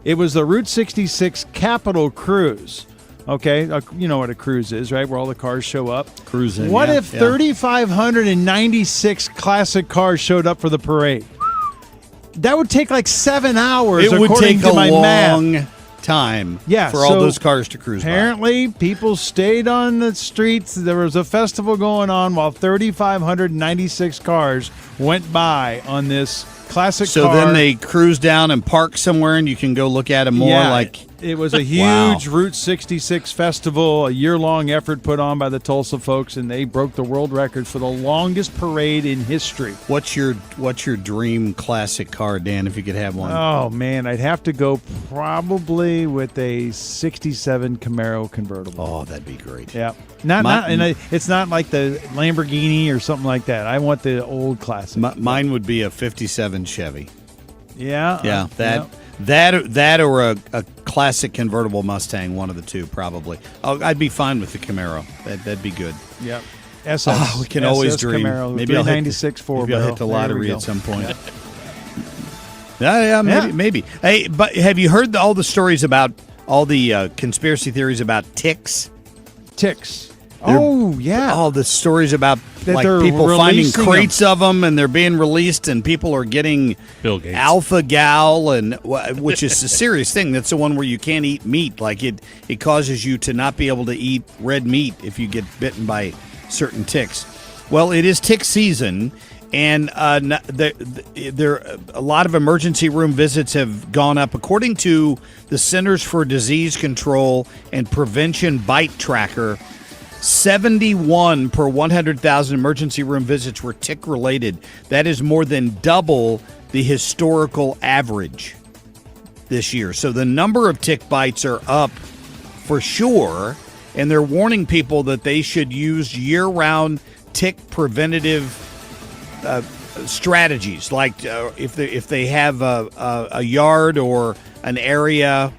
It was the Route 66 Capital Cruise. Okay, you know what a cruise is, right? Where all the cars show up. Cruising. What if 3,596 classic cars showed up for the parade? That would take like 7 hours. It would according take to my a long math. time for all those cars to cruise by. Apparently, people stayed on the streets. There was a festival going on while 3,596 cars went by on this classic car. So then they cruise down and park somewhere, and you can go look at them more. It was a huge Route 66 festival, a year-long effort put on by the Tulsa folks, and they broke the world record for the longest parade in history. What's your dream classic car, Dan, if you could have one? Oh, man, I'd have to go probably with a 67 Camaro convertible. Oh, that'd be great. Yeah. It's not like the Lamborghini or something like that. I want the old classic. Mine would be a 57 Chevy. Yeah. Yeah, that or a classic convertible Mustang, one of the two probably. I'd be fine with the Camaro. That'd be good. Yep. SS. We can always dream. Camaro, maybe I'll hit the lottery at some point. Yeah, maybe. Hey, but have you heard all the stories about all the conspiracy theories about ticks? All the stories about people finding crates of them, and they're being released, and people are getting Bill Gates. alpha gal, and which is a serious thing. That's the one where you can't eat meat. Like it causes you to not be able to eat red meat if you get bitten by certain ticks. Well, it is tick season, and there a lot of emergency room visits have gone up, according to the Centers for Disease Control and Prevention Bite Tracker. 71 per 100,000 emergency room visits were tick-related. That is more than double the historical average this year. So the number of tick bites are up for sure, and they're warning people that they should use year-round tick preventative strategies, like if they have a yard or an area,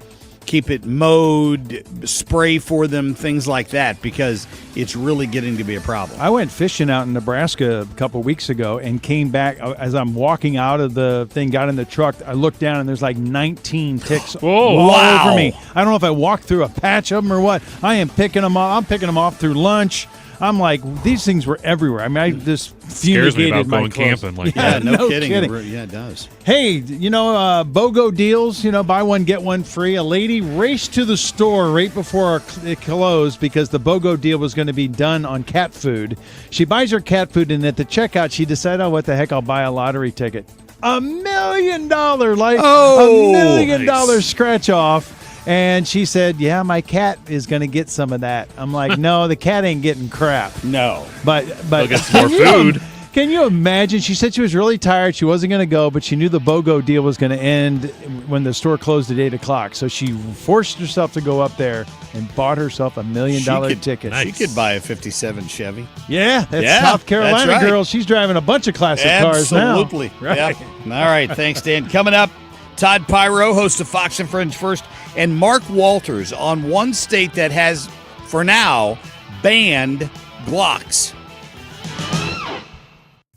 keep it mowed, spray for them, things like that, because it's really getting to be a problem. I went fishing out in Nebraska a couple of weeks ago and came back. As I'm walking out of the thing, got in the truck, I looked down and there's like 19 ticks all over me. I don't know if I walked through a patch of them or what. I am picking them off. I'm picking them off through lunch. I'm like, these things were everywhere. I mean, I just scares me about my going clothes. camping. Like yeah, no kidding. kidding. Yeah, it does. Hey, BOGO deals, buy one, get one free. A lady raced to the store right before it closed because the BOGO deal was going to be done on cat food. She buys her cat food, and at the checkout, she decided, oh, what the heck, I'll buy a lottery ticket. $1 million, $1 million scratch off. And she said, yeah, my cat is going to get some of that. I'm like, no, the cat ain't getting crap. No. But they'll get some more food. Can you imagine? She said she was really tired. She wasn't going to go, but she knew the BOGO deal was going to end when the store closed at 8 o'clock. So she forced herself to go up there and bought herself $1 million ticket. She could buy a 57 Chevy. Yeah, that's South Carolina that's right. girl. She's driving a bunch of classic cars now. Absolutely. Right. Yep. All right. Thanks, Dan. Coming up, Todd Piro, host of Fox and Friends First, and Marc Walters on one state that has, for now, banned Glocks.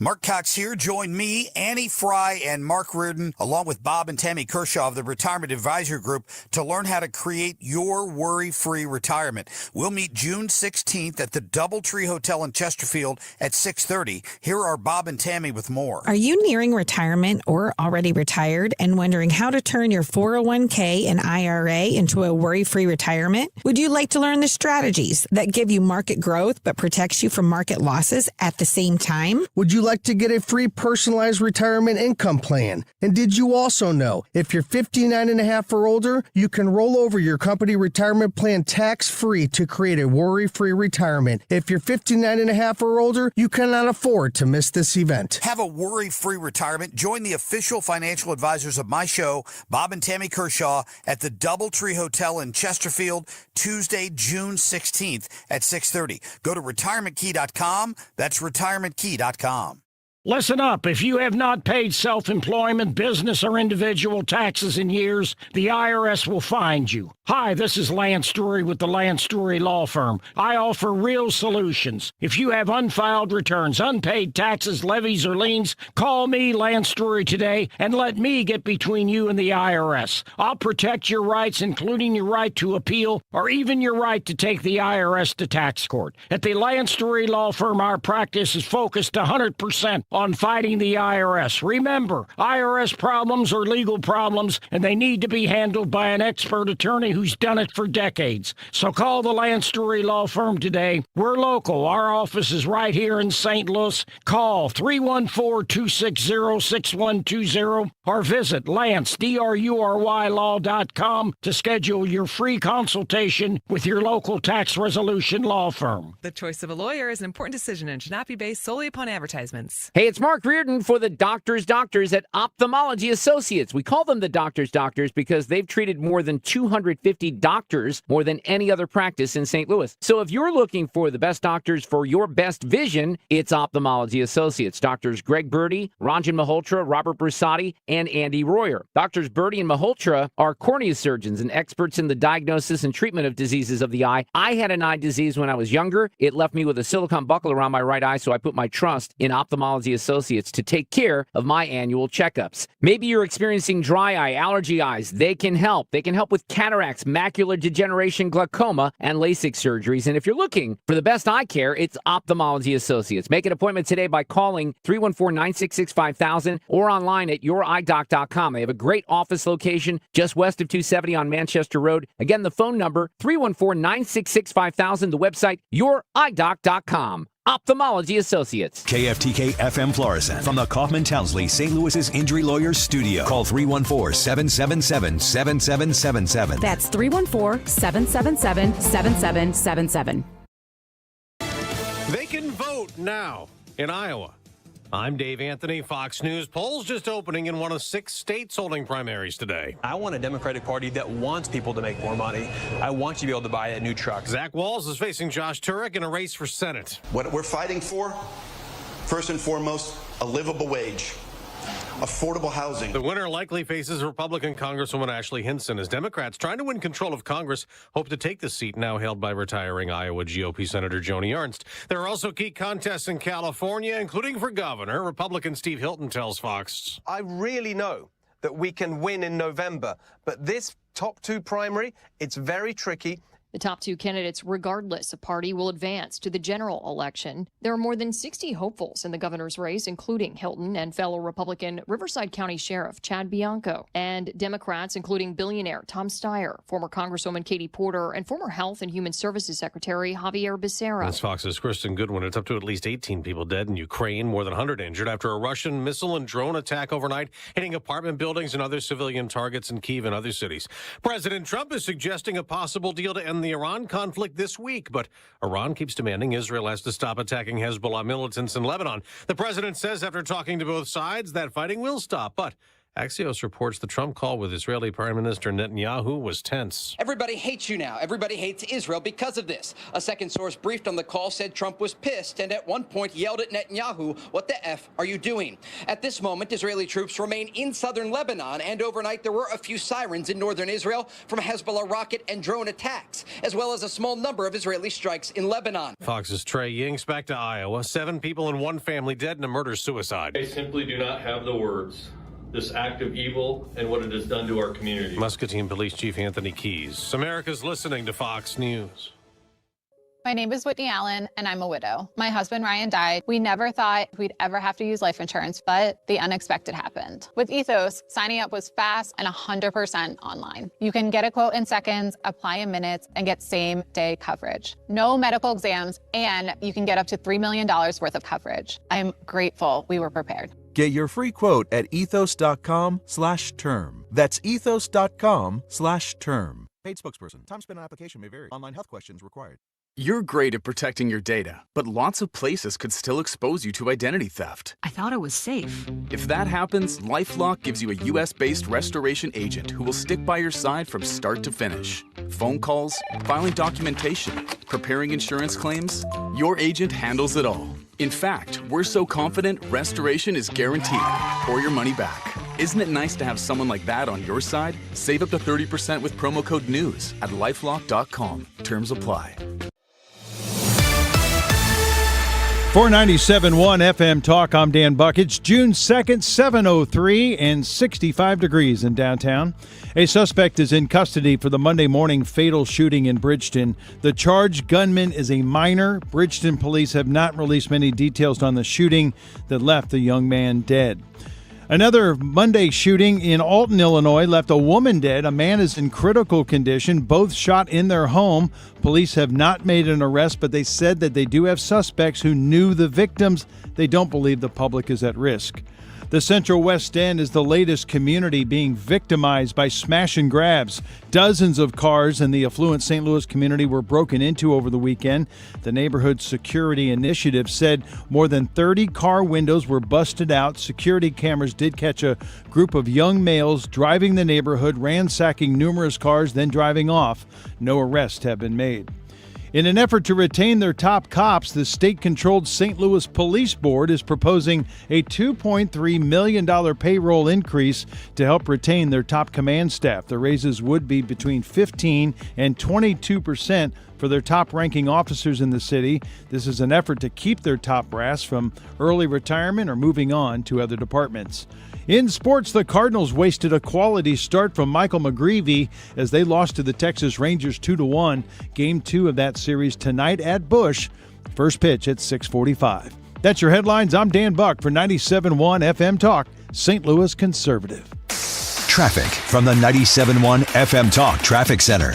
Mark Cox here. Join me, Annie Fry, and Mark Reardon, along with Bob and Tammy Kershaw of the Retirement Advisor Group, to learn how to create your worry-free retirement. We'll meet June 16th at the Doubletree Hotel in Chesterfield at 6:30. Here are Bob and Tammy with more. Are you nearing retirement or already retired and wondering how to turn your 401k and IRA into a worry-free retirement? Would you like to learn the strategies that give you market growth but protects you from market losses at the same time? Would you like to get a free personalized retirement income plan? And did you also know if you're 59 and a half or older, you can roll over your company retirement plan tax-free to create a worry-free retirement. If you're 59 and a half or older, you cannot afford to miss this event. Have a worry-free retirement. Join the official financial advisors of my show, Bob and Tammy Kershaw, at the Doubletree Hotel in Chesterfield, Tuesday, June 16th at 6:30. Go to retirementkey.com. That's retirementkey.com. Listen up. If you have not paid self-employment, business, or individual taxes in years, the IRS will find you. Hi, this is Lance Story with the Lance Story Law Firm. I offer real solutions. If you have unfiled returns, unpaid taxes, levies, or liens, call me, Lance Story, today and let me get between you and the IRS. I'll protect your rights, including your right to appeal or even your right to take the IRS to tax court. At the Lance Story Law Firm, our practice is focused 100% on fighting the IRS. Remember, IRS problems are legal problems, and they need to be handled by an expert attorney who's done it for decades. So call the Lance Story Law Firm today. We're local. Our office is right here in St. Louis. Call 314-260-6120 or visit LanceDruryLaw.com to schedule your free consultation with your local tax resolution law firm. The choice of a lawyer is an important decision and should not be based solely upon advertisements. Hey, it's Mark Reardon for the Doctors at Ophthalmology Associates. We call them the Doctors because they've treated more than 250 doctors, more than any other practice in St. Louis. So if you're looking for the best doctors for your best vision, it's Ophthalmology Associates. Doctors Greg Birdie, Ranjan Malhotra, Robert Brusati, and Andy Royer. Doctors Birdie and Malhotra are cornea surgeons and experts in the diagnosis and treatment of diseases of the eye. I had an eye disease when I was younger. It left me with a silicone buckle around my right eye, so I put my trust in Ophthalmology Associates to take care of my annual checkups. Maybe you're experiencing dry eye, allergy eyes. They can help. They can help with cataracts, macular degeneration, glaucoma, and LASIK surgeries. And if you're looking for the best eye care, it's Ophthalmology Associates. Make an appointment today by calling 314-966-5000 or online at youridoc.com. They have a great office location just west of 270 on Manchester Road. Again, the phone number, 314-966-5000. The website, youridoc.com. Ophthalmology Associates. KFTK FM Florissant from the Kaufman Townsley St. Louis's Injury Lawyers Studio. Call 314-777-7777. That's 314-777-7777. They can vote now in Iowa. I'm Dave Anthony, Fox News. Polls just opening in one of 6 states holding primaries today. I want a Democratic Party that wants people to make more money. I want you to be able to buy a new truck. Zach Walz is facing Josh Turek in a race for Senate. What we're fighting for, first and foremost, a livable wage. Affordable housing. The winner likely faces Republican Congresswoman Ashley Hinson as Democrats trying to win control of Congress hope to take the seat now held by retiring Iowa GOP Senator Joni Ernst. There are also key contests in California, including for governor. Republican Steve Hilton tells Fox. I really know that we can win in November, but this top 2 primary, it's very tricky. The top 2 candidates, regardless of party, will advance to the general election. There are more than 60 hopefuls in the governor's race, including Hilton and fellow Republican Riverside County Sheriff Chad Bianco, and Democrats, including billionaire Tom Steyer, former Congresswoman Katie Porter, and former Health and Human Services Secretary Javier Becerra. That's Fox's Kristen Goodwin. It's up to at least 18 people dead in Ukraine, more than 100 injured after a Russian missile and drone attack overnight, hitting apartment buildings and other civilian targets in Kyiv and other cities. President Trump is suggesting a possible deal to end the Iran conflict this week, but Iran keeps demanding Israel has to stop attacking Hezbollah militants in Lebanon. The president says after talking to both sides that fighting will stop, but Axios reports the Trump call with Israeli Prime Minister Netanyahu was tense. Everybody hates you now. Everybody hates Israel because of this. A second source briefed on the call said Trump was pissed and at one point yelled at Netanyahu, "What the F are you doing?" At this moment, Israeli troops remain in southern Lebanon, and overnight there were a few sirens in northern Israel from Hezbollah rocket and drone attacks, as well as a small number of Israeli strikes in Lebanon. Fox's Trey Yings back to Iowa. 7 people and 1 family dead in a murder-suicide. I simply do not have the words. This act of evil and what it has done to our community. Muscatine Police Chief Anthony Keys. America's listening to Fox News. My name is Whitney Allen, and I'm a widow. My husband, Ryan, died. We never thought we'd ever have to use life insurance, but the unexpected happened. With Ethos, signing up was fast and 100% online. You can get a quote in seconds, apply in minutes, and get same-day coverage. No medical exams, and you can get up to $3 million worth of coverage. I'm grateful we were prepared. Get your free quote at ethos.com/term. That's ethos.com/term. Paid spokesperson. Time spent on application may vary. Online health questions required. You're great at protecting your data, but lots of places could still expose you to identity theft. I thought it was safe. If that happens, LifeLock gives you a US-based restoration agent who will stick by your side from start to finish. Phone calls, filing documentation, preparing insurance claims, your agent handles it all. In fact, we're so confident restoration is guaranteed or your money back. Isn't it nice to have someone like that on your side? Save up to 30% with promo code NEWS at LifeLock.com. Terms apply. For 97.1 FM Talk, I'm Dan Buck. It's June 2nd, 7:03 and 65 degrees in downtown. A suspect is in custody for the Monday morning fatal shooting in Bridgeton. The charged gunman is a minor. Bridgeton police have not released many details on the shooting that left the young man dead. Another Monday shooting in Alton, Illinois, left a woman dead. A man is in critical condition, both shot in their home. Police have not made an arrest, but they said that they do have suspects who knew the victims. They don't believe the public is at risk. The Central West End is the latest community being victimized by smash and grabs. Dozens of cars in the affluent St. Louis community were broken into over the weekend. The Neighborhood Security Initiative said more than 30 car windows were busted out. Security cameras did catch a group of young males driving the neighborhood, ransacking numerous cars, then driving off. No arrests have been made. In an effort to retain their top cops, the state-controlled St. Louis Police Board is proposing a $2.3 million payroll increase to help retain their top command staff. The raises would be between 15 and 22% for their top-ranking officers in the city. This is an effort to keep their top brass from early retirement or moving on to other departments. In sports, the Cardinals wasted a quality start from Michael McGreevy as they lost to the Texas Rangers 2-1. Game 2 of that series tonight at Busch. First pitch at 6:45. That's your headlines. I'm Dan Buck for 97.1 FM Talk, St. Louis Conservative. Traffic from the 97.1 FM Talk Traffic Center.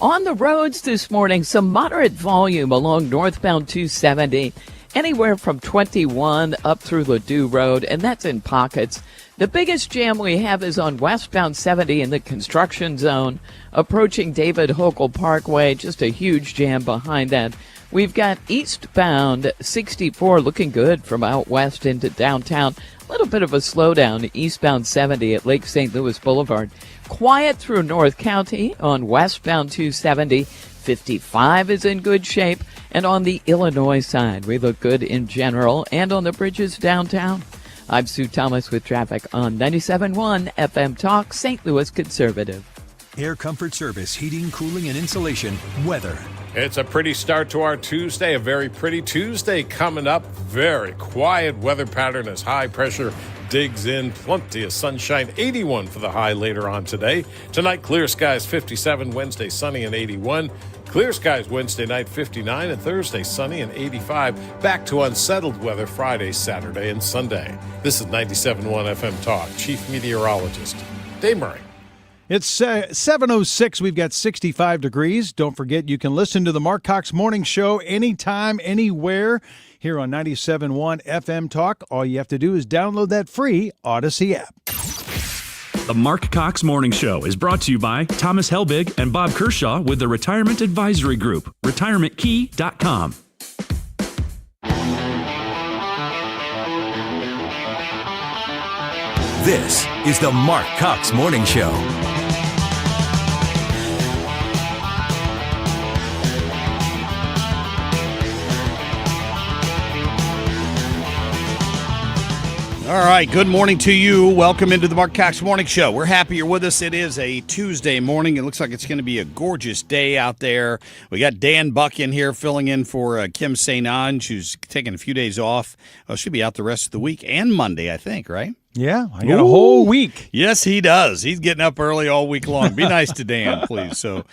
On the roads this morning, some moderate volume along northbound 270, anywhere from 21 up through Ladue Road, and that's in pockets. The biggest jam we have is on westbound 70 in the construction zone, approaching David Hochul Parkway, just a huge jam behind that. We've got eastbound 64 looking good from out west into downtown. A little bit of a slowdown eastbound 70 at Lake St. Louis Boulevard. Quiet through North County on westbound 270. 55 is in good shape. And on the Illinois side, we look good in general and on the bridges downtown. I'm Sue Thomas with traffic on 97.1 FM Talk, St. Louis Conservative. Air Comfort Service, heating, cooling, and insulation, weather. It's a pretty start to our Tuesday, a very pretty Tuesday coming up. Very quiet weather pattern as high pressure digs in. Plenty of sunshine, 81 for the high later on today. Tonight, clear skies, 57. Wednesday, sunny and 81. Clear skies Wednesday night, 59, and Thursday, sunny and 85. Back to unsettled weather Friday, Saturday, and Sunday. This is 97.1 FM Talk. Chief Meteorologist Dave Murray. It's 7:06. We've got 65 degrees. Don't forget, you can listen to the Marc Cox Morning Show anytime, anywhere here on 97.1 FM Talk. All you have to do is download that free Odyssey app. The Marc Cox Morning Show is brought to you by Thomas Helbig and Bob Kershaw with the Retirement Advisory Group, retirementkey.com. This is the Marc Cox Morning Show. All right, good morning to you. Welcome into the Marc Cox Morning Show. We're happy you're with us. It is a Tuesday morning. It looks like it's going to be a gorgeous day out there. We got Dan Buck in here filling in for Kim St. Ange, who's taking a few days off. She'll be out the rest of the week and Monday, I think, right? Yeah, I got a whole week. Yes, he does. He's getting up early all week long. Be nice to Dan, please, so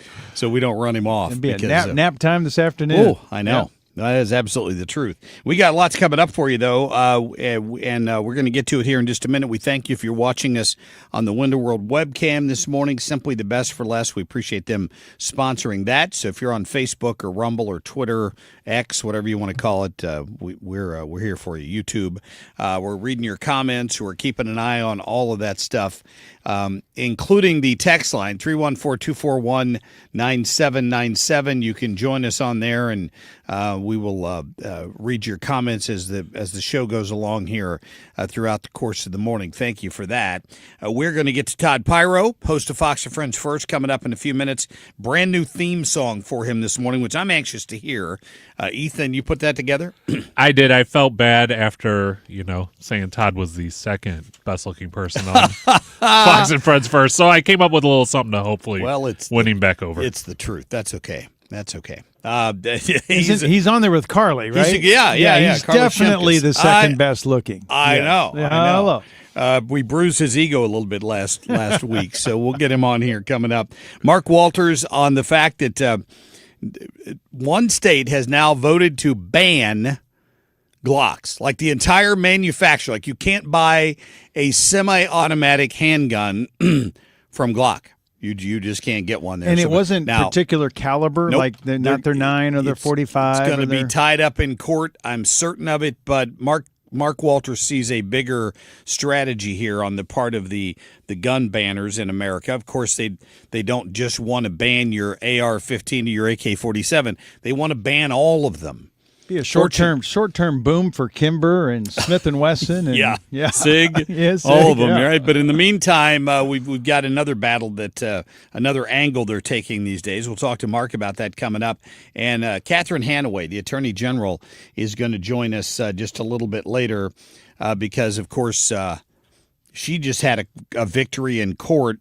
we don't run him off. It'll be a nap time this afternoon. Oh, I know. Yeah. That is absolutely the truth. We got lots coming up for you, though, and we're going to get to it here in just a minute. We thank you if you're watching us on the Window World webcam this morning. Simply the best for less. We appreciate them sponsoring that. So if you're on Facebook or Rumble or Twitter, X, whatever you want to call it, we're here for you. YouTube. We're reading your comments. We're keeping an eye on all of that stuff, including the text line 314-241-9797. You can join us on there, and we will read your comments as the show goes along here throughout the course of the morning. Thank you for that. We're going to get to Todd Piro, host of Fox and Friends First, coming up in a few minutes. Brand new theme song for him this morning, which I'm anxious to hear. Ethan, you put that together? I did. I felt bad after, saying Todd was the second best-looking person on Fox and Friends First. So I came up with a little something to hopefully win him back over. It's the truth. That's okay. That's okay. He's on there with Carly, right? He's Carly definitely Shimkus. The second best looking. I know. Hello. We bruised his ego a little bit last week, so we'll get him on here coming up. Mark Walters on the fact that one state has now voted to ban Glocks, like the entire manufacturer. Like you can't buy a semi-automatic handgun from Glock. You just can't get one there. And it wasn't particular caliber, nope, like not their 9 or their 45. It's going to be tied up in court. I'm certain of it, but Mark Walters sees a bigger strategy here on the part of the gun banners in America. Of course, they don't just want to ban your AR-15 or your AK-47. They want to ban all of them. Be a short-term boom for Kimber and Smith & Wesson. And, yeah. SIG, Sig, all of them, right? But in the meantime, we've got another battle another angle they're taking these days. We'll talk to Mark about that coming up. And Catherine Hanaway, the Attorney General, is going to join us just a little bit later because, of course, she just had a victory in court.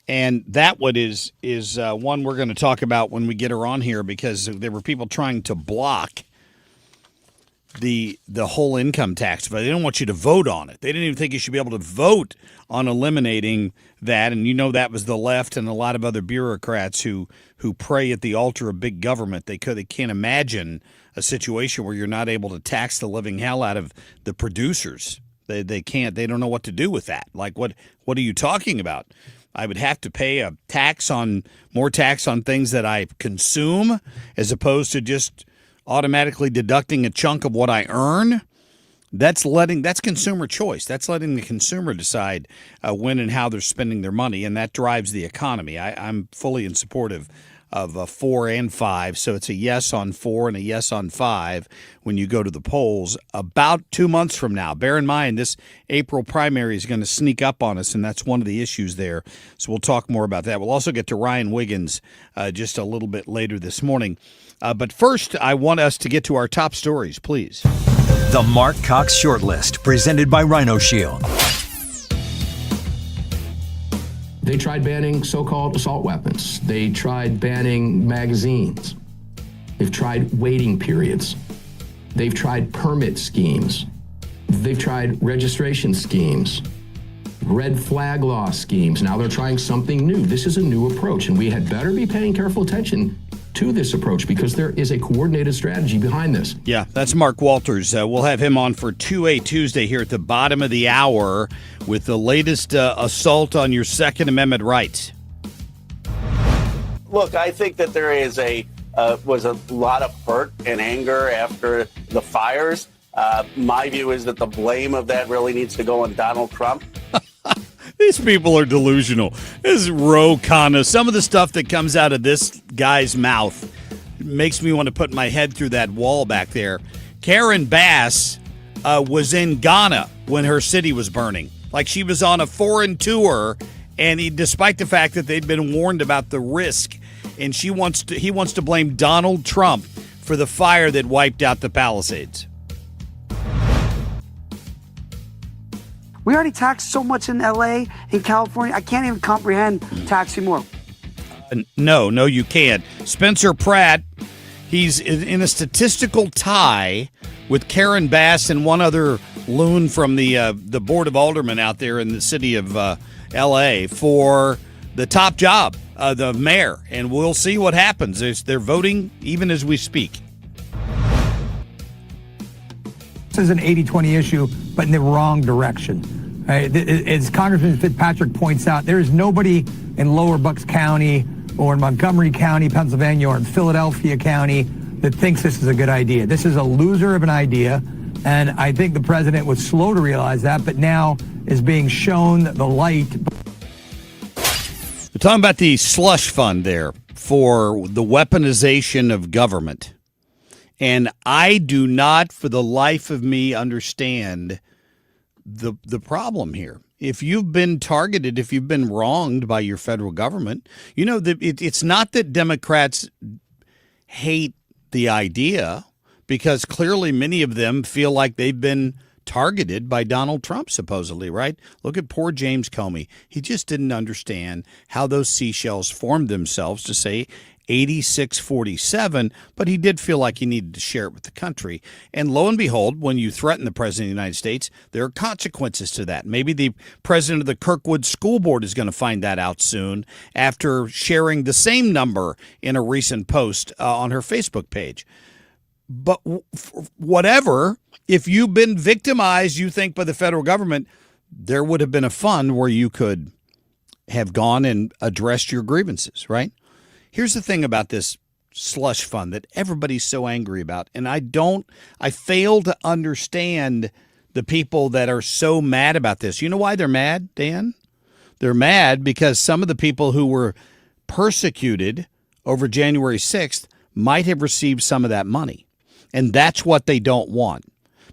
And that one is one we're going to talk about when we get her on here because there were people trying to block the whole income tax, but they didn't want you to vote on it. They didn't even think you should be able to vote on eliminating that. And that was the left and a lot of other bureaucrats who pray at the altar of big government. They can't imagine a situation where you're not able to tax the living hell out of the producers. They can't. They don't know what to do with that. Like what are you talking about? I would have to pay more tax on things that I consume as opposed to just automatically deducting a chunk of what I earn. That's consumer choice. That's letting the consumer decide when and how they're spending their money, and that drives the economy. I'm fully in support of 4 and 5, so it's a yes on 4 and a yes on 5 when you go to the polls about 2 months from now. Bear in mind, this April primary is going to sneak up on us, and that's one of the issues there. So we'll talk more about that. We'll also get to Ryan Wiggins just a little bit later this morning. But first, I want us to get to our top stories, please. The Marc Cox Shortlist, presented by Rhino Shield. They tried banning so-called assault weapons. They tried banning magazines. They've tried waiting periods. They've tried permit schemes. They've tried registration schemes, red flag law schemes. Now they're trying something new. This is a new approach, and we had better be paying careful attention to this approach because there is a coordinated strategy behind this. Yeah, that's Mark Walters. We'll have him on for 2A Tuesday here at the bottom of the hour with the latest assault on your Second Amendment rights. Look, I think that there is was a lot of hurt and anger after the fires. My view is that the blame of that really needs to go on Donald Trump. These people are delusional. This is Ro Khanna. Some of the stuff that comes out of this guy's mouth makes me want to put my head through that wall back there. Karen Bass was in Ghana when her city was burning. Like she was on a foreign tour, and despite the fact that they'd been warned about the risk, and he wants to blame Donald Trump for the fire that wiped out the Palisades. We already tax so much in L.A., in California. I can't even comprehend taxing more. No, you can't. Spencer Pratt, he's in a statistical tie with Karen Bass and one other loon from the Board of Aldermen out there in the city of L.A. for the top job, the mayor. And we'll see what happens. They're voting even as we speak. This is an 80-20 issue, but in the wrong direction. As Congressman Fitzpatrick points out, there is nobody in Lower Bucks County or in Montgomery County, Pennsylvania, or in Philadelphia County that thinks this is a good idea. This is a loser of an idea, and I think the president was slow to realize that, but now is being shown the light. We're talking about the slush fund there for the weaponization of government. And I do not, for the life of me, understand the problem here. If you've been targeted, if you've been wronged by your federal government, it's not that Democrats hate the idea, because clearly many of them feel like they've been targeted by Donald Trump, supposedly, right? Look at poor James Comey. He just didn't understand how those seashells formed themselves to say 86-47, but he did feel like he needed to share it with the country. And lo and behold, when you threaten the president of the United States, there are consequences to that. Maybe the president of the Kirkwood School Board is going to find that out soon after sharing the same number in a recent post on her Facebook page. But whatever, if you've been victimized, you think, by the federal government, there would have been a fund where you could have gone and addressed your grievances, right? Here's the thing about this slush fund that everybody's so angry about, and I fail to understand the people that are so mad about this. You know why they're mad, Dan? They're mad because some of the people who were persecuted over January 6th might have received some of that money, and that's what they don't want,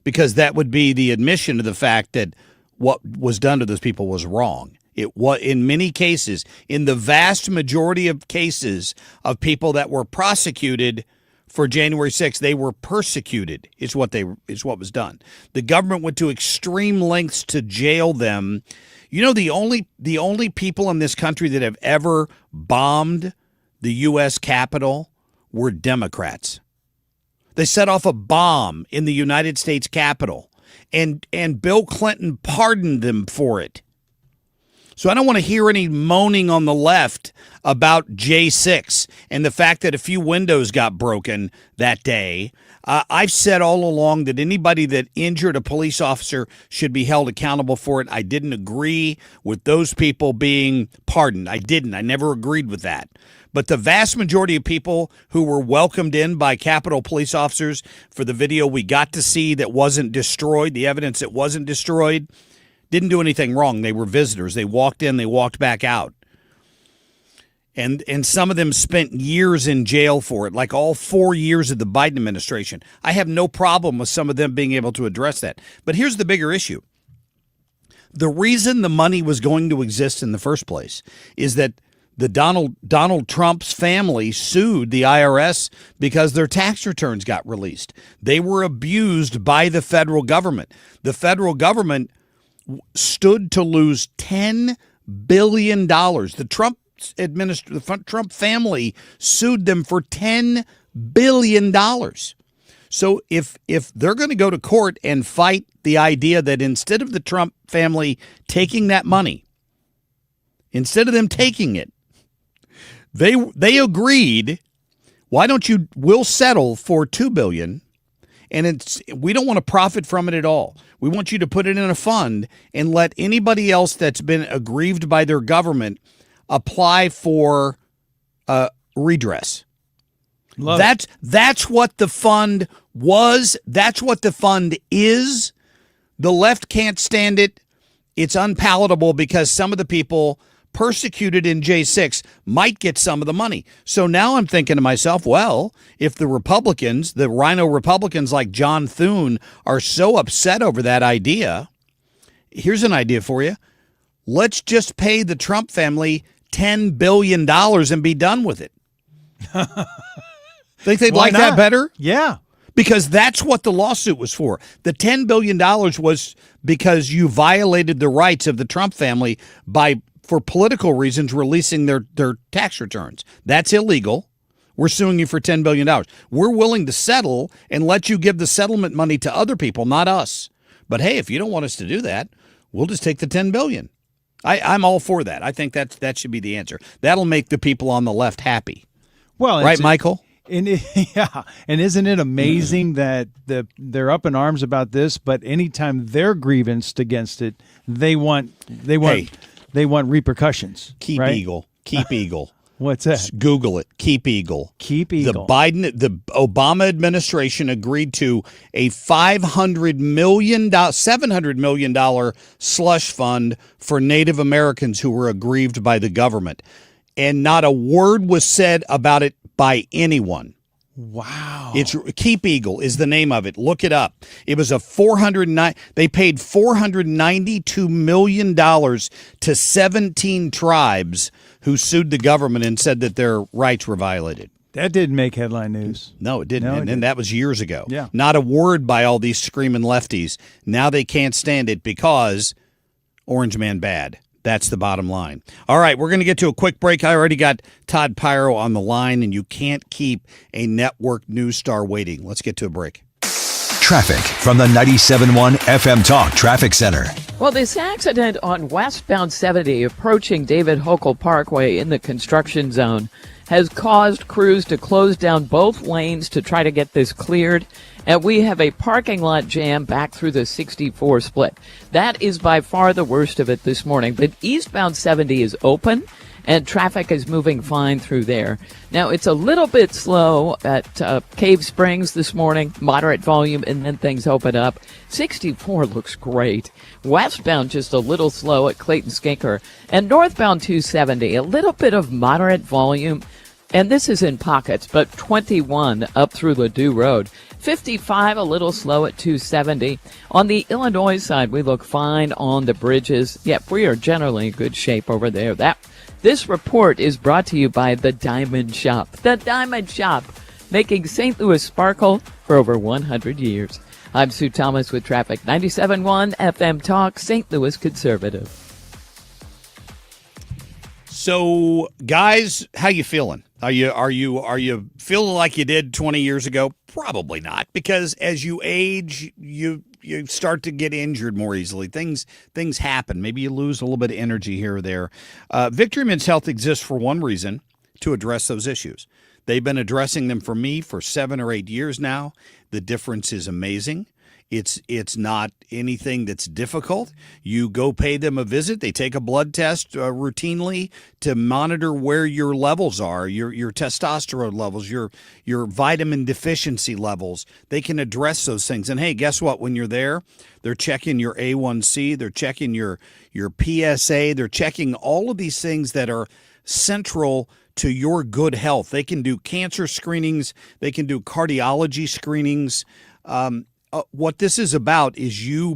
because that would be the admission of the fact that what was done to those people was wrong. It was, in many cases, in the vast majority of cases of people that were prosecuted for January 6th, they were persecuted, is what was done. The government went to extreme lengths to jail them. You know, the only people in this country that have ever bombed the U.S. Capitol were Democrats. They set off a bomb in the United States Capitol, and Bill Clinton pardoned them for it. So I don't want to hear any moaning on the left about J6 and the fact that a few windows got broken that day. I've said all along that anybody that injured a police officer should be held accountable for it. I didn't agree with those people being pardoned. I never agreed with that. But the vast majority of people who were welcomed in by Capitol police officers for the video we got to see that wasn't destroyed, the evidence that wasn't destroyed, didn't do anything wrong. They were visitors. They walked in, they walked back out. And some of them spent years in jail for it, like all 4 years of the Biden administration. I have no problem with some of them being able to address that. But here's the bigger issue. The reason the money was going to exist in the first place is that the Donald Trump's family sued the IRS because their tax returns got released. They were abused by the federal government. The federal government stood to lose $10 billion. The Trump family sued them for $10 billion. So if they're going to go to court and fight the idea that instead of the Trump family taking that money, instead of them taking it, they agreed, why don't we'll settle for $2 billion, and we don't want to profit from it at all. We want you to put it in a fund and let anybody else that's been aggrieved by their government apply for redress. That's what the fund was. That's what the fund is. The left can't stand it. It's unpalatable because some of the people persecuted in J6 might get some of the money. So now I'm thinking to myself, well, if the Republicans, the rhino Republicans like John Thune, are so upset over that idea, here's an idea for you. Let's just pay the Trump family $10 billion and be done with it. Think they'd like that better? Yeah. Because that's what the lawsuit was for. The $10 billion was because you violated the rights of the Trump family by, for political reasons, releasing their tax returns. That's illegal. We're suing you for $10 billion. We're willing to settle and let you give the settlement money to other people, not us. But hey, if you don't want us to do that, we'll just take the $10 billion. I'm all for that. I think that should be the answer. That'll make the people on the left happy. Well, right, Michael? Yeah, and isn't it amazing that they're up in arms about this? But anytime they're grievanced against it, they want repercussions. Keep right? Eagle. Keep Eagle. What's that? Google it. Keep Eagle. Keep Eagle. The Obama administration agreed to a $700 million slush fund for Native Americans who were aggrieved by the government, and not a word was said about it by anyone. Wow. It's Keep Eagle is the name of it. Look it up. It was they paid $492 million to 17 tribes who sued the government and said that their rights were violated. That didn't make headline news. No, it didn't. And that was years ago. Yeah. Not a word by all these screaming lefties. Now they can't stand it because Orange Man bad. That's the bottom line. All right, we're going to get to a quick break. I already got Todd Piro on the line, and you can't keep a network news star waiting. Let's get to a break. Traffic from the 97.1 FM Talk Traffic Center. Well, this accident on westbound 70 approaching David Hochul Parkway in the construction zone has caused crews to close down both lanes to try to get this cleared. And we have a parking lot jam back through the 64 split. That is by far the worst of it this morning. But eastbound 70 is open, and traffic is moving fine through there. Now, it's a little bit slow at Cave Springs this morning, moderate volume, and then things open up. 64 looks great. Westbound just a little slow at Clayton Skinker. And northbound 270, a little bit of moderate volume. And this is in pockets, but 21 up through Ladue Road. 55 a little slow at 270. On the Illinois side, we look fine on the bridges. Yep, we are generally in good shape over there. This report is brought to you by The Diamond Shop. The Diamond Shop, making St. Louis sparkle for over 100 years. I'm Sue Thomas with traffic. 97.1 FM Talk, St. Louis Conservative. So, guys, how you feeling? Are you feeling like you did 20 years ago? Probably not, because as you age, you start to get injured more easily. Things happen. Maybe you lose a little bit of energy here or there. Victory Men's Health exists for one reason: to address those issues. They've been addressing them for me for 7 or 8 years now. The difference is amazing. It's not anything that's difficult. You go pay them a visit. They take a blood test routinely to monitor where your levels are, your testosterone levels, your vitamin deficiency levels. They can address those things. And hey, guess what? When you're there, they're checking your A1C, they're checking your PSA, they're checking all of these things that are central to your good health. They can do cancer screenings, they can do cardiology screenings. What this is about is you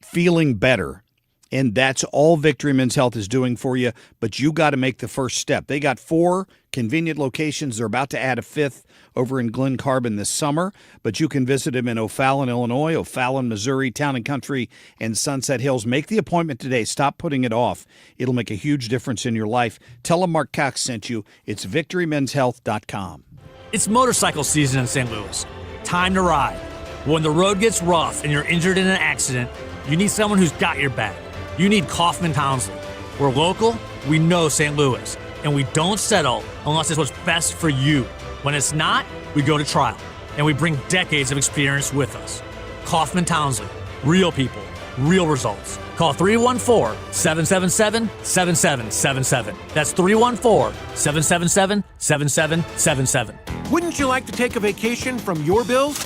feeling better. And that's all Victory Men's Health is doing for you. But you got to make the first step. They got 4 convenient locations. They're about to add a 5th over in Glen Carbon this summer. But you can visit them in O'Fallon, Illinois, O'Fallon, Missouri, Town and Country, and Sunset Hills. Make the appointment today. Stop putting it off. It'll make a huge difference in your life. Tell them Marc Cox sent you. It's victorymenshealth.com. It's motorcycle season in St. Louis. Time to ride. When the road gets rough and you're injured in an accident, you need someone who's got your back. You need Kaufman Townsley. We're local, we know St. Louis, and we don't settle unless it's what's best for you. When it's not, we go to trial, and we bring decades of experience with us. Kaufman Townsley. Real people, real results. Call 314-777-7777. That's 314-777-7777. Wouldn't you like to take a vacation from your bills?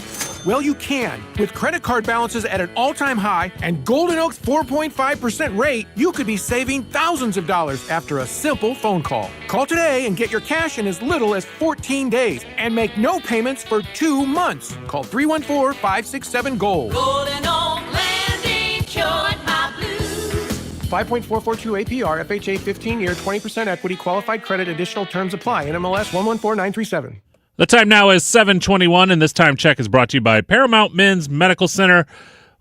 Well, you can. With credit card balances at an all-time high and Golden Oak's 4.5% rate, you could be saving thousands of dollars after a simple phone call. Call today and get your cash in as little as 14 days and make no payments for 2 months. Call 314-567-GOLD. Golden Oak Landing cured my blues. 5.442 APR, FHA 15-year, 20% equity, qualified credit, additional terms apply. NMLS 114937. The time now is 7:21, and this time check is brought to you by Paramount Men's Medical Center.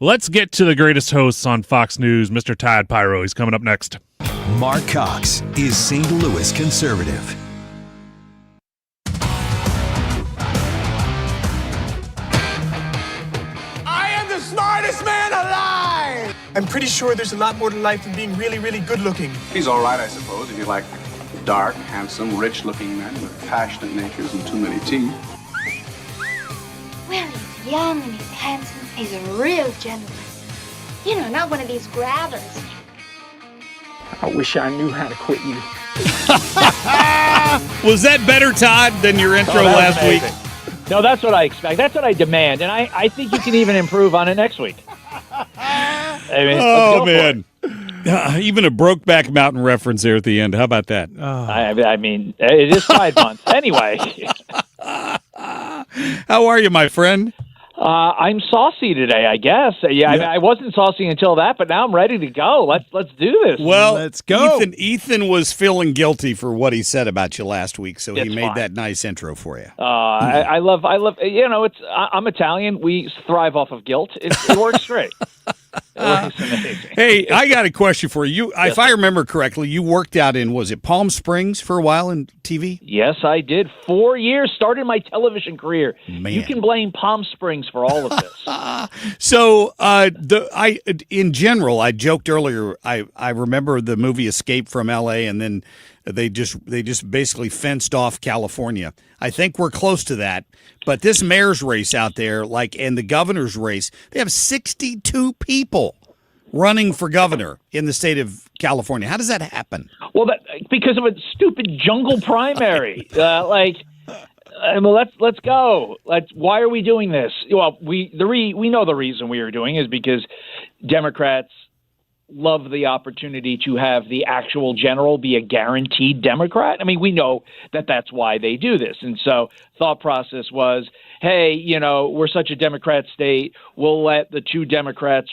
Let's get to the greatest hosts on Fox News, Mr. Todd Piro. He's coming up next. Marc Cox is St. Louis conservative. I am the smartest man alive! I'm pretty sure there's a lot more to life than being really, really good looking. He's all right, I suppose, if you like dark, handsome, rich-looking men with passionate natures and too many teeth. Well, he's young and he's handsome. He's a real gentleman. You know, not one of these grabbers. I wish I knew how to quit you. Was that better, Todd, than your intro last week? No, that's what I expect. That's what I demand. And I think you can even improve on it next week. I mean, oh, man. Even a Brokeback Mountain reference there at the end. How about that? I mean, it is Pride Month. Anyway. How are you, my friend? I'm saucy today, I guess. Yeah. I mean, I wasn't saucy until that, but now I'm ready to go. Let's do this. Well, let's go. Ethan was feeling guilty for what he said about you last week, so he made that nice intro for you. I love. You know, I'm Italian. We thrive off of guilt. It works great. Hey, I got a question for you. If I remember correctly, you worked out in, was it Palm Springs for a while in TV? Yes, I did. 4 years, started my television career. Man. You can blame Palm Springs for all of this. So, in general, I joked earlier. I remember the movie Escape from L.A. and then they just basically fenced off California. I think we're close to that. But this mayor's race out there, and the governor's race, they have 62 people running for governor in the state of California. How does that happen? Well, because of a stupid jungle primary. Let's go. Why are we doing this? Well, we know the reason we are doing is because Democrats love the opportunity to have the actual general be a guaranteed Democrat. I mean, we know that that's why they do this. And so thought process was, hey, we're such a Democrat state. We'll let the two Democrats,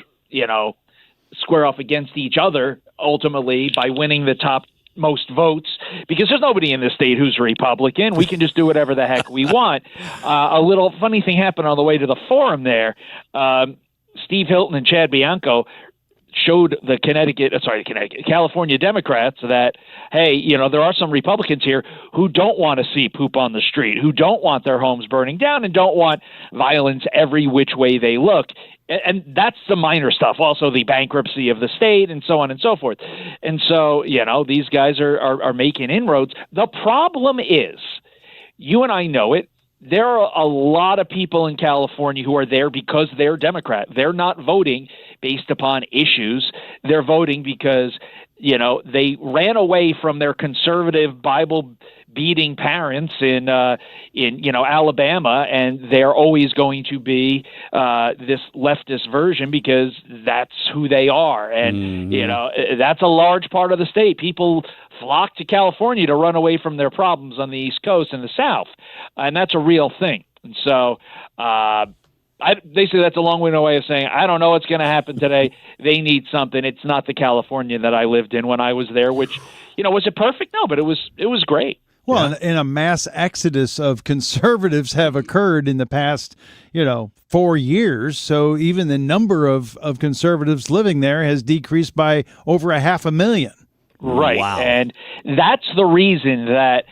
square off against each other ultimately by winning the top most votes, because there's nobody in this state who's Republican. We can just do whatever the heck we want. A little funny thing happened on the way to the forum there. Steve Hilton and Chad Bianco showed the California Democrats that, hey, there are some Republicans here who don't want to see poop on the street, who don't want their homes burning down and don't want violence every which way they look. And that's the minor stuff, also the bankruptcy of the state and so on and so forth. And so, these guys are making inroads. The problem is, you and I know it, there are a lot of people in California who are there because they're Democrat. They're not voting based upon issues. They're voting because, they ran away from their conservative Bible-beating parents in Alabama, and they're always going to be this leftist version because that's who they are. And, that's a large part of the state. People flock to California to run away from their problems on the East Coast and the South. And that's a real thing. And so basically that's a long-winded way of saying, I don't know what's going to happen today. They need something. It's not the California that I lived in when I was there, which, was it perfect? No, but it was great. Well, and a mass exodus of conservatives have occurred in the past, 4 years. So even the number of conservatives living there has decreased by over 500,000. Right. Wow. And that's the reason that,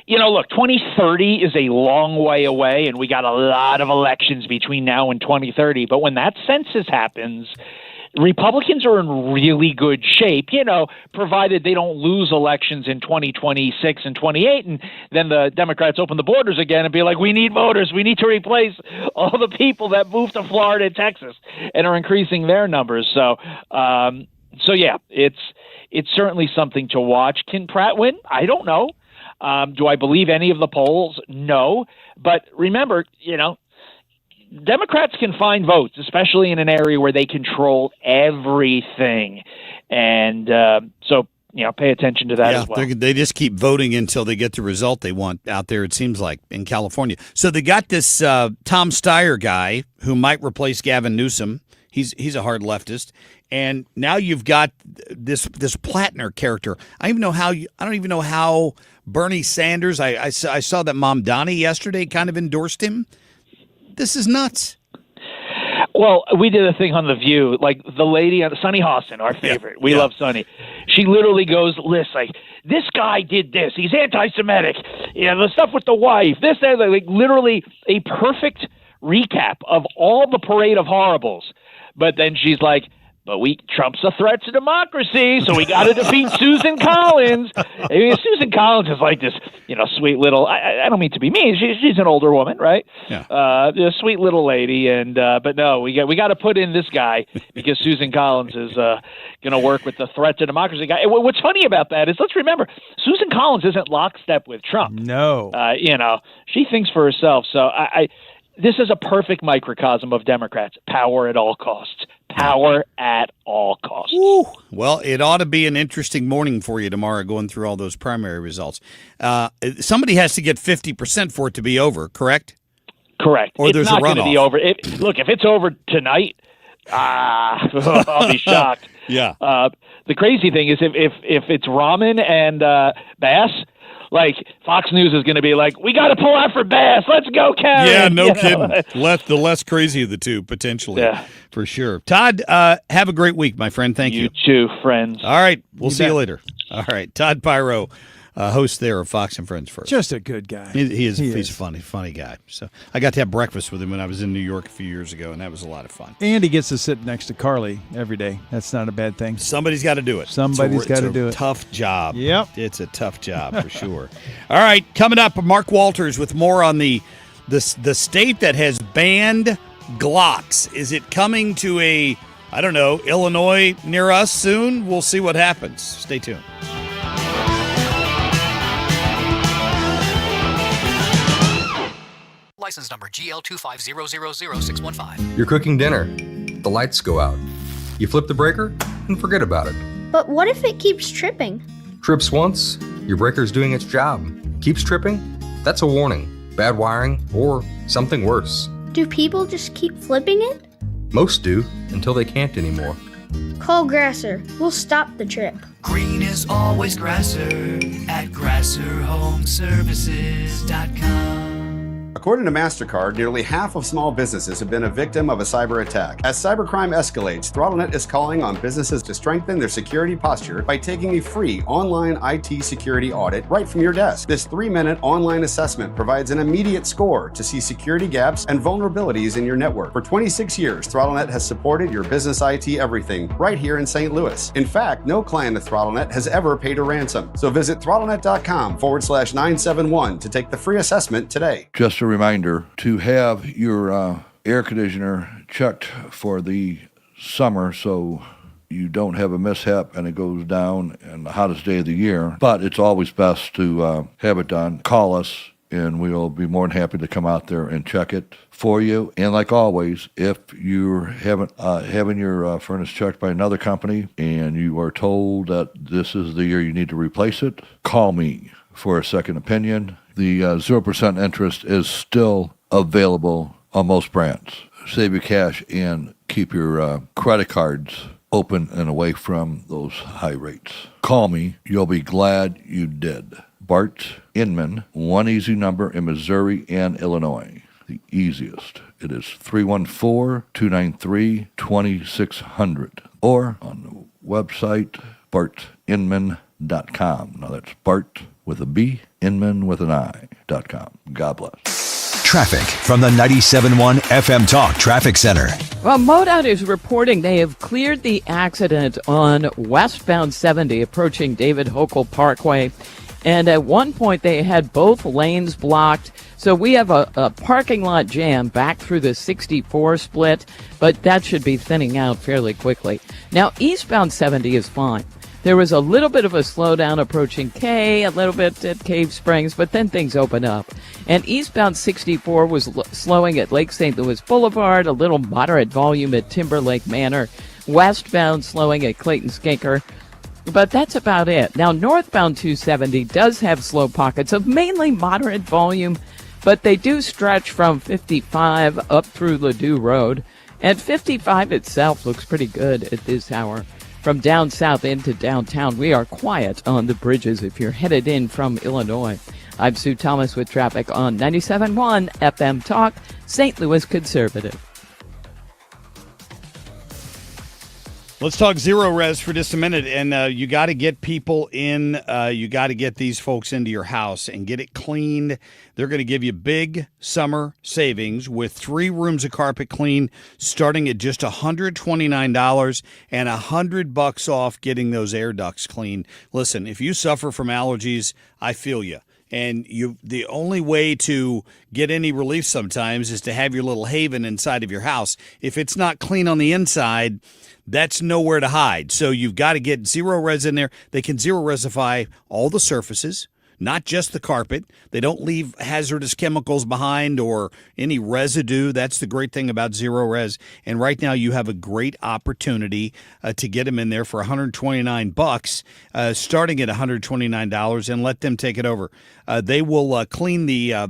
look, 2030 is a long way away, and we got a lot of elections between now and 2030. But when that census happens, Republicans are in really good shape, provided they don't lose elections in 2026 and 28. And then the Democrats open the borders again and be like, we need voters. We need to replace all the people that moved to Florida and Texas and are increasing their numbers. So yeah, it's certainly something to watch. Can Pratt win? I don't know. Do I believe any of the polls? No. But remember, Democrats can find votes, especially in an area where they control everything. And so, pay attention to that as well. They just keep voting until they get the result they want out there, it seems like, in California. So they got this Tom Steyer guy who might replace Gavin Newsom. He's a hard leftist. And now you've got this Plattner character. I don't even know how Bernie Sanders. I saw that Mom Donnie yesterday kind of endorsed him. This is nuts. Well, we did a thing on The View, like the lady, Sunny Hawson, our favorite. We love Sunny. She literally goes, listen, this guy did this. He's anti-Semitic. The stuff with the wife. This, that, literally a perfect recap of all the parade of horribles. But then she's like, but Trump's a threat to democracy, so we got to defeat Susan Collins. I mean, Susan Collins is like this, sweet little. I don't mean to be mean. She's an older woman, right? Yeah. A sweet little lady, and but no, we got to put in this guy because Susan Collins is going to work with the threat to democracy guy. And what's funny about that is, let's remember, Susan Collins isn't lockstep with Trump. No. She thinks for herself. So this is a perfect microcosm of Democrats. Power at all costs. Power at all costs. Woo. Well, it ought to be an interesting morning for you tomorrow going through all those primary results. Somebody has to get 50% for it to be over, correct? Correct. Or there's a runoff. It's not going to be over. Look, if it's over tonight, I'll be shocked. Yeah. The crazy thing is if it's Rahman and Bass, like Fox News is going to be like, we got to pull out for Bass. Let's go, Karen. Yeah, no kidding. The less crazy of the two, potentially. Yeah. For sure. Todd, have a great week, my friend. Thank you. You too, friends. All right. We'll see you later. All right. Todd Piro, host there of Fox and Friends First. Just a good guy. He's a funny guy. So I got to have breakfast with him when I was in New York a few years ago, and that was a lot of fun. And he gets to sit next to Carly every day. That's not a bad thing. Somebody's got to do it. Somebody's got to do it. Tough job. Yep. It's a tough job for sure. All right. Coming up, Mark Walters with more on the state that has banned Glocks. Is it coming to Illinois near us soon? We'll see what happens. Stay tuned. License number GL250000615. You're cooking dinner. The lights go out. You flip the breaker and forget about it. But what if it keeps tripping? Trips once, your breaker's doing its job. Keeps tripping? That's a warning. Bad wiring or something worse. Do people just keep flipping it? Most do until they can't anymore. Call Grasser. We'll stop the trip. Green is always Grasser at GrasserHomeservices.com. According to MasterCard, nearly half of small businesses have been a victim of a cyber attack. As cybercrime escalates, ThrottleNet is calling on businesses to strengthen their security posture by taking a free online IT security audit right from your desk. This 3-minute online assessment provides an immediate score to see security gaps and vulnerabilities in your network. For 26 years, ThrottleNet has supported your business IT everything right here in St. Louis. In fact, no client of ThrottleNet has ever paid a ransom. So visit throttlenet.com/971 to take the free assessment today. Just a reminder to have your air conditioner checked for the summer so you don't have a mishap and it goes down in the hottest day of the year. But it's always best to have it done. Call us and we'll be more than happy to come out there and check it for you. And like always, if you're having your furnace checked by another company and you are told that this is the year you need to replace it, call me for a second opinion. The 0% interest is still available on most brands. Save your cash and keep your credit cards open and away from those high rates. Call me. You'll be glad you did. Bart Inman, one easy number in Missouri and Illinois. The easiest. It is 314-293-2600. Or on the website, bartinman.com. Now that's Bart with a B, Inman with an I.com. God bless. Traffic from the 97.1 FM Talk Traffic Center. Well, MoDOT is reporting they have cleared the accident on westbound 70 approaching David Hochul Parkway. And at one point, they had both lanes blocked. So we have a parking lot jam back through the 64 split, but that should be thinning out fairly quickly. Now, eastbound 70 is fine. There was a little bit of a slowdown approaching K, a little bit at Cave Springs, but then things open up. And eastbound 64 was slowing at Lake St. Louis Boulevard, a little moderate volume at Timberlake Manor, westbound slowing at Clayton Skinker. But that's about it. Now, northbound 270 does have slow pockets of mainly moderate volume, but they do stretch from 55 up through Ladue Road. And 55 itself looks pretty good at this hour. From down south into downtown, we are quiet on the bridges if you're headed in from Illinois. I'm Sue Thomas with traffic on 97.1 FM Talk, St. Louis Conservative. Let's talk zero res for just a minute. And you got to get people in. You got to get these folks into your house and get it cleaned. They're going to give you big summer savings with 3 rooms of carpet clean, starting at just $129 and $100 off getting those air ducts clean. Listen, if you suffer from allergies, I feel you. And the only way to get any relief sometimes is to have your little haven inside of your house. If it's not clean on the inside, that's nowhere to hide. So you've got to get zero res in there. They can zero resify all the surfaces, not just the carpet. They don't leave hazardous chemicals behind or any residue. That's the great thing about zero res. And right now you have a great opportunity to get them in there for $129, starting at $129, and let them take it over. They will clean the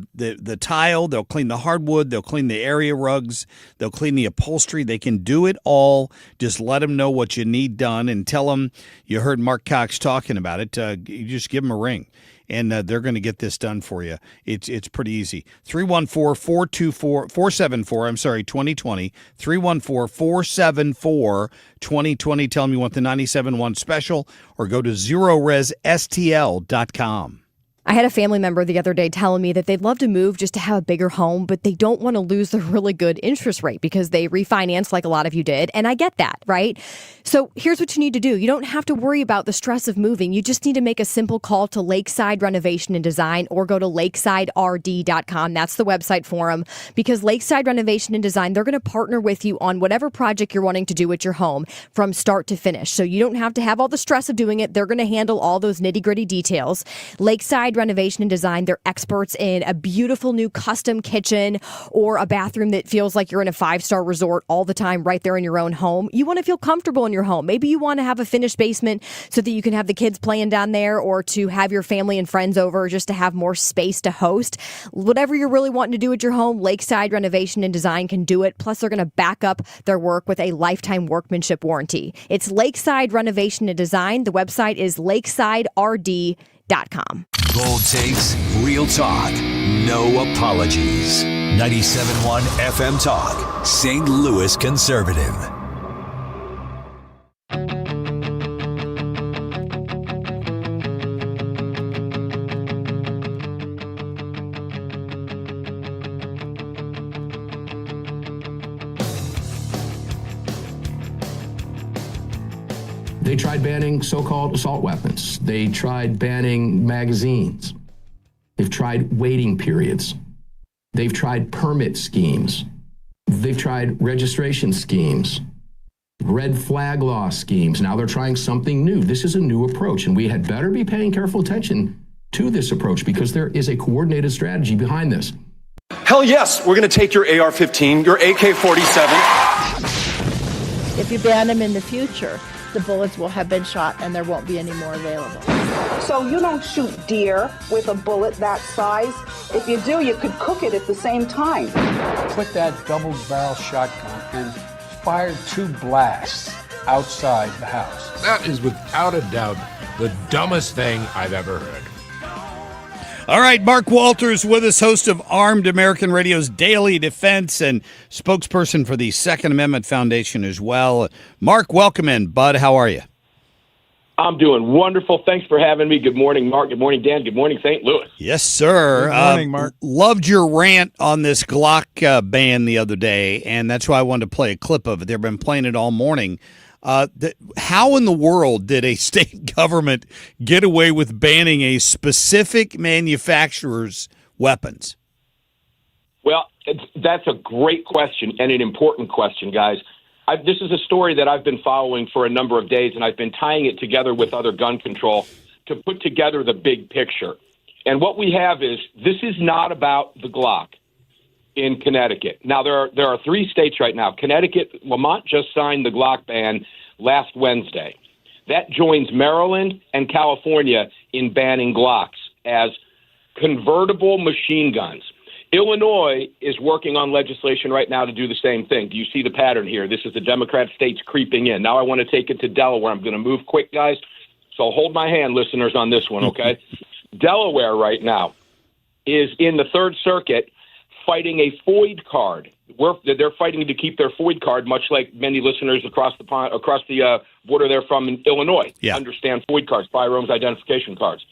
tile. They'll clean the hardwood. They'll clean the area rugs. They'll clean the upholstery. They can do it all. Just let them know what you need done and tell them you heard Marc Cox talking about it. You just give them a ring. and they're going to get this done for you. It's pretty easy. 314-474-2020. 314-474-2020. Tell them you want the 97.1 special, or go to ZeroResSTL.com. I had a family member the other day telling me that they'd love to move just to have a bigger home, but they don't want to lose the really good interest rate because they refinance like a lot of you did. And I get that, right? So here's what you need to do. You don't have to worry about the stress of moving. You just need to make a simple call to Lakeside Renovation and Design, or go to lakesiderd.com. That's the website for them, because Lakeside Renovation and Design, they're going to partner with you on whatever project you're wanting to do at your home from start to finish. So you don't have to have all the stress of doing it. They're going to handle all those nitty-gritty details. Lakeside Renovation and Design, they're experts in a beautiful new custom kitchen or a bathroom that feels like you're in a 5-star resort all the time right there in your own home. You want to feel comfortable in your home. Maybe you want to have a finished basement so that you can have the kids playing down there, or to have your family and friends over just to have more space to host. Whatever you're really wanting to do at your home, Lakeside Renovation and Design can do it. Plus, they're going to back up their work with a lifetime workmanship warranty. It's Lakeside Renovation and Design. The website is lakesiderd.com. Bold takes, real talk, no apologies. 97.1 FM Talk, St. Louis Conservative. They tried banning so-called assault weapons. They tried banning magazines. They've tried waiting periods. They've tried permit schemes. They've tried registration schemes, red flag law schemes. Now they're trying something new. This is a new approach, and we had better be paying careful attention to this approach, because there is a coordinated strategy behind this. Hell yes, we're going to take your AR-15, your AK-47. If you ban them in the future, the bullets will have been shot and there won't be any more available. So you don't shoot deer with a bullet that size. If you do, you could cook it at the same time. Put that double-barrel shotgun and fire 2 blasts outside the house. That is without a doubt the dumbest thing I've ever heard. All right, Marc Walters with us, host of Armed American Radio's Daily Defense and spokesperson for the Second Amendment Foundation as well. Marc, welcome in, bud. How are you? I'm doing wonderful. Thanks for having me. Good morning, Mark. Good morning, Dan. Good morning, St. Louis. Yes, sir. Good morning, Mark. Loved your rant on this Glock ban the other day, and that's why I wanted to play a clip of it. They've been playing it all morning. How in the world did a state government get away with banning a specific manufacturer's weapons? Well, that's a great question and an important question, guys. This is a story that I've been following for a number of days, and I've been tying it together with other gun control to put together the big picture. And what we have is, this is not about the Glock in Connecticut. Now, there are 3 states right now. Connecticut, Lamont just signed the Glock ban last Wednesday. That joins Maryland and California in banning Glocks as convertible machine guns. Illinois is working on legislation right now to do the same thing. Do you see the pattern here? This is the Democrat states creeping in. Now I want to take it to Delaware. I'm going to move quick, guys. So hold my hand, listeners, on this one, okay? Delaware right now is in the Third Circuit fighting a FOID card. They're fighting to keep their FOID card, much like many listeners across the border there from in Illinois understand FOID cards, firearms identification cards.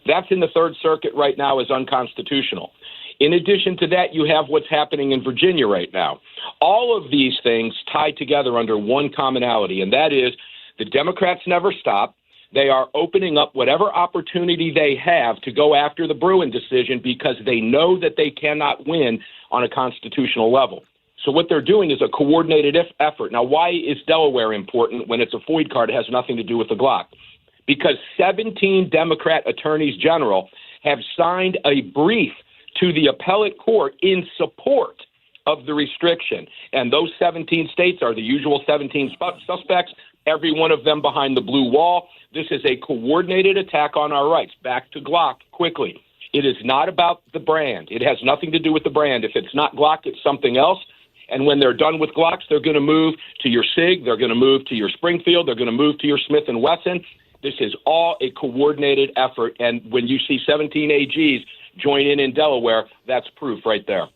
That's in the Third Circuit right now as unconstitutional. In addition to that, you have what's happening in Virginia right now. All of these things tied together under one commonality, and that is the Democrats never stop. They are opening up whatever opportunity they have to go after the Bruen decision because they know that they cannot win on a constitutional level. So what they're doing is a coordinated effort. Now, why is Delaware important when it's a FOID card? It has nothing to do with the Glock. Because 17 Democrat attorneys general have signed a brief to the appellate court in support of the restriction. And those 17 states are the usual 17 suspects, every one of them behind the blue wall. This is a coordinated attack on our rights. Back to Glock quickly. It is not about the brand. It has nothing to do with the brand. If it's not Glock, it's something else. And when they're done with Glocks, they're going to move to your SIG. They're going to move to your Springfield. They're going to move to your Smith & Wesson. This is all a coordinated effort. And when you see 17 AGs join in Delaware, that's proof right there.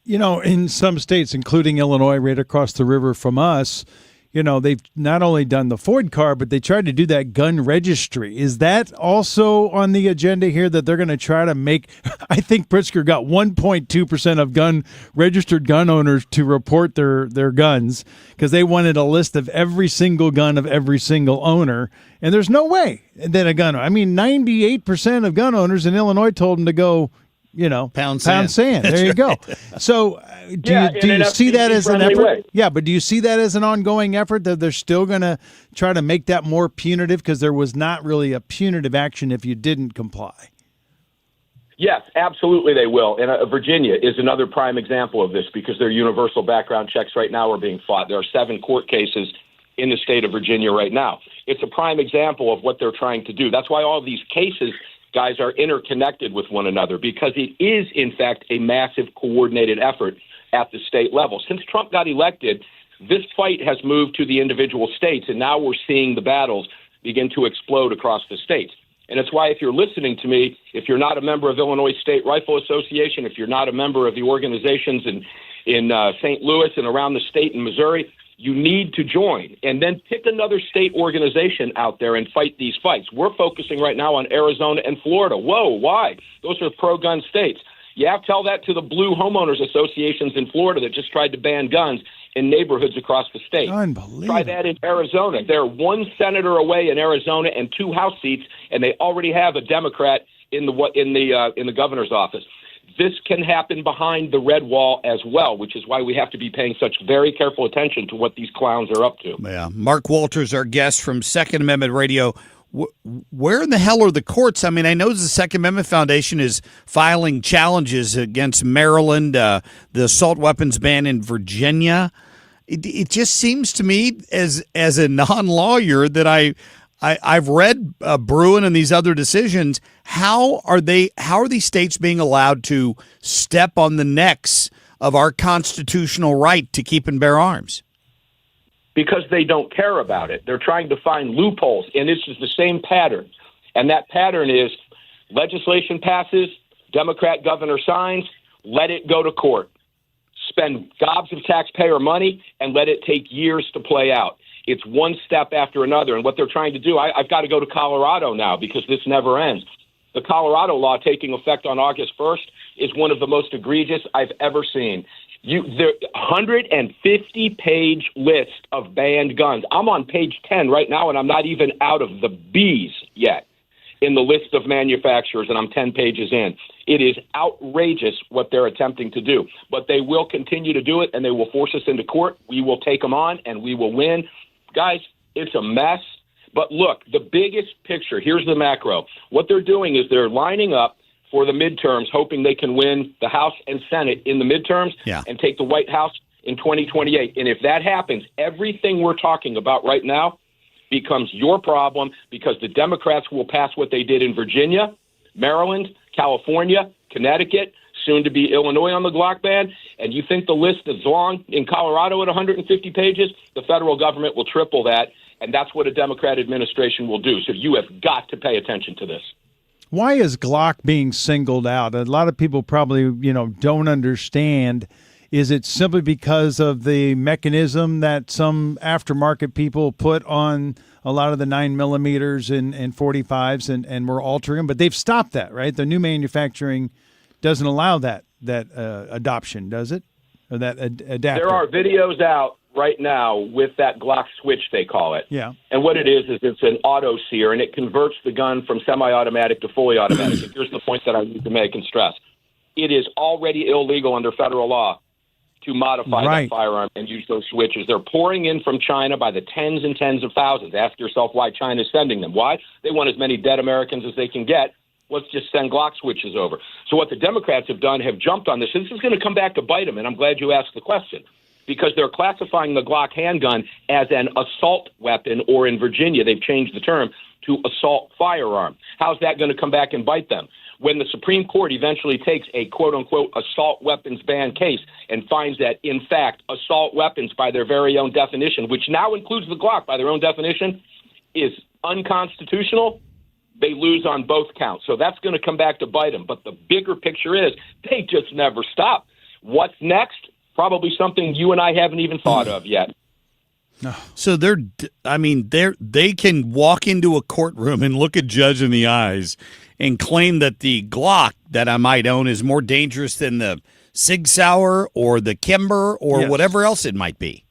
You know, in some states, including Illinois, right across the river from us, you know, they've not only done the Ford car, but they tried to do that gun registry. Is that also on the agenda here, that they're going to try to make? I think Pritzker got 1.2% of registered gun owners to report their guns because they wanted a list of every single gun of every single owner. And there's no way that 98% of gun owners in Illinois told them to go, pound sand. There you go. So do you see that as an effort? Way. Yeah, but do you see that as an ongoing effort, that they're still going to try to make that more punitive? Because there was not really a punitive action if you didn't comply. Yes, absolutely they will. And Virginia is another prime example of this because their universal background checks right now are being fought. There are 7 court cases in the state of Virginia right now. It's a prime example of what they're trying to do. That's why all of these cases, guys, are interconnected with one another, because it is, in fact, a massive coordinated effort at the state level. Since Trump got elected, this fight has moved to the individual states, and now we're seeing the battles begin to explode across the states. And it's why, if you're listening to me, if you're not a member of Illinois State Rifle Association, if you're not a member of the organizations in St. Louis and around the state in Missouri, you need to join, and then pick another state organization out there and fight these fights. We're focusing right now on Arizona and Florida. Whoa, why? Those are pro-gun states. Yeah, tell that to the blue homeowners associations in Florida that just tried to ban guns in neighborhoods across the state. Unbelievable. Try that in Arizona. They're 1 senator away in Arizona and 2 House seats, and they already have a Democrat in the governor's office. This can happen behind the red wall as well, which is why we have to be paying such very careful attention to what these clowns are up to. Yeah, Marc Walters, our guest from Second Amendment Radio. Where in the hell are the courts? I mean, I know the Second Amendment Foundation is filing challenges against Maryland, the assault weapons ban in Virginia. It just seems to me, as a non-lawyer, that I've read Bruin and these other decisions. How are these states being allowed to step on the necks of our constitutional right to keep and bear arms? Because they don't care about it. They're trying to find loopholes, and this is the same pattern. And that pattern is legislation passes, Democrat governor signs, let it go to court. Spend gobs of taxpayer money and let it take years to play out. It's one step after another. And what they're trying to do, I've got to go to Colorado now because this never ends. The Colorado law taking effect on August 1st is one of the most egregious I've ever seen. The 150-page list of banned guns. I'm on page 10 right now, and I'm not even out of the B's yet in the list of manufacturers, and I'm 10 pages in. It is outrageous what they're attempting to do. But they will continue to do it, and they will force us into court. We will take them on, and we will win. Guys, it's a mess. But look, the biggest picture, here's the macro. What they're doing is they're lining up for the midterms, hoping they can win the House and Senate in the midterms and take the White House in 2028. And if that happens, everything we're talking about right now becomes your problem, because the Democrats will pass what they did in Virginia, Maryland, California, Connecticut, soon to be Illinois on the Glock ban. And you think the list is long in Colorado at 150 pages? The federal government will triple that. And that's what a Democrat administration will do. So you have got to pay attention to this. Why is Glock being singled out? A lot of people probably, don't understand. Is it simply because of the mechanism that some aftermarket people put on a lot of the 9mm and 45s and were altering them? But they've stopped that, right? The new manufacturing doesn't allow that adoption, does it? Or that adapter? There are videos out right now with that Glock switch, they call it. Yeah. And what it is it's an auto sear, and it converts the gun from semi-automatic to fully automatic. And here's the point that I need to make and stress. It is already illegal under federal law to modify that firearm and use those switches. They're pouring in from China by the tens and tens of thousands. Ask yourself why China's sending them. Why? They want as many dead Americans as they can get. Let's just send Glock switches over. So what the Democrats have done, have jumped on this. And this is going to come back to bite them, and I'm glad you asked the question, because they're classifying the Glock handgun as an assault weapon, or in Virginia, they've changed the term to assault firearm. How's that going to come back and bite them? When the Supreme Court eventually takes a quote-unquote assault weapons ban case and finds that, in fact, assault weapons by their very own definition, which now includes the Glock by their own definition, is unconstitutional, they lose on both counts. So that's going to come back to bite them. But the bigger picture is they just never stop. What's next? Probably something you and I haven't even thought of yet. So they can walk into a courtroom and look a judge in the eyes and claim that the Glock that I might own is more dangerous than the Sig Sauer or the Kimber or whatever else it might be.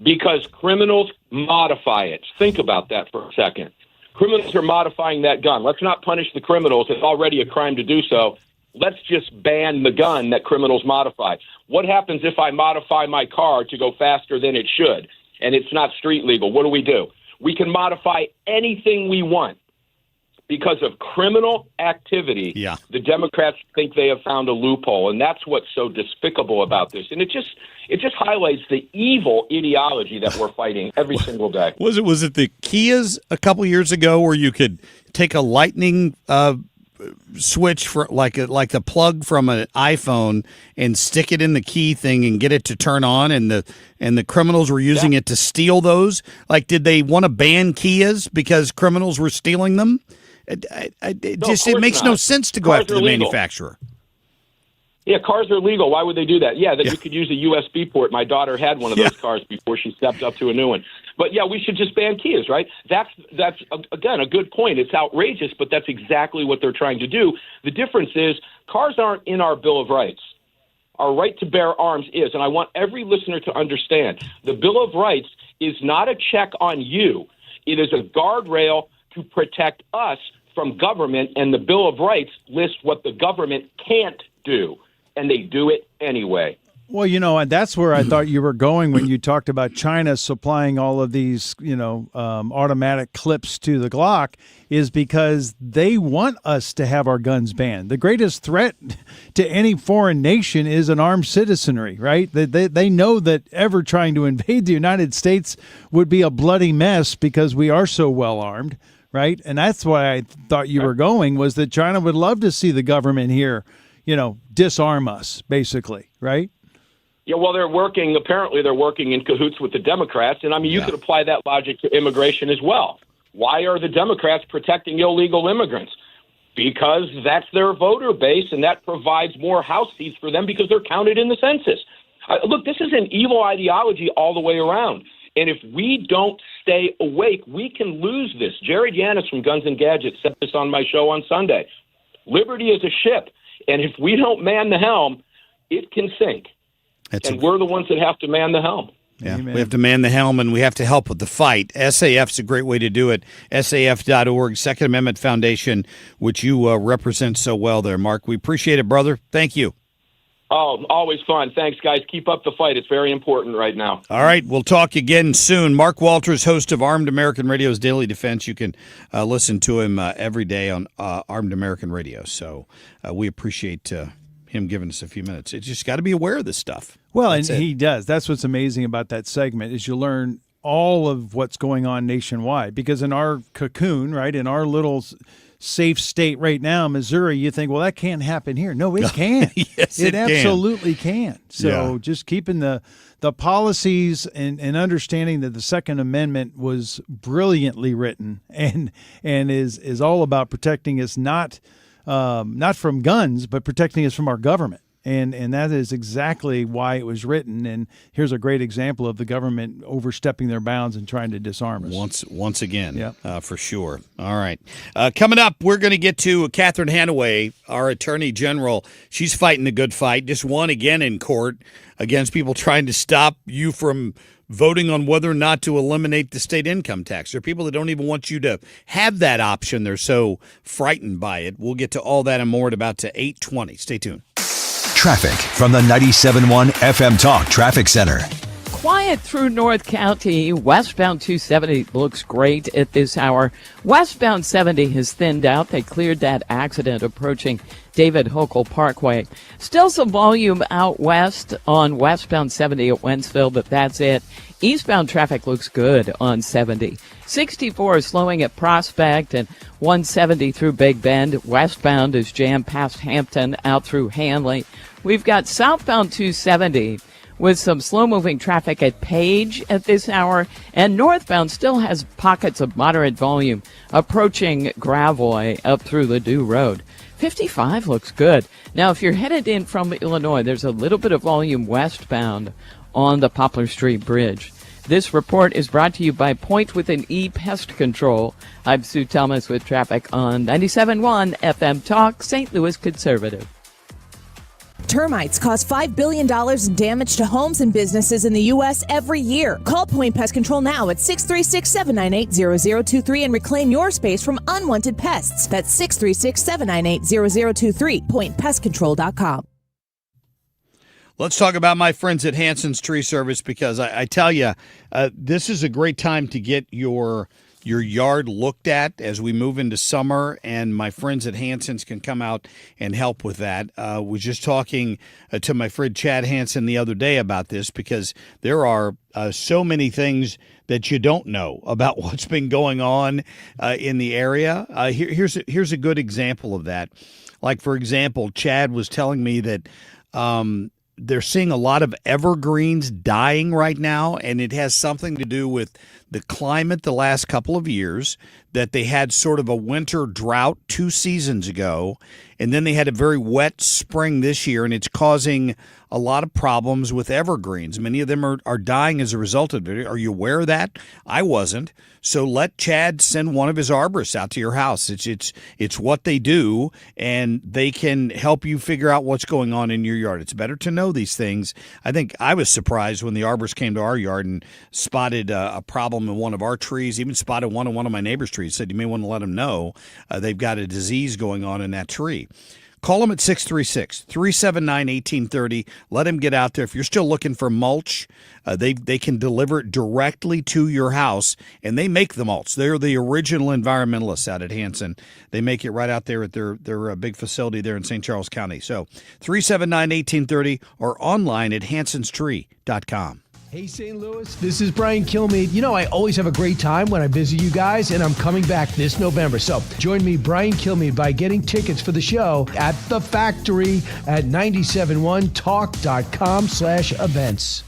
Because criminals modify it. Think about that for a second. Criminals are modifying that gun. Let's not punish the criminals. It's already a crime to do so. Let's just ban the gun that criminals modify. What happens if I modify my car to go faster than it should and it's not street legal? What do? We can modify anything we want. Because of criminal activity, the Democrats think they have found a loophole, and that's what's so despicable about this. And it just highlights the evil ideology that we're fighting every single day. Was it the Kias a couple years ago where you could take a lightning switch for like the plug from an iPhone and stick it in the key thing and get it to turn on, and the criminals were using it to steal those? Like, did they want to ban Kias because criminals were stealing them? It makes no sense to go after the manufacturer. Yeah, cars are legal. Why would they do that? You could use a USB port. My daughter had one of those cars before she stepped up to a new one. But we should just ban Kias, right? That's again a good point. It's outrageous, but that's exactly what they're trying to do. The difference is cars aren't in our Bill of Rights. Our right to bear arms is, and I want every listener to understand, the Bill of Rights is not a check on you. It is a guardrail to protect us from government, and the Bill of Rights lists what the government can't do, and they do it anyway. Well, and that's where I thought you were going when you talked about China supplying all of these, automatic clips to the Glock, is because they want us to have our guns banned. The greatest threat to any foreign nation is an armed citizenry, right? They know that ever trying to invade the United States would be a bloody mess because we are so well armed. Right. And that's why I thought you were going, was that China would love to see the government here, disarm us, basically. Right. Yeah, well, apparently they're working in cahoots with the Democrats. And you could apply that logic to immigration as well. Why are the Democrats protecting illegal immigrants? Because that's their voter base, and that provides more House seats for them because they're counted in the census. Look, this is an evil ideology all the way around. And if we don't stay awake, we can lose this. Jared Yanis from Guns and Gadgets said this on my show on Sunday. Liberty is a ship, and if we don't man the helm, it can sink. We're the ones that have to man the helm. Yeah, Amen. We have to man the helm, and we have to help with the fight. SAF's a great way to do it. SAF.org, Second Amendment Foundation, which you represent so well there, Marc. We appreciate it, brother. Thank you. Oh, always fun. Thanks, guys. Keep up the fight. It's very important right now. All right. We'll talk again soon. Marc Walters, host of Armed American Radio's Daily Defense. You can listen to him every day on Armed American Radio. So we appreciate him giving us a few minutes. It's just got to be aware of this stuff. Well, he does. That's what's amazing about that segment is you learn all of what's going on nationwide. Because in our cocoon, right, in our little safe state right now, Missouri, you think, well, that can't happen here. No, it can. Yes, it absolutely can. So just keeping the policies and understanding that the Second Amendment was brilliantly written and is all about protecting us not from guns, but protecting us from our government. And that is exactly why it was written. And here's a great example of the government overstepping their bounds and trying to disarm us. Once again, for sure. All right. Coming up, we're going to get to Catherine Hanaway, our Attorney General. She's fighting the good fight. Just won again in court against people trying to stop you from voting on whether or not to eliminate the state income tax. There are people that don't even want you to have that option. They're so frightened by it. We'll get to all that and more at about to 8:20. Stay tuned. Traffic from the 97.1 FM Talk Traffic Center. Quiet through North County. Westbound 270 looks great at this hour. Westbound 70 has thinned out. They cleared that accident approaching David Hochul Parkway. Still some volume out west on westbound 70 at Wentzville, but that's it. Eastbound traffic looks good on 70. 64 is slowing at Prospect and 170 through Big Bend. Westbound is jammed past Hampton out through Hanley. We've got southbound 270 with some slow-moving traffic at Page at this hour, and northbound still has pockets of moderate volume approaching Gravois up through Ladue Road. 55 looks good. Now, if you're headed in from Illinois, there's a little bit of volume westbound on the Poplar Street Bridge. This report is brought to you by Point with an E Pest Control. I'm Sue Thomas with traffic on 97.1 FM Talk, St. Louis Conservative. Termites cause $5 billion in damage to homes and businesses in the U.S. every year. Call Point Pest Control now at 636-798-0023 and reclaim your space from unwanted pests. That's 636-798-0023. PointPestControl.com. Let's talk about my friends at Hanson's Tree Service, because I tell you, this is a great time to get your yard looked at as we move into summer, and my friends at Hanson's can come out and help with that. Was just talking to my friend Chad Hanson the other day about this, because there are so many things that you don't know about what's been going on in the area. Here's a good example of that. Like, for example, Chad was telling me that they're seeing a lot of evergreens dying right now, and it has something to do with the climate the last couple of years, that they had sort of a winter drought 2 seasons ago, and then they had a very wet spring this year, and it's causing a lot of problems with evergreens. Many of them are dying as a result of it. Are you aware of that? I wasn't. So let Chad send one of his arborists out to your house. It's what they do, and they can help you figure out what's going on in your yard. It's better to know these things. I think I was surprised when the arborist came to our yard and spotted a problem in one of our trees, even spotted one in one of my neighbor's trees. Said you may want to let them know they've got a disease going on in that tree. Call them at 636-379-1830. Let them get out there. If you're still looking for mulch, they can deliver it directly to your house, and they make the mulch. They're the original environmentalists out at Hanson. They make it right out there at their big facility there in St. Charles County. So 379-1830 or online at hansonstree.com. Hey, St. Louis, this is Brian Kilmeade. You know, I always have a great time when I visit you guys, and I'm coming back this November. So join me, Brian Kilmeade, by getting tickets for the show at The Factory at 971talk.com/events.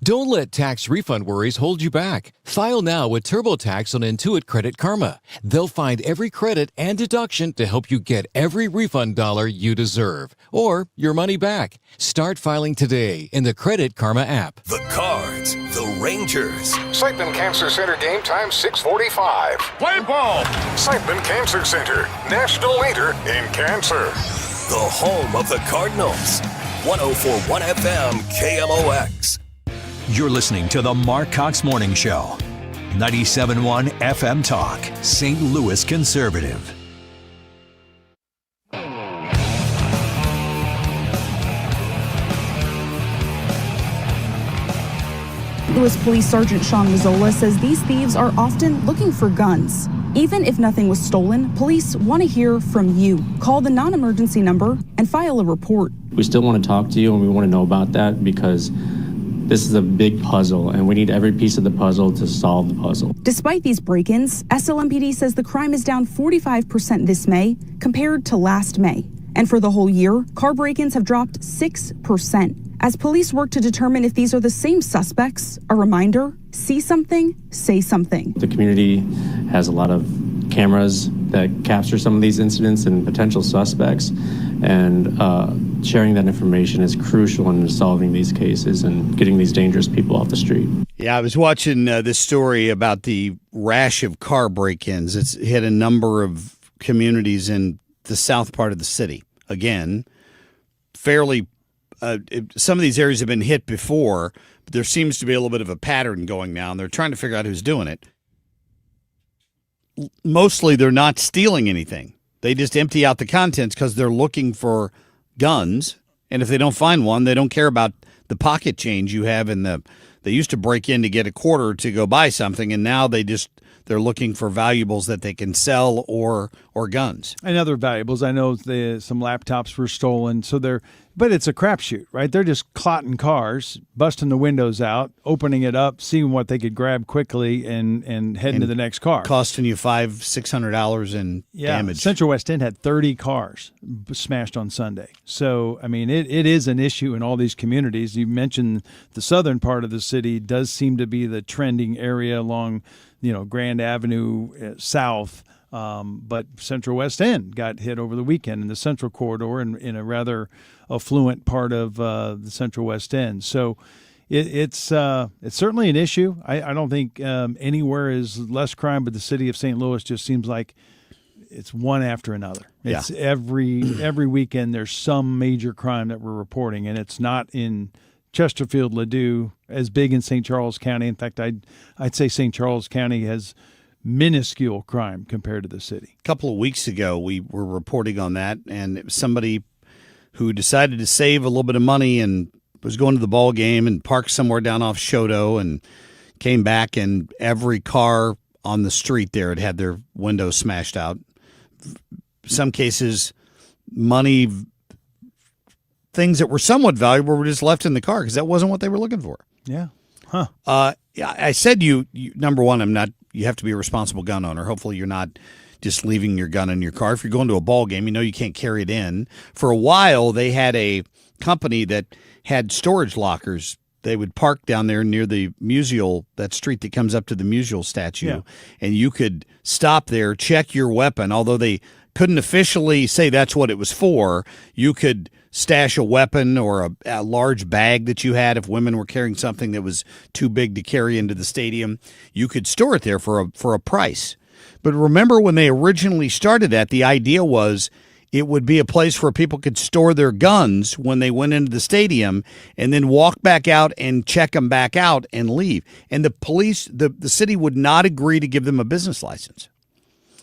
Don't let tax refund worries hold you back. File now with TurboTax on Intuit Credit Karma. They'll find every credit and deduction to help you get every refund dollar you deserve, or your money back. Start filing today in the Credit Karma app. The Cards, the Rangers. Siteman Cancer Center game time 6:45. Play ball. Siteman Cancer Center, national leader in cancer. The home of the Cardinals. 104.1 FM KMOX. You're listening to the Marc Cox Morning Show. 97.1 FM Talk, St. Louis Conservative. Louis Police Sergeant Sean Mazzola says these thieves are often looking for guns. Even if nothing was stolen, police want to hear from you. Call the non-emergency number and file a report. We still want to talk to you, and we want to know about that, because this is a big puzzle, and we need every piece of the puzzle to solve the puzzle. Despite these break-ins, SLMPD says the crime is down 45% this May compared to last May. And for the whole year, car break-ins have dropped 6%. As police work to determine if these are the same suspects, a reminder, see something, say something. The community has a lot of cameras that capture some of these incidents and potential suspects, and sharing that information is crucial in solving these cases and getting these dangerous people off the street. Yeah, I was watching this story about the rash of car break-ins. It's hit a number of communities in the south part of the city. Again, fairly, some of these areas have been hit before, but there seems to be a little bit of a pattern going now, and they're trying to figure out who's doing it. Mostly they're not stealing anything. They just empty out the contents because they're looking for guns, and if they don't find one, they don't care about the pocket change you have in the. They used to break in to get a quarter to go buy something, and now they just they're looking for valuables that they can sell or guns. And other valuables. I know some laptops were stolen, but it's a crapshoot, right? They're just clotting cars, busting the windows out, opening it up, seeing what they could grab quickly, and heading to the next car. Costing you $500-$600 in damage. Central West End had 30 cars smashed on Sunday. So, I mean, it is an issue in all these communities. You mentioned the southern part of the city does seem to be the trending area along, Grand Avenue south. But Central West End got hit over the weekend in the Central Corridor in a rather affluent part of the Central West End. So it's certainly an issue. I don't think anywhere is less crime, but the city of St. Louis just seems like it's one after another. It's every weekend there's some major crime that we're reporting, and it's not in Chesterfield, Ladue, as big in St. Charles County. In fact, I'd say St. Charles County has minuscule crime compared to the city. A couple of weeks ago, we were reporting on that, and it was somebody who decided to save a little bit of money and was going to the ball game and parked somewhere down off Shoto and came back, and every car on the street there had their windows smashed out. Some cases, money, things that were somewhat valuable were just left in the car because that wasn't what they were looking for. Yeah. Huh. I said you number one, you have to be a responsible gun owner. Hopefully you're not just leaving your gun in your car. If you're going to a ball game, you can't carry it in. For a while, they had a company that had storage lockers. They would park down there near the Musial, that street that comes up to the Musial statue, and you could stop there, check your weapon. Although they couldn't officially say that's what it was for, you could stash a weapon or a large bag that you had if women were carrying something that was too big to carry into the stadium. You could store it there for a price. But remember when they originally started that, the idea was it would be a place where people could store their guns when they went into the stadium and then walk back out and check them back out and leave. And the police, the city would not agree to give them a business license.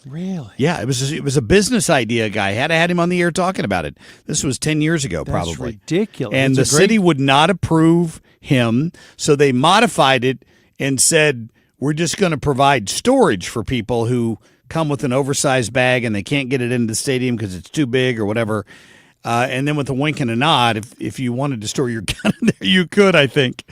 Really? Yeah, it was a business idea guy. Had him on the air talking about it. This was 10 years ago, probably. That's ridiculous. And the city would not approve him, so they modified it and said, we're just going to provide storage for people who come with an oversized bag and they can't get it into the stadium because it's too big or whatever. And then with a wink and a nod, if you wanted to store your gun in there, you could, I think.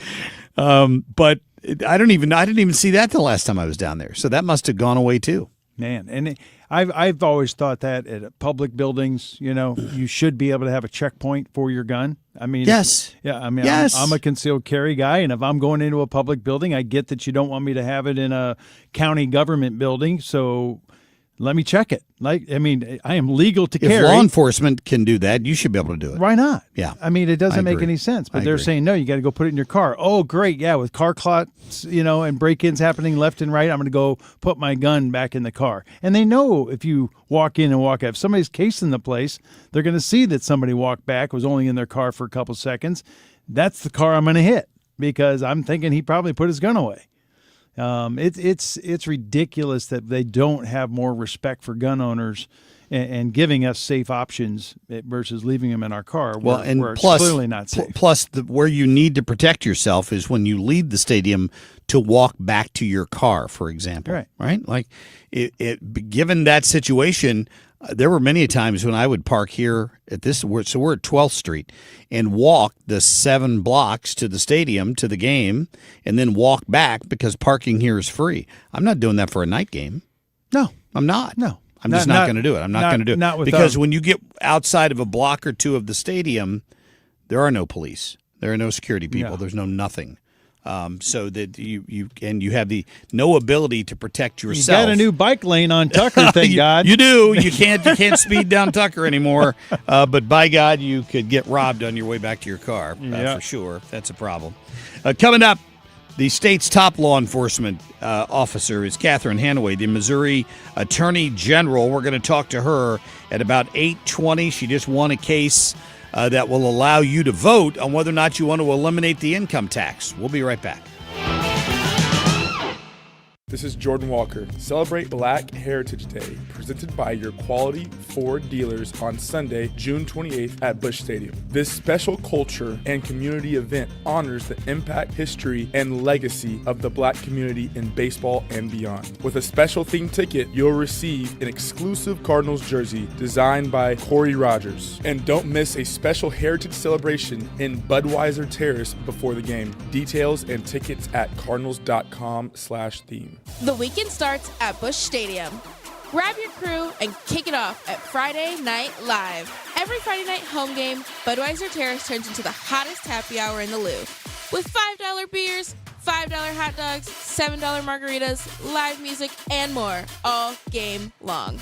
But I didn't even see that the last time I was down there. So that must have gone away too. Man, and I've always thought that at public buildings, you should be able to have a checkpoint for your gun. I mean, yes. Yeah, I mean, yes. I'm a concealed carry guy, and if I'm going into a public building, I get that you don't want me to have it in a county government building, so let me check it. I am legal to carry. If law enforcement can do that, you should be able to do it. Why not? Yeah. I mean, it doesn't make any sense. But they're saying, no, you got to go put it in your car. Oh, great. Yeah, with car clots, and break-ins happening left and right, I'm going to go put my gun back in the car. And they know if you walk in and walk out, if somebody's casing the place, they're going to see that somebody walked back, was only in their car for a couple seconds. That's the car I'm going to hit because I'm thinking he probably put his gun away. It's ridiculous that they don't have more respect for gun owners and giving us safe options versus leaving them in our car. Where Plus, it's clearly not safe. Plus, where you need to protect yourself is when you leave the stadium to walk back to your car, for example. Right? Like, given that situation, there were many times when I would park here at this. So we're at 12th Street and walk the 7 blocks to the stadium to the game, and then walk back because parking here is free. I'm not doing that for a night game. No, I'm not. No. I'm just not going to do it. I'm not going to do it because when you get outside of a block or two of the stadium, there are no police. There are no security people. No. There's no nothing. So that you have the no ability to protect yourself. You got a new bike lane on Tucker, thank God. You do. You can't speed down Tucker anymore. But by God, you could get robbed on your way back to your car for sure. That's a problem. Coming up, the state's top law enforcement officer is Catherine Hanaway, the Missouri Attorney General. We're going to talk to her at about 8:20. She just won a case that will allow you to vote on whether or not you want to eliminate the income tax. We'll be right back. this is Jordan Walker. Celebrate Black Heritage Day, presented by your quality Ford dealers on Sunday, June 28th at Busch Stadium. This special culture and community event honors the impact, history, and legacy of the Black community in baseball and beyond. With a special themed ticket, you'll receive an exclusive Cardinals jersey designed by Corey Rogers. And don't miss a special heritage celebration in Budweiser Terrace before the game. Details and tickets at cardinals.com/theme. The weekend starts at Busch Stadium. Grab your crew and kick it off at Friday Night Live. Every Friday night home game, Budweiser Terrace turns into the hottest happy hour in the Lou. With $5 beers, $5 hot dogs, $7 margaritas, live music, and more all game long.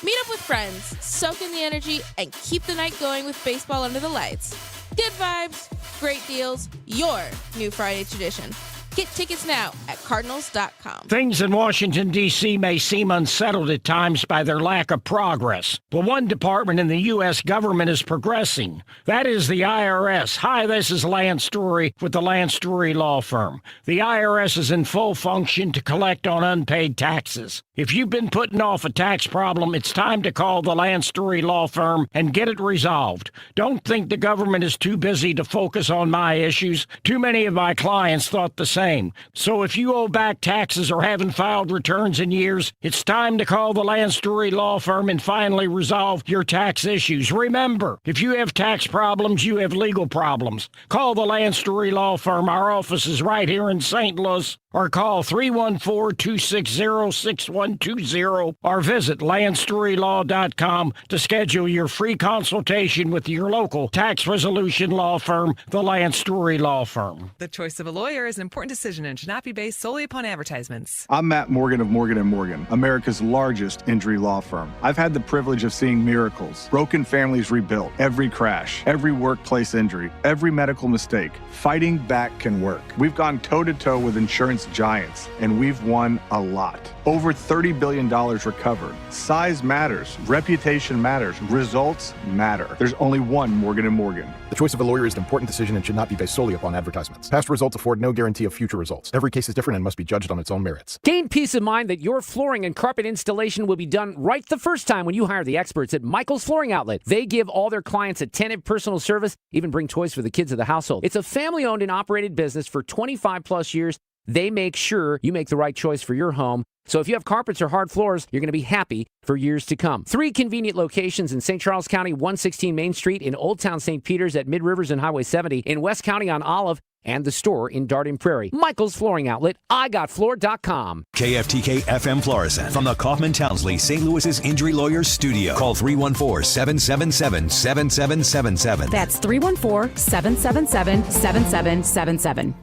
Meet up with friends, soak in the energy, and keep the night going with baseball under the lights. Good vibes, great deals, your new Friday tradition. Get tickets now at Cardinals.com. Things in Washington, D.C. may seem unsettled at times by their lack of progress. But one department in the U.S. government is progressing. That is the IRS. Hi, this is Lance Story with the Lance Story Law Firm. The IRS is in full function to collect on unpaid taxes. If you've been putting off a tax problem, it's time to call the Lance Story Law Firm and get it resolved. Don't think the government is too busy to focus on my issues. Too many of my clients thought the same. So if you owe back taxes or haven't filed returns in years, it's time to call the Lance Story Law Firm and finally resolve your tax issues. Remember, if you have tax problems, you have legal problems. Call the Lance Story Law Firm. Our office is right here in St. Louis. Or call 314-260-6120 or visit LanceStoryLaw.com to schedule your free consultation with your local tax resolution law firm, the Lance Story Law Firm. The choice of a lawyer is an important decision and should not be based solely upon advertisements. I'm Matt Morgan of Morgan & Morgan, America's largest injury law firm. I've had the privilege of seeing miracles, broken families rebuilt, every crash, every workplace injury, every medical mistake. Fighting back can work. We've gone toe-to-toe with insurance giants, and we've won a lot. Over $30 billion recovered. Size matters. Reputation matters. Results matter. There's only one Morgan & Morgan. The choice of a lawyer is an important decision and should not be based solely upon advertisements. Past results afford no guarantee of future results. Every case is different and must be judged on its own merits. Gain peace of mind that your flooring and carpet installation will be done right the first time when you hire the experts at Michael's Flooring Outlet. They give all their clients attentive personal service, even bring toys for the kids of the household. It's a family-owned and operated business for 25 plus years. They make sure you make the right choice for your home. So if you have carpets or hard floors, you're going to be happy for years to come. 3 convenient locations in St. Charles County, 116 Main Street, in Old Town St. Peters at Mid-Rivers and Highway 70, in West County on Olive, and the store in Darden Prairie. Michael's Flooring Outlet, IGotFloor.com. KFTK FM Florissant from the Kaufman Townsley St. Louis's Injury Lawyers Studio. Call 314-777-7777. That's 314-777-7777.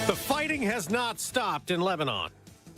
The fighting has not stopped in Lebanon.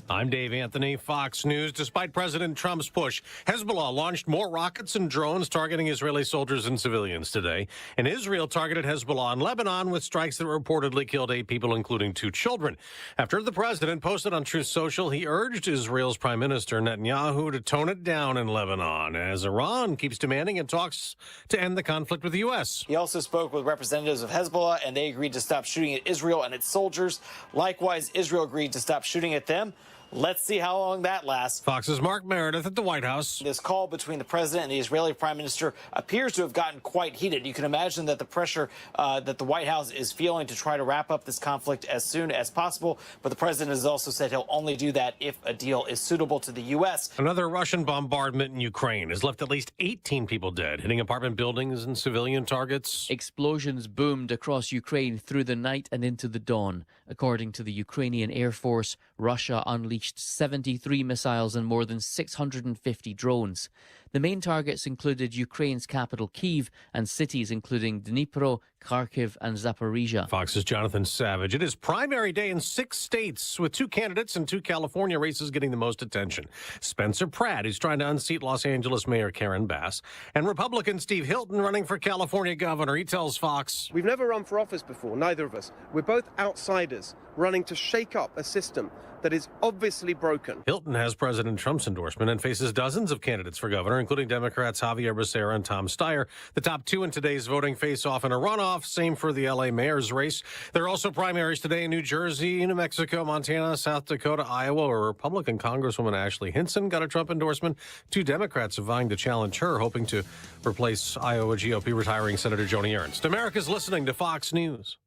I'm Dave Anthony, Fox News. Despite President Trump's push, Hezbollah launched more rockets and drones targeting Israeli soldiers and civilians today. And Israel targeted Hezbollah in Lebanon with strikes that reportedly killed 8 people, including 2 children. After the president posted on Truth Social, he urged Israel's Prime Minister Netanyahu to tone it down in Lebanon, as Iran keeps demanding in talks to end the conflict with the U.S. He also spoke with representatives of Hezbollah, and they agreed to stop shooting at Israel and its soldiers. Likewise, Israel agreed to stop shooting at them. Let's see how long that lasts. Fox's Marc Meredith at the White House. This call between the president and the Israeli prime minister appears to have gotten quite heated. You can imagine that the pressure that the White House is feeling to try to wrap up this conflict as soon as possible. But the president has also said he'll only do that if a deal is suitable to the U.S. Another Russian bombardment in Ukraine has left at least 18 people dead, hitting apartment buildings and civilian targets. Explosions boomed across Ukraine through the night and into the dawn. According to the Ukrainian Air Force, Russia unleashed 73 missiles and more than 650 drones. The main targets included Ukraine's capital Kyiv and cities including Dnipro, Kharkiv and Zaporizhia. Fox's Jonathan Savage. It is primary day in 6 states, with 2 candidates and 2 California races getting the most attention. Spencer Pratt, who's trying to unseat Los Angeles Mayor Karen Bass, and Republican Steve Hilton running for California governor. He tells Fox, "We've never run for office before, neither of us. We're both outsiders running to shake up a system that is obviously broken." Hilton has President Trump's endorsement and faces dozens of candidates for governor, governor, including Democrats Javier Becerra and Tom Steyer. The top two in today's voting face off in a runoff. Same for the L.A. mayor's race. There are also primaries today in New Jersey, New Mexico, Montana, South Dakota, Iowa, where Republican Congresswoman Ashley Hinson got a Trump endorsement. Two Democrats are vying to challenge her, hoping to replace Iowa GOP retiring Senator Joni Ernst. America's listening to Fox News.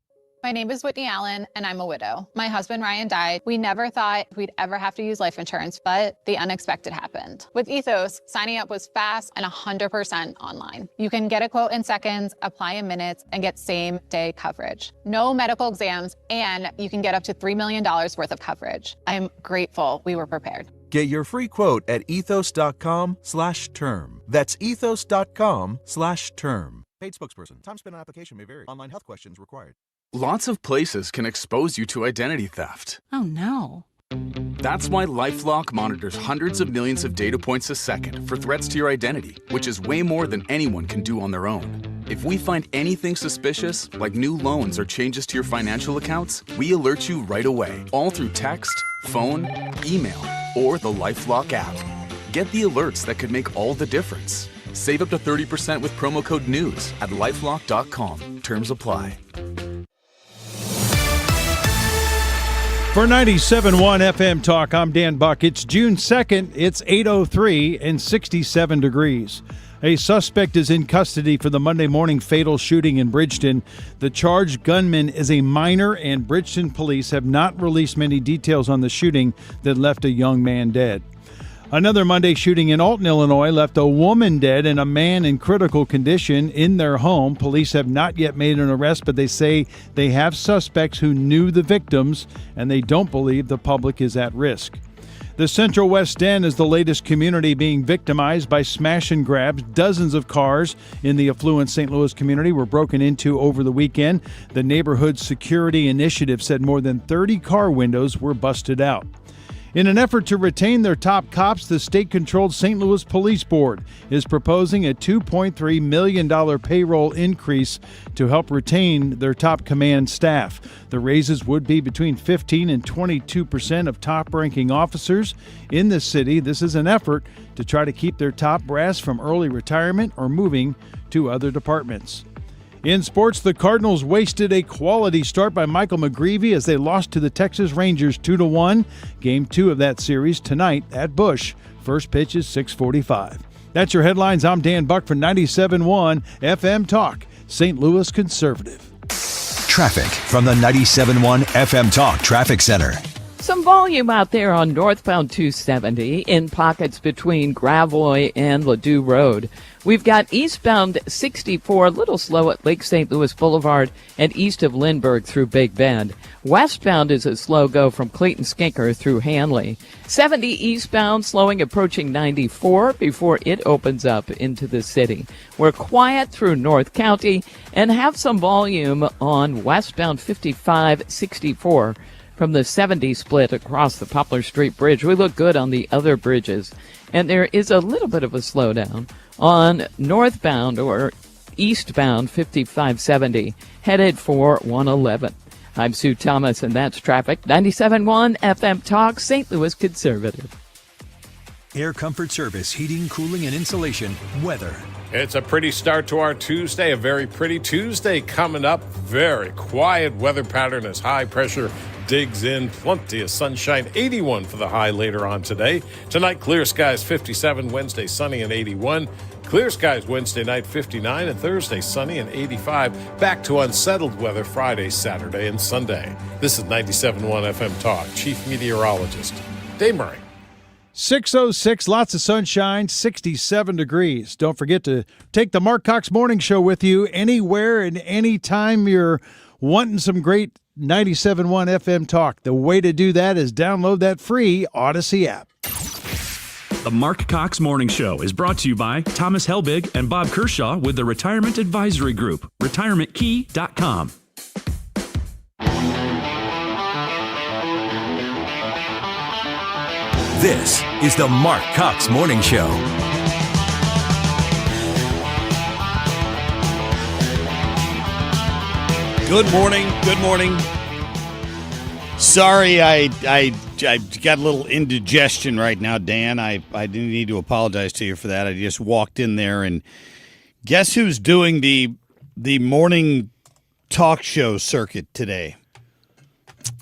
My name is Whitney Allen, and I'm a widow. My husband, Ryan, died. We never thought we'd ever have to use life insurance, but the unexpected happened. With Ethos, signing up was fast and 100% online. You can get a quote in seconds, apply in minutes, and get same-day coverage. No medical exams, and you can get up to $3 million worth of coverage. I'm grateful we were prepared. Get your free quote at ethos.com/term. That's ethos.com/term. Paid spokesperson. Time spent on application may vary. Online health questions required. Lots of places can expose you to identity theft. Oh no. That's why LifeLock monitors hundreds of millions of data points a second for threats to your identity, which is way more than anyone can do on their own. If we find anything suspicious, like new loans or changes to your financial accounts, we alert you right away, all through text, phone, email, or the LifeLock app. Get the alerts that could make all the difference. Save up to 30% with promo code NEWS at LifeLock.com. Terms apply. For 97.1 FM Talk, I'm Dan Buck. It's June 2nd. It's 8:03 and 67 degrees. A suspect is in custody for the Monday morning fatal shooting in Bridgeton. The charged gunman is a minor, and Bridgeton police have not released many details on the shooting that left a young man dead. Another Monday shooting in Alton, Illinois, left a woman dead and a man in critical condition in their home. Police have not yet made an arrest, but they say they have suspects who knew the victims, and they don't believe the public is at risk. The Central West End is the latest community being victimized by smash and grabs. Dozens of cars in the affluent St. Louis community were broken into over the weekend. The Neighborhood Security Initiative said more than 30 car windows were busted out. In an effort to retain their top cops, the state-controlled St. Louis Police Board is proposing a $2.3 million payroll increase to help retain their top command staff. The raises would be between 15 and 22% of top-ranking officers in the city. This is an effort to try to keep their top brass from early retirement or moving to other departments. In sports, the Cardinals wasted a quality start by Michael McGreevy as they lost to the Texas Rangers 2-1. Game 2 of that series tonight at Busch. First pitch is 6:45. That's your headlines. I'm Dan Buck for 97.1 FM Talk, St. Louis Conservative. Traffic from the 97.1 FM Talk Traffic Center. Some volume out there on northbound 270 in pockets between Gravois and Ladue Road. We've got eastbound 64 a little slow at Lake St. Louis Boulevard and east of Lindbergh through Big Bend. Westbound is a slow go from Clayton Skinker through Hanley. 70 eastbound slowing approaching 94 before it opens up into the city. We're quiet through North County and have some volume on westbound 55-64. From the 70 split across the Poplar Street Bridge. We look good on the other bridges. And there is a little bit of a slowdown on northbound or eastbound 5570, headed for 111. I'm Sue Thomas, and that's traffic. 97.1 FM Talk, St. Louis Conservative. Air Comfort Service, heating, cooling, and insulation. Weather. It's a pretty start to our Tuesday, a very pretty Tuesday coming up. Very quiet weather pattern as high pressure digs in. Plenty of sunshine, 81 for the high later on today. Tonight, clear skies, 57. Wednesday, sunny and 81. Clear skies Wednesday night, 59. And Thursday, sunny and 85. Back to unsettled weather Friday, Saturday, and Sunday. This is 97.1 FM Talk. Chief Meteorologist Dave Murray. 6:06, lots of sunshine, 67 degrees. Don't forget to take the Marc Cox Morning Show with you anywhere and anytime you're wanting some great 97.1 FM Talk. The way to do that is download that free Odyssey app. The Marc Cox Morning Show is brought to you by Thomas Helbig and Bob Kershaw with the Retirement Advisory Group, retirementkey.com. This is the Marc Cox Morning Show. Good morning. Good morning. Sorry, I got a little indigestion right now, Dan. I didn't need to apologize to you for that. I just walked in there, and guess who's doing the morning talk show circuit today?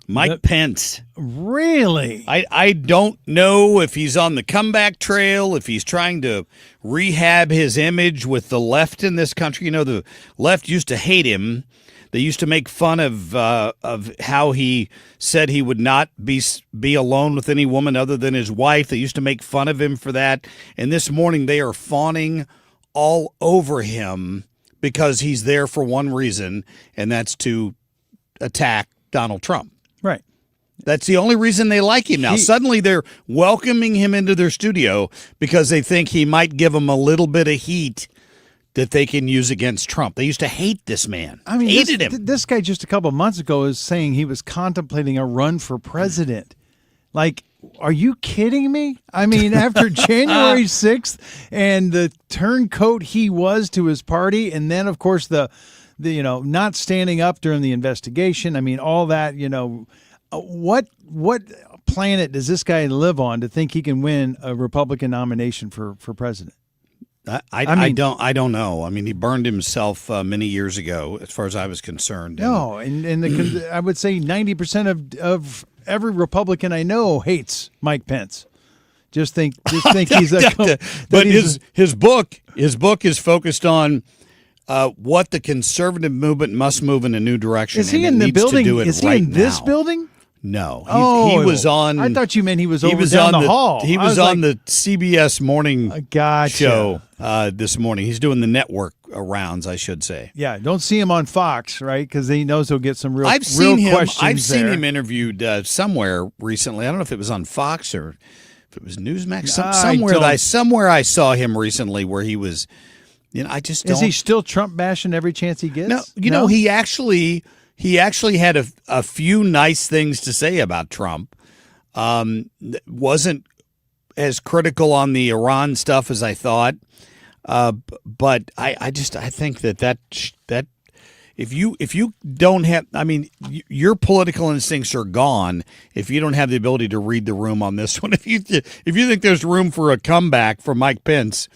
Mike Pence. Really? I don't know if he's on the comeback trail, if he's trying to rehab his image with the left in this country. You know, the left used to hate him. They used to make fun of how he said he would not be alone with any woman other than his wife. They used to make fun of him for that. And this morning they are fawning all over him because he's there for one reason, and that's to attack Donald Trump. Right. That's the only reason they like him now. Suddenly they're welcoming him into their studio because they think he might give them a little bit of heat that they can use against Trump. They used to hate this man. I mean, hated him. This guy just a couple of months ago is saying he was contemplating a run for president. Like, are you kidding me? I mean, after January 6th and the turncoat he was to his party, and then, of course, the not standing up during the investigation. I mean, all that, what planet does this guy live on to think he can win a Republican nomination for president? I don't know. I mean, he burned himself many years ago, as far as I was concerned. No, and I would say 90% of every Republican I know hates Mike Pence. Just think he's a. But his book is focused on what the conservative movement must move in a new direction. Is he in the building? Is he in this building? No, he was on. I thought you meant he was over down the hall. He was on the CBS morning show this morning. He's doing the network rounds, I should say. Yeah, don't see him on Fox, right? Because he knows he'll get some real. I've seen questions him interviewed somewhere recently. I don't know if it was on Fox or if it was Newsmax. Somewhere I saw him recently where he was. I just don't. Is he still Trump bashing every chance he gets? No, he actually had a few nice things to say about Trump. Wasn't as critical on the Iran stuff as I thought. But I think that if you don't have, I mean, your political instincts are gone if you don't have the ability to read the room on this one. If you think there's room for a comeback from Mike Pence,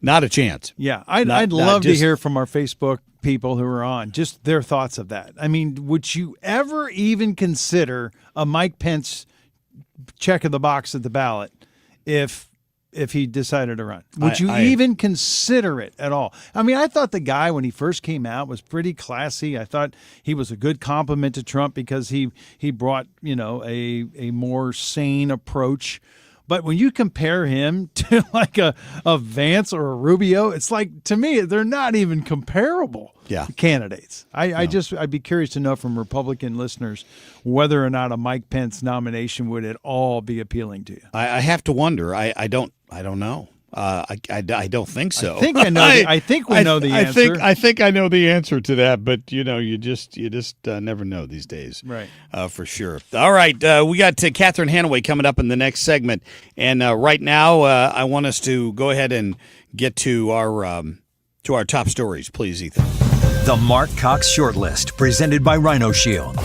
not a chance. Yeah, I'd love to hear from our Facebook people who are on just their thoughts of that. I mean, would you ever even consider a Mike Pence check of the box at the ballot if he decided to run? Would you even consider it at all? I mean, I thought the guy when he first came out was pretty classy. I thought he was a good compliment to Trump because he brought, a more sane approach. But when you compare him to like a Vance or a Rubio, it's like, to me, they're not even comparable candidates. I'd be curious to know from Republican listeners whether or not a Mike Pence nomination would at all be appealing to you. I have to wonder. I don't know. I don't think so. I think I know. I think we know the answer. I think I know the answer to that, but you just never know these days, right? For sure. All right, we got Catherine Hanaway coming up in the next segment, and right now I want us to go ahead and get to our top stories, please, Ethan. The Marc Cox Shortlist, presented by Rhino Shield.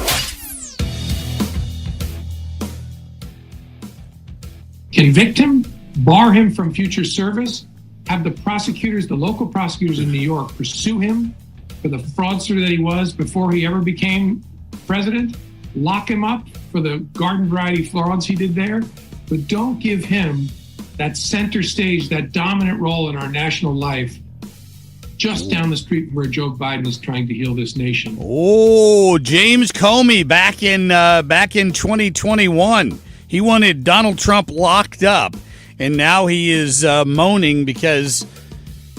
Convict him, bar him from future service, have the local prosecutors in New York pursue him for the fraudster that he was before he ever became president, lock him up for the garden variety frauds he did there, but don't give him that center stage, that dominant role in our national life just down the street from where Joe Biden is trying to heal this nation. Oh, James Comey back in 2021. He wanted Donald Trump locked up, and now he is moaning because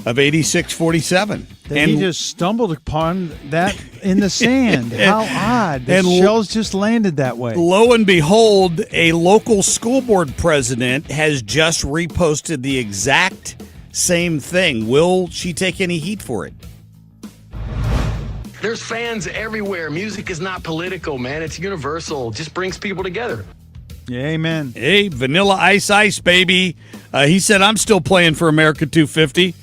of 8647. And he just stumbled upon that in the sand. How odd. The shells just landed that way. Lo and behold, a local school board president has just reposted the exact same thing. Will she take any heat for it? There's fans everywhere. Music is not political, man. It's universal. It just brings people together. Yeah, amen. Hey, Vanilla Ice, baby. He said, I'm still playing for America 250.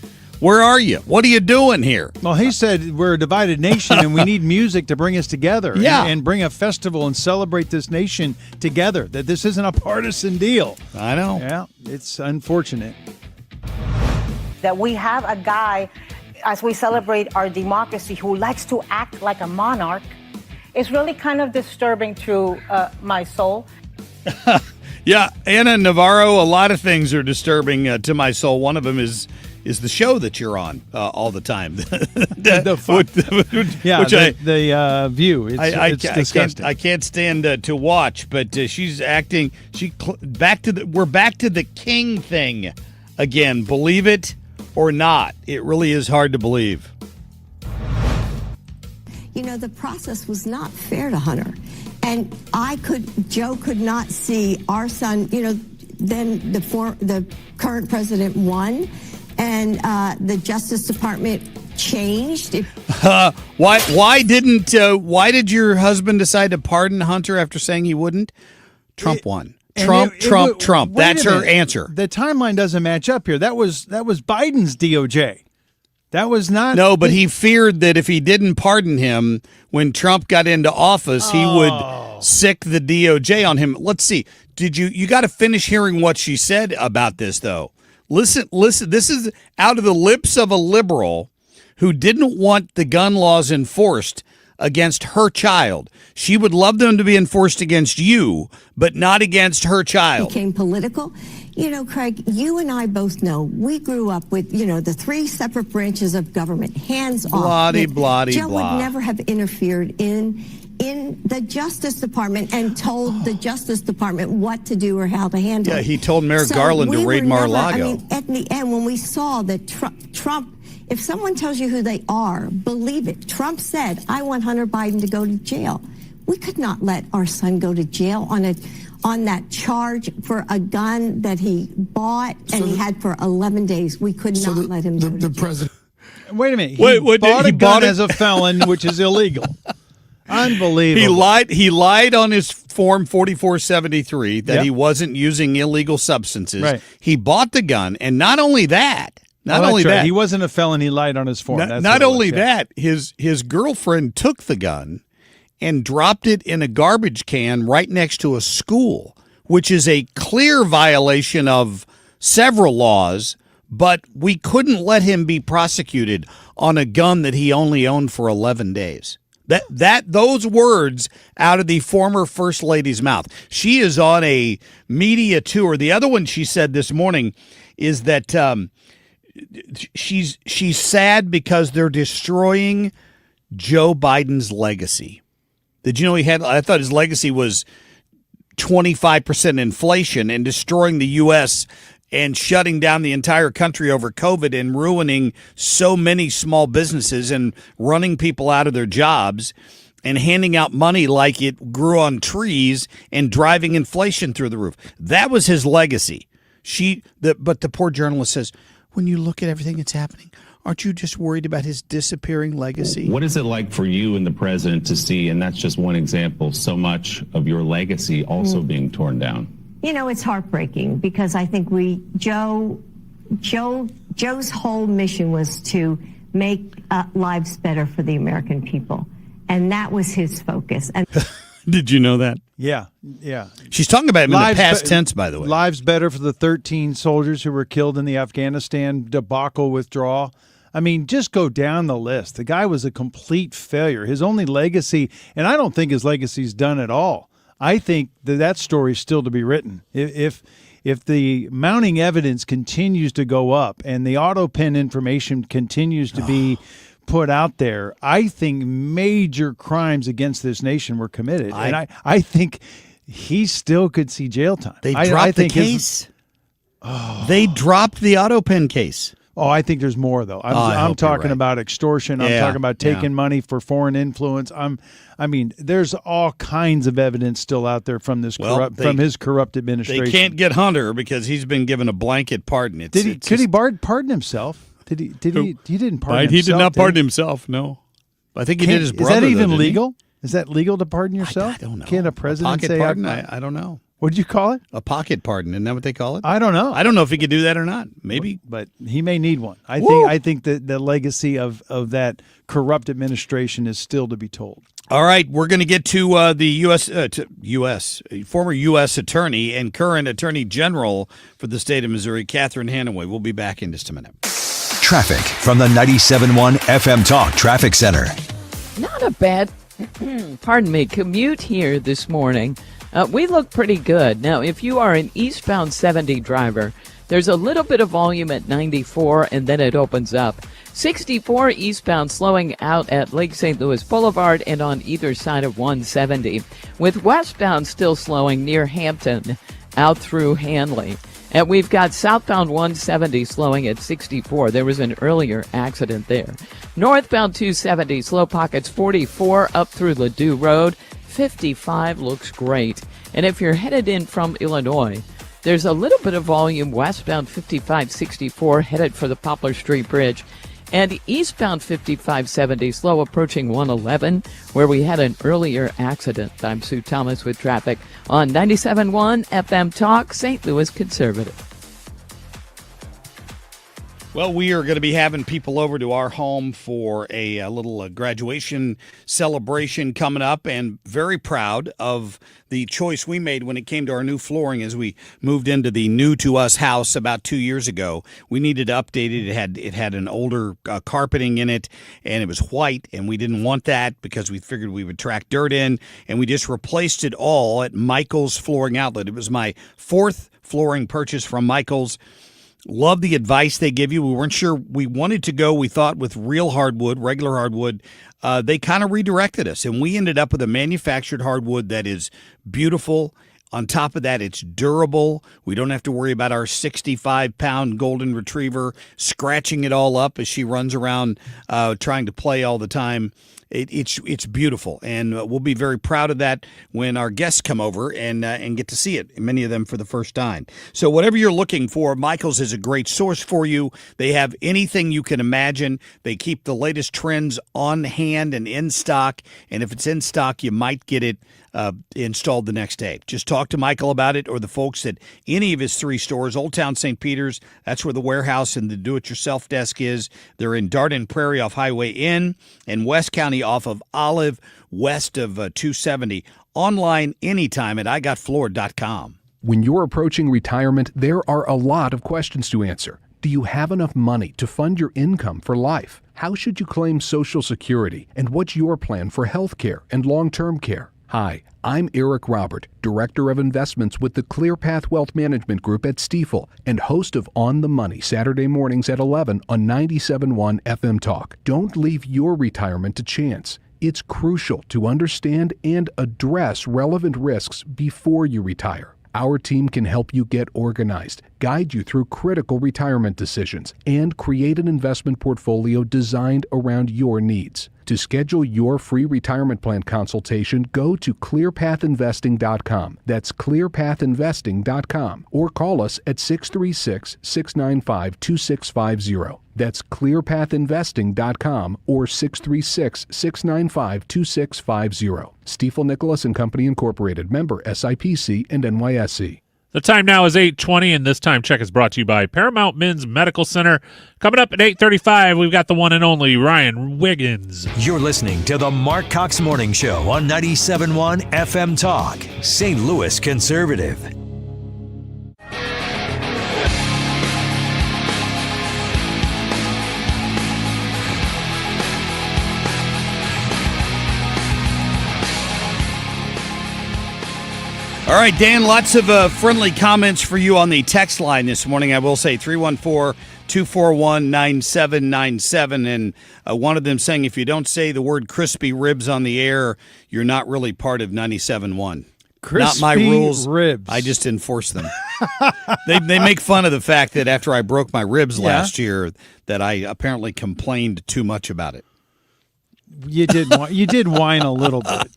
Where are you? What are you doing here? Well, he said we're a divided nation and we need music to bring us together. Yeah. And bring a festival and celebrate this nation together, that this isn't a partisan deal. I know. Yeah, it's unfortunate. That we have a guy, as we celebrate our democracy, who likes to act like a monarch. It's really kind of disturbing to my soul. Yeah, Anna Navarro, a lot of things are disturbing to my soul. One of them is the show that you're on all the time. The View. It's disgusting. I can't stand to watch, but she's acting. We're back to the king thing again. Believe it or not, it really is hard to believe. You know, the process was not fair to Hunter. And Joe could not see our son, then the current president won, and the Justice Department changed. Why did your husband decide to pardon Hunter after saying he wouldn't? Trump won. Trump. That's her answer. The timeline doesn't match up here. That was Biden's DOJ. That was not. No, but he feared that if he didn't pardon him when Trump got into office, he would sick the DOJ on him. Let's see. You got to finish hearing what she said about this, though. Listen. This is out of the lips of a liberal who didn't want the gun laws enforced against her child. She would love them to be enforced against you, but not against her child. Became political. Craig, you and I both know we grew up with, the three separate branches of government, hands off. Joe would never have interfered in the Justice Department and told the Justice Department what to do or how to handle it. Yeah, he told Merrick Garland to raid Mar-a-Lago. At the end, when we saw that Trump, if someone tells you who they are, believe it. Trump said, I want Hunter Biden to go to jail. We could not let our son go to jail on that charge for a gun that he bought and he had for 11 days. We could not let him go to jail. Wait a minute. He bought a gun as a felon, which is illegal. Unbelievable. He lied on his Form 4473 that he wasn't using illegal substances. Right. He bought the gun, and not only that, he wasn't a felon. He lied on his form. Not only that, his girlfriend took the gun and dropped it in a garbage can right next to a school, which is a clear violation of several laws, but we couldn't let him be prosecuted on a gun that he only owned for 11 days. Those words out of the former First Lady's mouth. She is on a media tour. The other one she said this morning is that she's sad because they're destroying Joe Biden's legacy. Did you know I thought his legacy was 25% inflation and destroying the U.S. and shutting down the entire country over COVID and ruining so many small businesses and running people out of their jobs and handing out money like it grew on trees and driving inflation through the roof. That was his legacy. But the poor journalist says, when you look at everything that's happening, aren't you just worried about his disappearing legacy? What is it like for you and the president to see, and that's just one example, so much of your legacy also being torn down? It's heartbreaking because I think Joe's whole mission was to make lives better for the American people. And that was his focus. And Did you know that? Yeah. She's talking about him in the past tense, by the way. Lives better for the 13 soldiers who were killed in the Afghanistan debacle withdrawal. I mean, just go down the list. The guy was a complete failure. His only legacy, and I don't think his legacy's done at all. I think that story is still to be written. If the mounting evidence continues to go up and the auto pen information continues to be put out there, I think major crimes against this nation were committed. And I think he still could see jail time. They dropped the case. They dropped the auto pen case. Oh, I think there's more, though. I'm talking about extortion. I'm talking about taking money for foreign influence. I mean, there's all kinds of evidence still out there from this from his corrupt administration. They can't get Hunter because he's been given a blanket pardon. Could he pardon himself? Did he? He didn't pardon himself. He did not pardon himself. No, I think he did his brother. Is that even legal? Is that legal to pardon yourself? I don't know. Can a president say pardon? I don't know. What'd you call it? A pocket pardon. Isn't that what they call it? I don't know. I don't know if he could do that or not. Maybe. But he may need one. Woo! I think that the legacy of that corrupt administration is still to be told. All right, we're going to get to the former U.S. Attorney and current Attorney General for the state of Missouri, Catherine Hanaway. We'll be back in just a minute. Traffic from the 97.1 FM Talk Traffic Center. Not a bad, commute here this morning. We look pretty good. Now, if you are an eastbound 70 driver, there's a little bit of volume at 94, and then it opens up. 64 eastbound slowing out at Lake St. Louis Boulevard and on either side of 170, with westbound still slowing near Hampton out through Hanley. And we've got southbound 170 slowing at 64. There was an earlier accident there. Northbound 270, slow pockets 44 up through Ladue Road. 55 looks great. And if you're headed in from Illinois, there's a little bit of volume westbound 5564 headed for the Poplar Street Bridge. And eastbound 5570 slow approaching 111 where we had an earlier accident. I'm Sue Thomas with traffic on 97.1 FM Talk, St. Louis Conservative. Well, we are going to be having people over to our home for a little graduation celebration coming up, and very proud of the choice we made when it came to our new flooring as we moved into the new to us house about 2 years ago. We needed to update it. It had an older carpeting in it, and it was white, and we didn't want that because we figured we would track dirt in, and we just replaced it all at Michael's Flooring Outlet. It was my fourth flooring purchase from Michael's. Love the advice they give you. We weren't sure we wanted to go, we thought, with real hardwood, regular hardwood. They kind of redirected us, and we ended up with a manufactured hardwood that is beautiful. On top of that, it's durable. We don't have to worry about our 65-pound golden retriever scratching it all up as she runs around trying to play all the time. It's beautiful, and we'll be very proud of that when our guests come over and get to see it, many of them for the first time. So whatever you're looking for, Michael's is a great source for you. They have anything you can imagine. They keep the latest trends on hand and in stock, and if it's in stock, you might get it installed the next day. Just talk to Michael about it, or the folks at any of his three stores. Old Town St. Peter's, that's where the warehouse and the do-it-yourself desk is. They're in Darden Prairie off Highway N, and West County off of Olive, west of 270. Online anytime at igotfloored.com. When you're approaching retirement, there are a lot of questions to answer. Do you have enough money to fund your income for life? How should you claim Social Security? And what's your plan for health care and long-term care? Hi, I'm Eric Robert, Director of Investments with the ClearPath Wealth Management Group at Stifel, and host of On the Money Saturday mornings at 11 on 97.1 FM Talk. Don't leave your retirement to chance. It's crucial to understand and address relevant risks before you retire. Our team can help you get organized, guide you through critical retirement decisions, and create an investment portfolio designed around your needs. To schedule your free retirement plan consultation, go to clearpathinvesting.com. That's clearpathinvesting.com. Or call us at 636-695-2650. That's clearpathinvesting.com or 636-695-2650. Stifel Nicholas and Company Incorporated, member SIPC and NYSE. The time now is 8:20, and this time check is brought to you by Paramount Men's Medical Center. Coming up at 8:35, we've got the one and only Ryan Wiggins. You're listening to the Marc Cox Morning Show on 97.1 FM Talk, St. Louis Conservative. All right, Dan, lots of friendly comments for you on the text line this morning. I will say 314-241-9797, and one of them saying if you don't say the word crispy ribs on the air, you're not really part of 97.1. Not my rules. Ribs. I just enforce them. They make fun of the fact that after I broke my ribs last year that I apparently complained too much about it. You did whine a little bit.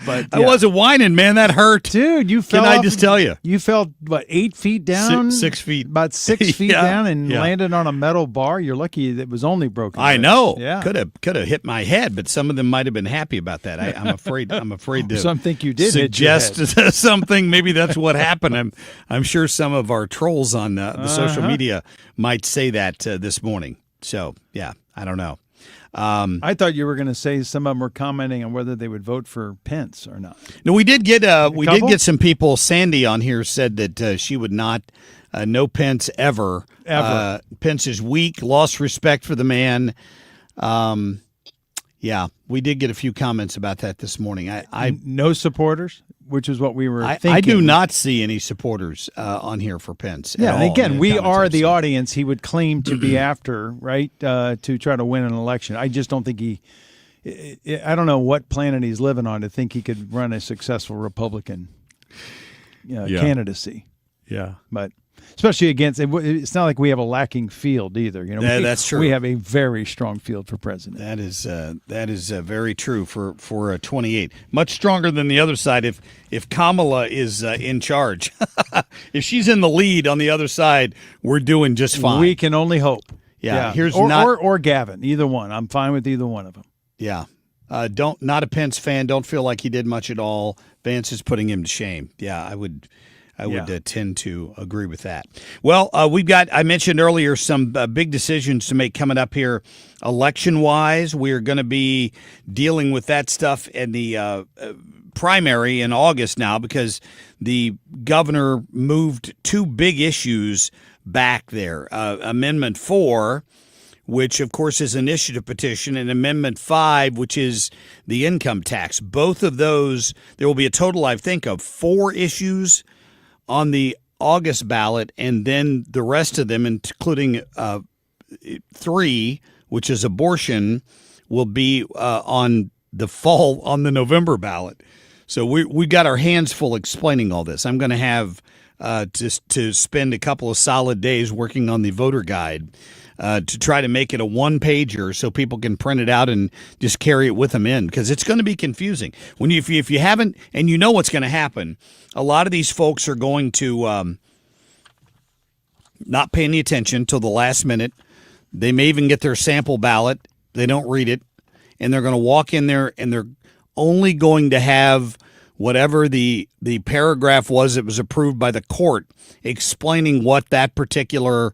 But I wasn't whining, man. That hurt. Dude, you fell Can I off- just tell you? You fell, 8 feet down? 6 feet. About 6 feet Yeah, down and yeah. landed on a metal bar. You're lucky that it was only broken. I ribs. know. Yeah. Could have hit my head, but some of them might have been happy about that. I'm afraid to Some think you did hit your suggest something. Maybe that's what happened. I'm sure some of our trolls on the social media might say that this morning. So, yeah, I don't know. I thought you were going to say some of them were commenting on whether they would vote for Pence or not. No, we did get couple? some people. Sandy on here said that she would not no Pence ever. Pence is weak, lost respect for the man. Yeah, we did get a few comments about that this morning. I no supporters, which is what we were thinking. I do not see any supporters on here for Pence. Yeah, at and all again, in we comments are I've the seen. audience he would claim to be after, right, to try to win an election. I just don't think I don't know what planet he's living on to think he could run a successful Republican candidacy. Yeah. But especially against, it's not like we have a lacking field either. Yeah, that's true. We have a very strong field for president. That is very true for 28. Much stronger than the other side. If Kamala is in charge, if she's in the lead on the other side, we're doing just fine. We can only hope. Yeah. Or Gavin, either one. I'm fine with either one of them. Yeah. Not a Pence fan. Don't feel like he did much at all. Vance is putting him to shame. Yeah, I would tend to agree with that. Well, I mentioned earlier, some big decisions to make coming up here election-wise. We're going to be dealing with that stuff in the primary in August now because the governor moved two big issues back there. Amendment 4, which, of course, is an initiative petition, and Amendment 5, which is the income tax. Both of those, there will be a total, I think, of 4 issues on the August ballot, and then the rest of them, including 3, which is abortion, will be on the November ballot. So we got our hands full explaining all this. I'm going to have to spend a couple of solid days working on the voter guide to try to make it a one-pager so people can print it out and just carry it with them in, because it's going to be confusing. If you haven't, and you know what's going to happen, a lot of these folks are going to not pay any attention till the last minute. They may even get their sample ballot. They don't read it, and they're going to walk in there, and they're only going to have whatever the paragraph was that was approved by the court explaining what that particular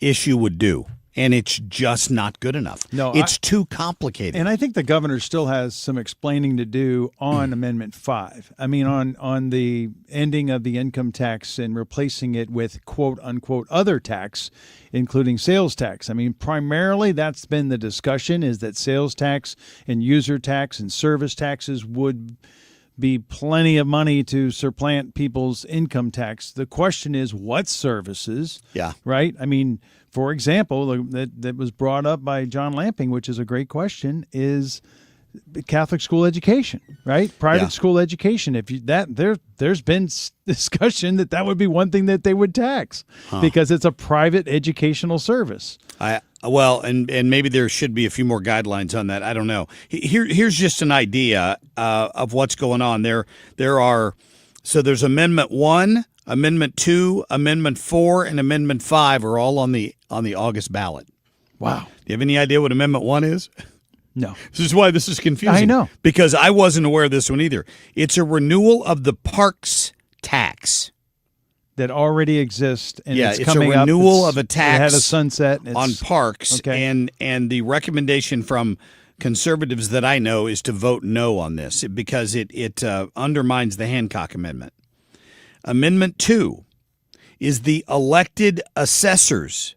issue would do, and it's just not good enough. No, it's too complicated. And I think the governor still has some explaining to do on Amendment 5. I mean, on the ending of the income tax and replacing it with quote unquote other tax, including sales tax. I mean, primarily that's been the discussion, is that sales tax and user tax and service taxes would be plenty of money to supplant people's income tax. The question is, what services? Yeah. Right? I mean, for example, that was brought up by John Lamping, which is a great question, is Catholic school education, right? Private school education. There's been discussion that would be one thing that they would tax because it's a private educational service. And maybe there should be a few more guidelines on that. I don't know. Here's just an idea of what's going on. There's Amendment 1, Amendment 2, Amendment 4, and Amendment 5 are all on the August ballot. Wow. Do you have any idea what Amendment 1 is? No. This is why this is confusing. I know. Because I wasn't aware of this one either. It's a renewal of the parks tax that already exists, and it's coming a renewal up. of a tax it had a sunset on parks, okay. and the recommendation from conservatives that I know is to vote no on this because it undermines the Hancock Amendment. Amendment 2 is the elected assessors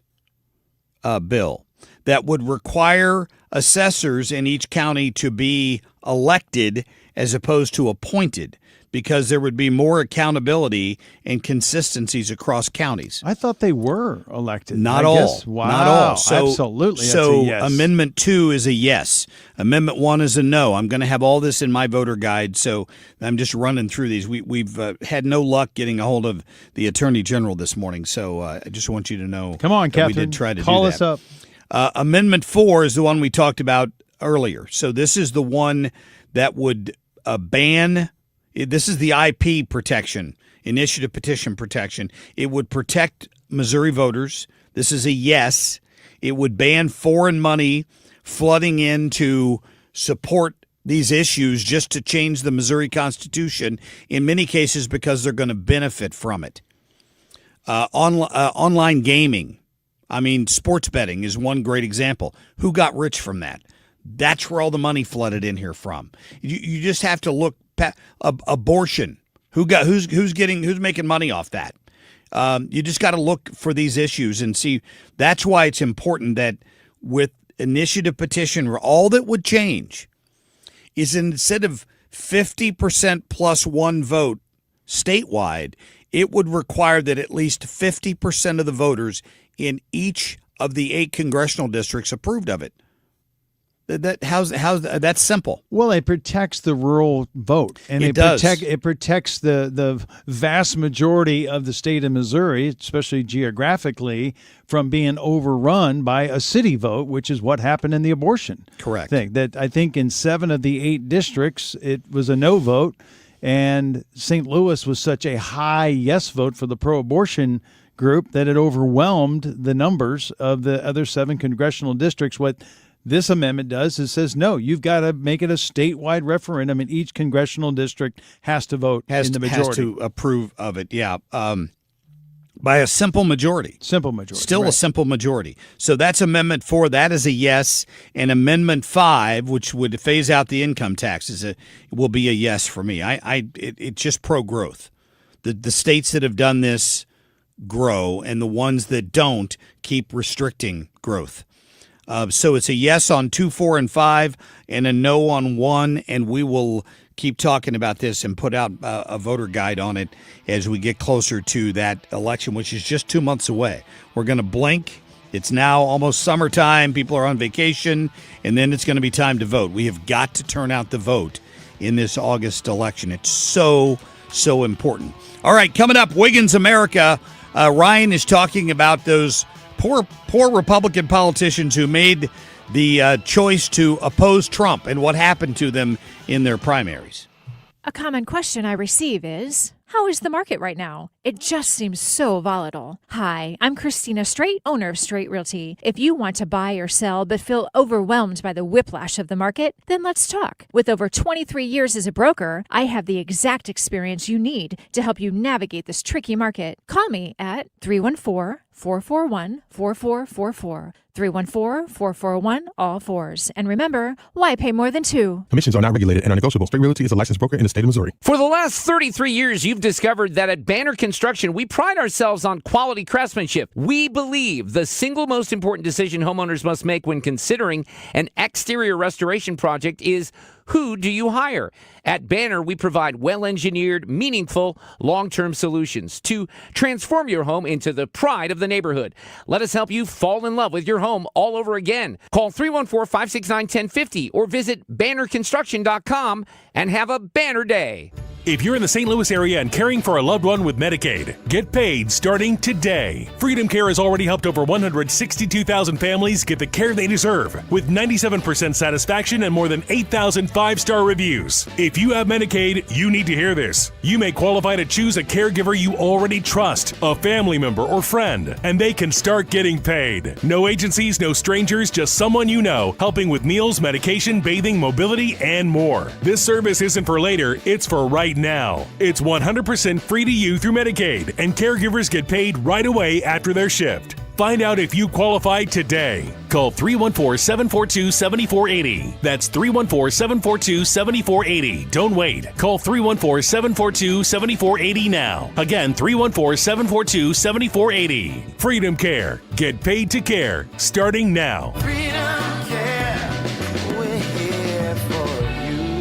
bill that would require assessors in each county to be elected as opposed to appointed, because there would be more accountability and consistencies across counties. I thought they were elected. Not I all. guess. Wow. Not all. So, absolutely. So that's a yes. Amendment 2 is a yes. Amendment 1 is a no. I'm going to have all this in my voter guide, so I'm just running through these. We've had no luck getting a hold of the Attorney General this morning, so I just want you to know. Come on, Catherine. We did try to call do us that. up. Amendment 4 is the one we talked about earlier. So this is the one that would ban. This is the IP protection, initiative petition protection. It would protect Missouri voters. This is a yes. It would ban foreign money flooding in to support these issues just to change the Missouri Constitution, in many cases because they're going to benefit from it. Online gaming. I mean, sports betting is one great example. Who got rich from that? That's where all the money flooded in here from. You just have to look abortion. Who's making money off that? You just got to look for these issues and see. That's why it's important that with initiative petition, all that would change is instead of 50% plus one vote statewide, it would require that at least 50% of the voters in each of the 8 congressional districts approved of it. That's simple. Well, it protects the rural vote, and it protects the vast majority of the state of Missouri, especially geographically, from being overrun by a city vote, which is what happened in the abortion thing. That I think in 7 of the 8 districts, it was a no vote, and St. Louis was such a high yes vote for the pro-abortion group that it overwhelmed the numbers of the other 7 congressional districts. What this amendment does is says, no, you've got to make it a statewide referendum, and each congressional district has to vote in the majority. Has to approve of it, yeah. By a simple majority. Simple majority. Still a simple majority. So that's Amendment 4. That is a yes. And Amendment 5, which would phase out the income tax, will be a yes for me. It's just pro-growth. The states that have done this grow, and the ones that don't keep restricting growth. So it's a yes on 2, 4, and 5, and a no on 1, and we will keep talking about this and put out a voter guide on it as we get closer to that election, which is just 2 months away. We're going to blink. It's now almost summertime. People are on vacation, and then it's going to be time to vote. We have got to turn out the vote in this August election. It's so important. All right, coming up, Wiggins America. Ryan is talking about those poor Republican politicians who made the choice to oppose Trump and what happened to them in their primaries. A common question I receive is, how is the market right now? It just seems so volatile. Hi, I'm Christina Straight, owner of Straight Realty. If you want to buy or sell but feel overwhelmed by the whiplash of the market, then let's talk. With over 23 years as a broker, I have the exact experience you need to help you navigate this tricky market. Call me at 314-441-4444. 314-441-ALL-4s. And remember, why pay more than 2? Commissions are not regulated and are negotiable. Straight Realty is a licensed broker in the state of Missouri. For the last 33 years, you've discovered that at Banner Construction, we pride ourselves on quality craftsmanship. We believe the single most important decision homeowners must make when considering an exterior restoration project is, who do you hire? At Banner, we provide well-engineered, meaningful, long-term solutions to transform your home into the pride of the neighborhood. Let us help you fall in love with your home all over again. Call 314-569-1050 or visit bannerconstruction.com and have a banner day. If you're in the St. Louis area and caring for a loved one with Medicaid, get paid starting today. Freedom Care has already helped over 162,000 families get the care they deserve, with 97% satisfaction and more than 8,000 5-star reviews. If you have Medicaid, you need to hear this. You may qualify to choose a caregiver you already trust, a family member or friend, and they can start getting paid. No agencies, no strangers, just someone you know, helping with meals, medication, bathing, mobility, and more. This service isn't for later, it's for right now. It's 100% free to you through Medicaid, and caregivers get paid right away after their shift. Find out if you qualify today. Call 314-742-7480. That's 314-742-7480. Don't wait. Call 314-742-7480 now. Again, 314-742-7480. Freedom Care. Get paid to care. Starting now. Freedom Care. We're here for you.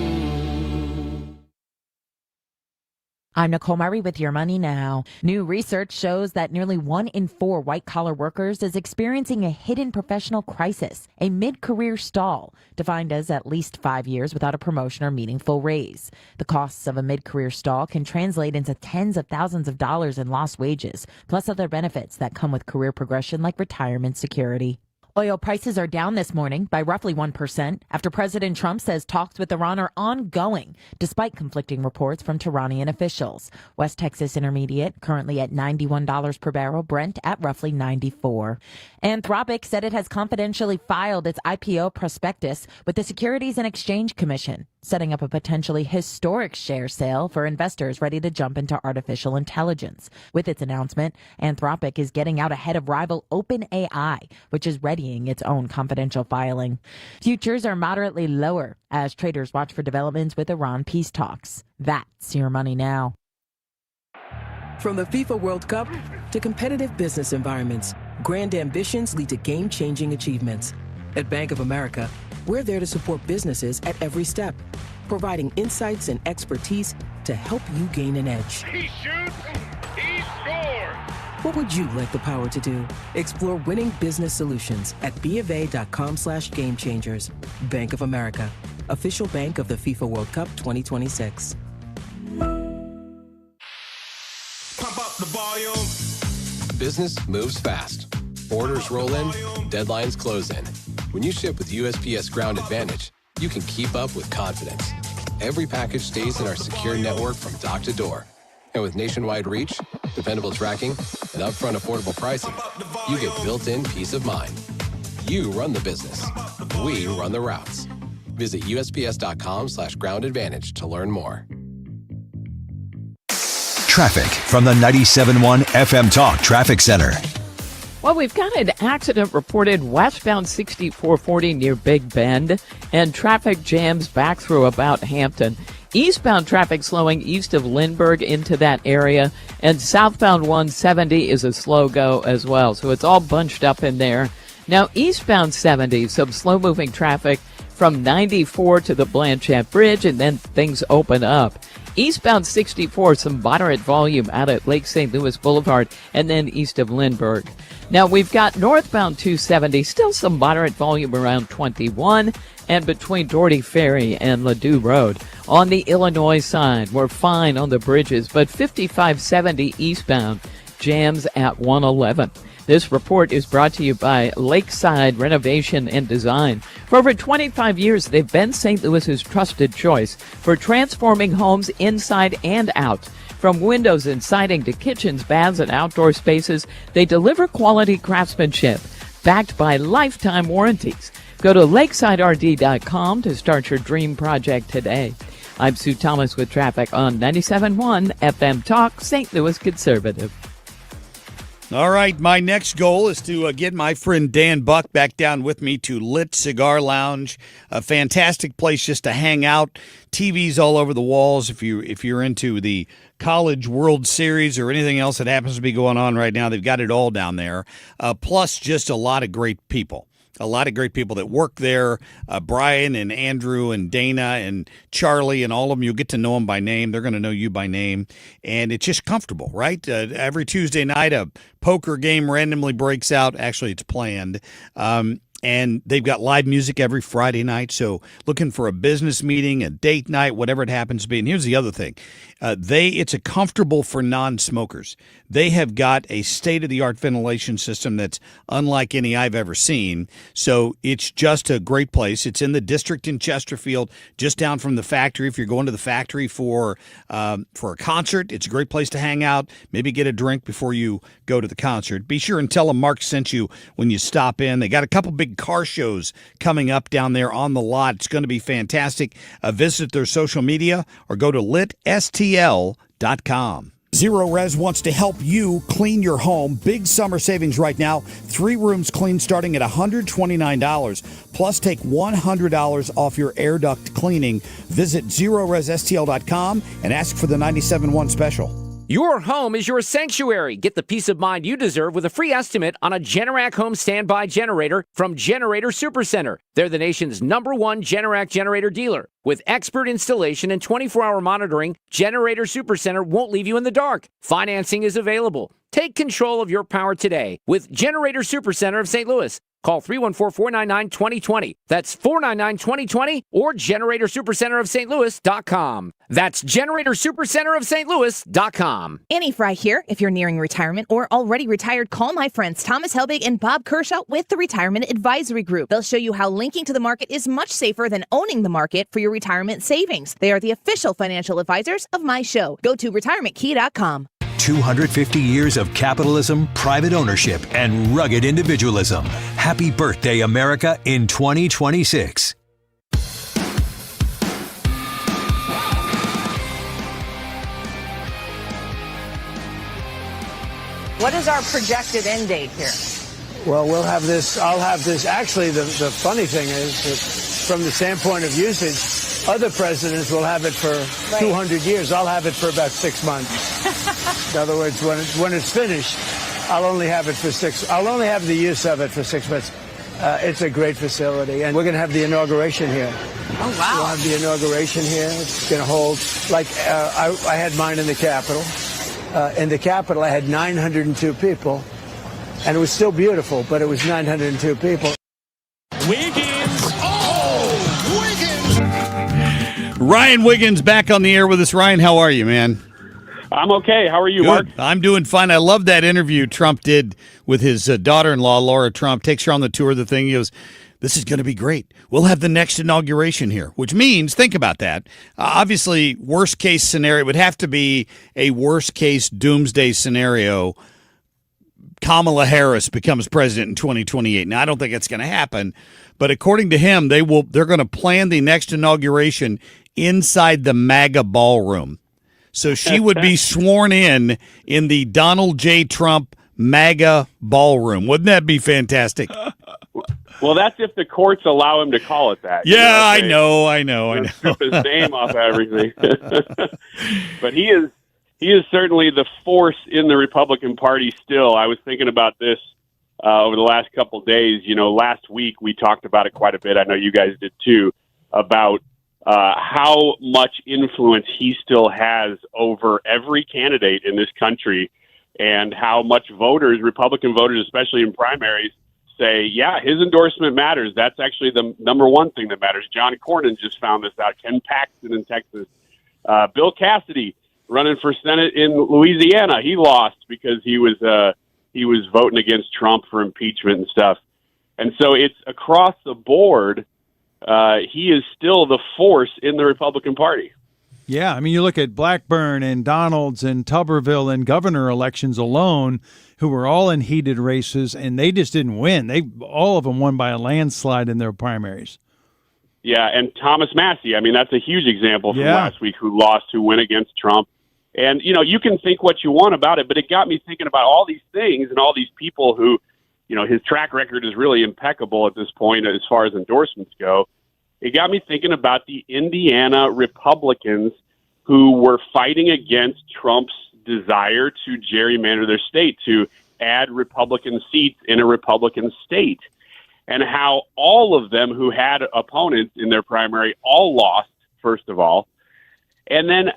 I'm Nicole Murray with Your Money Now. New research shows that nearly 1 in 4 white-collar workers is experiencing a hidden professional crisis, a mid-career stall, defined as at least 5 years without a promotion or meaningful raise. The costs of a mid-career stall can translate into tens of thousands of dollars in lost wages, plus other benefits that come with career progression like retirement security. Oil prices are down this morning by roughly 1% after President Trump says talks with Iran are ongoing, despite conflicting reports from Tehran officials. West Texas Intermediate currently at $91 per barrel, Brent at roughly $94. Anthropic said it has confidentially filed its IPO prospectus with the Securities and Exchange Commission, setting up a potentially historic share sale for investors ready to jump into artificial intelligence. With its announcement, Anthropic is getting out ahead of rival OpenAI, which is readying its own confidential filing. Futures are moderately lower as traders watch for developments with Iran peace talks. That's your money now. From the FIFA World Cup to competitive business environments, grand ambitions lead to game-changing achievements. At Bank of America, we're there to support businesses at every step, providing insights and expertise to help you gain an edge. He shoots, he scores! What would you like the power to do? Explore winning business solutions at BofA.com/gamechangers. Bank of America, official bank of the FIFA World Cup 2026. Pump up the volume. Business moves fast. Orders roll in, deadlines close in. When you ship with USPS Ground Advantage, you can keep up with confidence. Every package stays in our secure network from dock to door. And with nationwide reach, dependable tracking, and upfront affordable pricing, you get built-in peace of mind. You run the business. We run the routes. Visit USPS.com/Ground Advantage to learn more. Traffic from the 97.1 FM Talk Traffic Center. Well, we've got an accident reported westbound 6440 near Big Bend, and traffic jams back through about Hampton. Eastbound traffic slowing east of Lindbergh into that area, and southbound 170 is a slow go as well. So it's all bunched up in there. Now, eastbound 70, some slow-moving traffic from 94 to the Blanchette Bridge, and then things open up. Eastbound 64, some moderate volume out at Lake St. Louis Boulevard, and then east of Lindbergh. Now, we've got northbound 270, still some moderate volume around 21, and between Doherty Ferry and Ladue Road. On the Illinois side, we're fine on the bridges, but 5570 eastbound jams at 111. This report is brought to you by Lakeside Renovation and Design. For over 25 years, they've been St. Louis's trusted choice for transforming homes inside and out. From windows and siding to kitchens, baths, and outdoor spaces, they deliver quality craftsmanship backed by lifetime warranties. Go to lakesiderd.com to start your dream project today. I'm Sue Thomas with traffic on 97.1 FM Talk, St. Louis Conservative. All right, my next goal is to get my friend Dan Buck back down with me to Lit Cigar Lounge, a fantastic place just to hang out. TVs all over the walls. If you're into the College World Series or anything else that happens to be going on right now, they've got it all down there. Plus, just a lot of great people. A lot of great people that work there, Brian and Andrew and Dana and Charlie and all of them. You'll get to know them by name. They're going to know you by name. And it's just comfortable, right? Every Tuesday night, a poker game randomly breaks out. Actually, it's planned. And they've got live music every Friday night. So looking for a business meeting, a date night, whatever it happens to be. And here's the other thing. It's a comfortable for non-smokers. They have got a state-of-the-art ventilation system that's unlike any I've ever seen. So it's just a great place. It's in the district in Chesterfield, just down from the factory. If you're going to the factory for a concert, it's a great place to hang out. Maybe get a drink before you go to the concert. Be sure and tell them Marc sent you when you stop in. They got a couple big car shows coming up down there on the lot. It's going to be fantastic. Visit their social media or go to litstl.com. Zero Res wants to help you clean your home. Big summer savings right now. 3 rooms clean starting at $129. Plus, take $100 off your air duct cleaning. Visit ZeroResSTL.com and ask for the 97.1 special. Your home is your sanctuary. Get the peace of mind you deserve with a free estimate on a Generac home standby generator from Generator Supercenter. They're the nation's #1 Generac generator dealer. With expert installation and 24-hour monitoring, Generator Supercenter won't leave you in the dark. Financing is available. Take control of your power today with Generator Supercenter of St. Louis. Call 314-499-2020. That's 499-2020 or GeneratorSuperCenterofSt. That's GeneratorSuperCenterofSt.com. Annie Fry here. If you're nearing retirement or already retired, call my friends Thomas Helbig and Bob Kershaw with the Retirement Advisory Group. They'll show you how linking to the market is much safer than owning the market for your retirement savings. They are the official financial advisors of my show. Go to retirementkey.com. 250 years of capitalism, private ownership, and rugged individualism. Happy birthday, America, in 2026. What is our projected end date here? Well, we'll have this. I'll have this. Actually, the funny thing is that from the standpoint of usage, other presidents will have it for 200 years. I'll have it for about 6 months. In other words, when it's finished, I'll only have it for I'll only have the use of it for 6 months. It's a great facility, and we're going to have the inauguration here. Oh, wow. We'll have the inauguration here. It's going to hold, like, I had mine in the Capitol. In the Capitol, I had 902 people, and it was still beautiful, but it was 902 people. Wiggins! Ryan Wiggins back on the air with us. Ryan, how are you, man? I'm okay. How are you, Good. Mark? I'm doing fine. I love that interview Trump did with his daughter-in-law, Laura Trump. Takes her on the tour of the thing. He goes, this is going to be great. We'll have the next inauguration here, which means, think about that. Obviously, worst-case scenario would have to be a worst-case doomsday scenario. Kamala Harris becomes president in 2028. Now, I don't think it's going to happen, but according to him, they're going to plan the next inauguration inside the MAGA ballroom. So she would be sworn in the Donald J. Trump MAGA ballroom. Wouldn't that be fantastic? Well, that's if the courts allow him to call it that. Yeah, I know. Strip his name off everything. But he is certainly the force in the Republican Party still. I was thinking about this over the last couple of days. Last week we talked about it quite a bit. I know you guys did too, about how much influence he still has over every candidate in this country, and how much voters, Republican voters, especially in primaries, say, yeah, his endorsement matters. That's actually the number one thing that matters. John Cornyn just found this out. Ken Paxton in Texas. Bill Cassidy running for Senate in Louisiana. He lost because he was voting against Trump for impeachment and stuff. And so it's across the board. He is still the force in the Republican Party. Yeah, I mean, you look at Blackburn and Donalds and Tuberville and governor elections alone, who were all in heated races, and they just didn't win. All of them won by a landslide in their primaries. Yeah, and Thomas Massey, I mean, that's a huge example from last week, who went against Trump. And, you can think what you want about it, but it got me thinking about all these things and all these people who, his track record is really impeccable at this point as far as endorsements go. It got me thinking about the Indiana Republicans who were fighting against Trump's desire to gerrymander their state, to add Republican seats in a Republican state, and how all of them who had opponents in their primary all lost, first of all. And then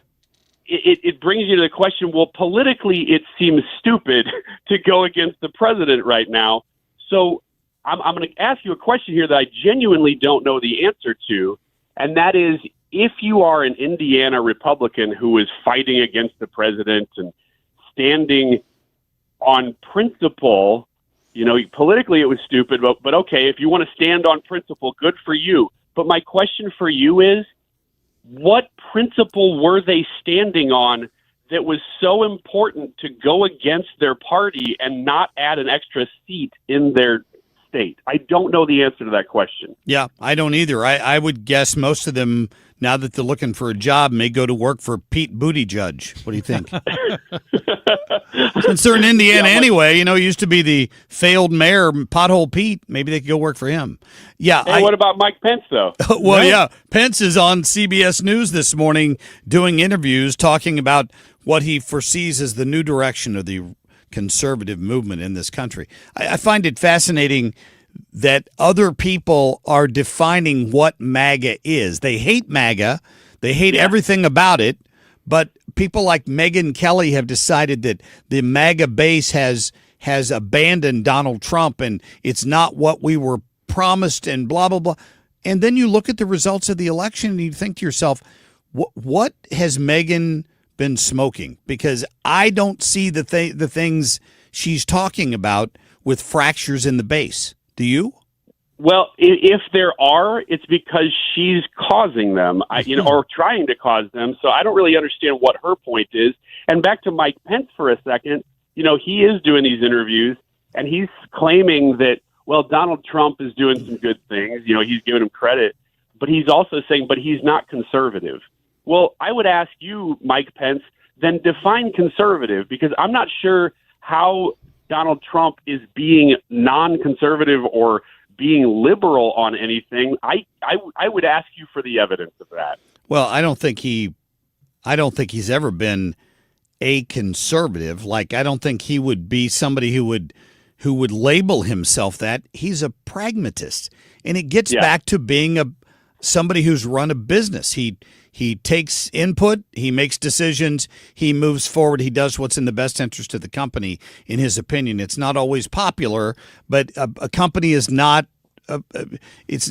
it brings you to the question, well, politically it seems stupid to go against the president right now. So I'm going to ask you a question here that I genuinely don't know the answer to, and that is, if you are an Indiana Republican who is fighting against the president and standing on principle, politically it was stupid, but okay, if you want to stand on principle, good for you. But my question for you is, what principle were they standing on that was so important to go against their party and not add an extra seat in their state? I don't know the answer to that question. Yeah, I don't either. I would guess most of them, now that they're looking for a job, may go to work for Pete Buttigieg. What do you think? Since they're in Indiana anyway, used to be the failed mayor, Pothole Pete. Maybe they could go work for him. Yeah. Hey, what about Mike Pence, though? Well, yeah. Pence is on CBS News this morning doing interviews talking about what he foresees as the new direction of the conservative movement in this country. I find it fascinating that other people are defining what MAGA is. They hate MAGA. They hate everything about it. But people like Megyn Kelly have decided that the MAGA base has has abandoned Donald Trump and it's not what we were promised and blah, blah, blah. And then you look at the results of the election and you think to yourself, what has Megyn been smoking? Because I don't see the things she's talking about with fractures in the base. Do you? Well, if there are, it's because she's causing them, or trying to cause them. So I don't really understand what her point is. And back to Mike Pence for a second, he is doing these interviews and he's claiming that, well, Donald Trump is doing some good things. He's giving him credit, but he's also saying, but he's not conservative. Well, I would ask you, Mike Pence, then define conservative, because I'm not sure how Donald Trump is being non-conservative or being liberal on anything. I would ask you for the evidence of that. Well, I don't think he's ever been a conservative. Like, I don't think he would be somebody who would label himself that. He's a pragmatist, and it gets back to being somebody who's run a business. He takes input, he makes decisions, he moves forward, he does what's in the best interest of the company, in his opinion. It's not always popular, but a company is not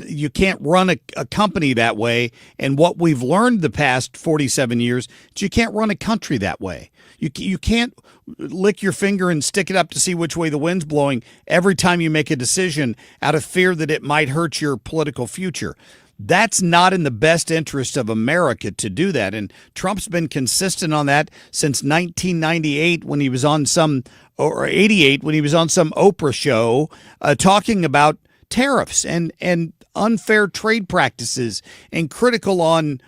you can't run a company that way. And what we've learned the past 47 years is you can't run a country that way. You can't lick your finger and stick it up to see which way the wind's blowing every time you make a decision out of fear that it might hurt your political future. That's not in the best interest of America to do that. And Trump's been consistent on that since 1998 when he was on or 88 when he was on some Oprah show talking about tariffs and unfair trade practices and critical on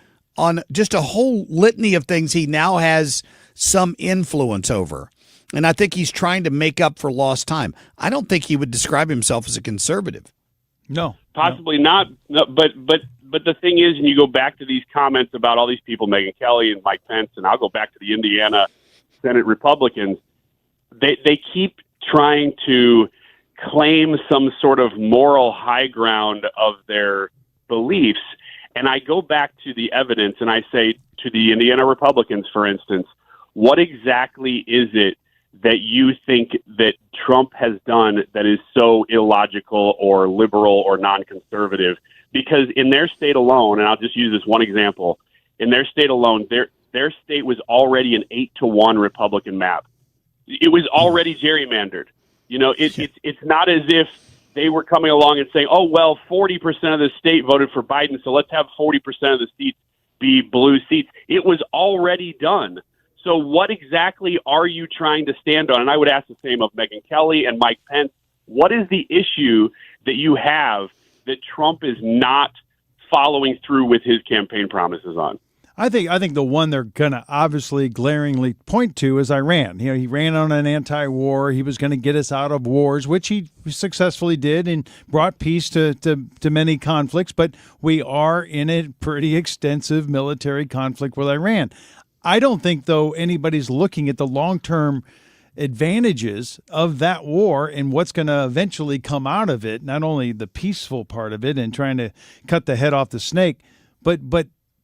just a whole litany of things he now has some influence over. And I think he's trying to make up for lost time. I don't think he would describe himself as a conservative. No. Possibly not. No, but the thing is, and you go back to these comments about all these people, Megyn Kelly and Mike Pence, and I'll go back to the Indiana Senate Republicans. They keep trying to claim some sort of moral high ground of their beliefs. And I go back to the evidence and I say to the Indiana Republicans, for instance, what exactly is it that you think that Trump has done that is so illogical or liberal or non-conservative? Because in their state alone, and I'll just use this one example, in their state alone, their state was already an 8-1 Republican map. It was already gerrymandered. It's not as if they were coming along and saying, oh, well, 40% of the state voted for Biden, so let's have 40% of the seats be blue seats. It was already done. So what exactly are you trying to stand on? And I would ask the same of Megyn Kelly and Mike Pence. What is the issue that you have that Trump is not following through with his campaign promises on? I think the one they're going to obviously glaringly point to is Iran. He ran on an anti-war. He was going to get us out of wars, which he successfully did and brought peace to many conflicts. But we are in a pretty extensive military conflict with Iran. I don't think, though, anybody's looking at the long-term advantages of that war and what's going to eventually come out of it, not only the peaceful part of it and trying to cut the head off the snake, but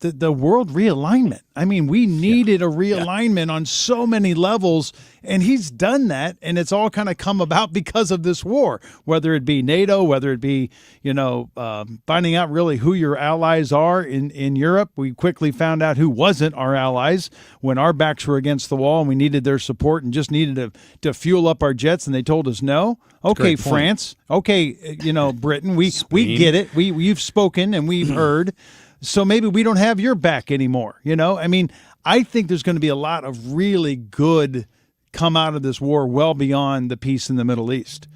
the world realignment. I mean, we needed a realignment on so many levels, and he's done that, and it's all kind of come about because of this war, whether it be NATO, whether it be, finding out really who your allies are in Europe. We quickly found out who wasn't our allies when our backs were against the wall and we needed their support and just needed to fuel up our jets, and they told us no. Okay, France. Okay, Britain, we get it. You've spoken and we've heard. So maybe we don't have your back anymore. I think there's going to be a lot of really good come out of this war well beyond the peace in the Middle East.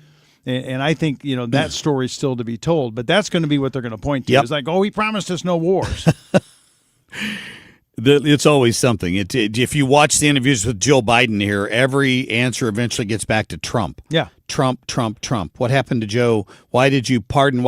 And I think, that story's still to be told. But that's going to be what they're going to point to. It's like, oh, he promised us no wars. It's always something. If you watch the interviews with Joe Biden here, every answer eventually gets back to Trump. Yeah. Trump, Trump, Trump. What happened to Joe? Why did he pardon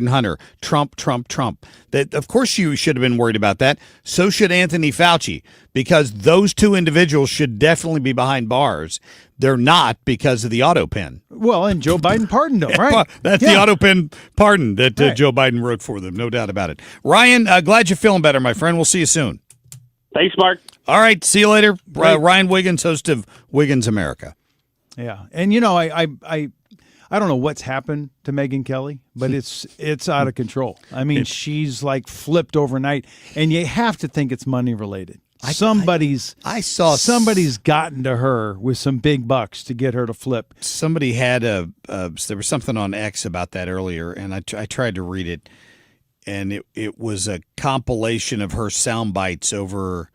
Hunter? Trump, Trump, Trump. That, of course you should have been worried about that. So should Anthony Fauci, because those two individuals should definitely be behind bars. They're not because of the auto pen. Well, and Joe Biden pardoned them, right? That's the auto pen pardon that Joe Biden wrote for them, no doubt about it. Ryan, glad you're feeling better, my friend. We'll see you soon. Thanks, Mark. All right, see you later. Ryan Wiggins, host of Wiggins America. Yeah. And, you know, I don't know what's happened to Megyn Kelly, but it's out of control. I mean, she's like flipped overnight, and you have to think it's money related. Somebody's gotten to her with some big bucks to get her to flip. Somebody had there was something on X about that earlier, and I tried to read it, and it was a compilation of her sound bites over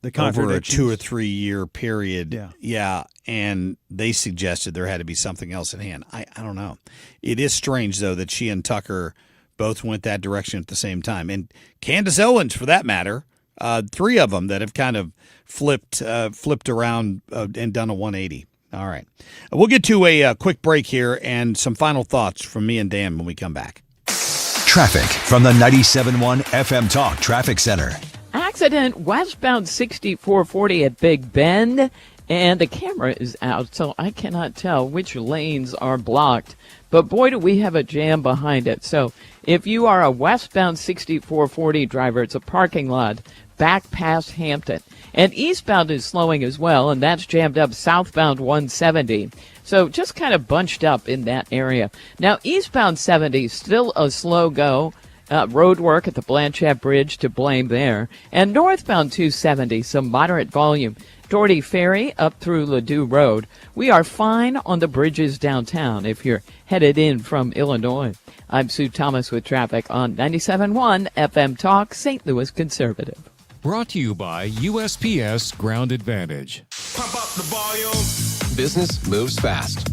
a 2 or 3 year period. Yeah, and they suggested there had to be something else at hand. I don't know. It is strange, though, that she and Tucker both went that direction at the same time. And Candace Owens, for that matter, 3 of them that have kind of flipped around and done a 180. All right. We'll get to a quick break here and some final thoughts from me and Dan when we come back. Traffic from the 97.1 FM Talk Traffic Center. Accident westbound 6440 at Big Bend, and the camera is out, so I cannot tell which lanes are blocked. But boy, do we have a jam behind it. So if you are a westbound 6440 driver, it's a parking lot back past Hampton. And eastbound is slowing as well, and that's jammed up southbound 170. So just kind of bunched up in that area. Now, eastbound 70, still a slow go. Road work at the Blanchette Bridge to blame there. And northbound 270, some moderate volume. Doherty Ferry up through Ladue Road. We are fine on the bridges downtown if you're headed in from Illinois. I'm Sue Thomas with traffic on 97.1 FM Talk, St. Louis Conservative. Brought to you by USPS Ground Advantage. Pump up the volume. Business moves fast.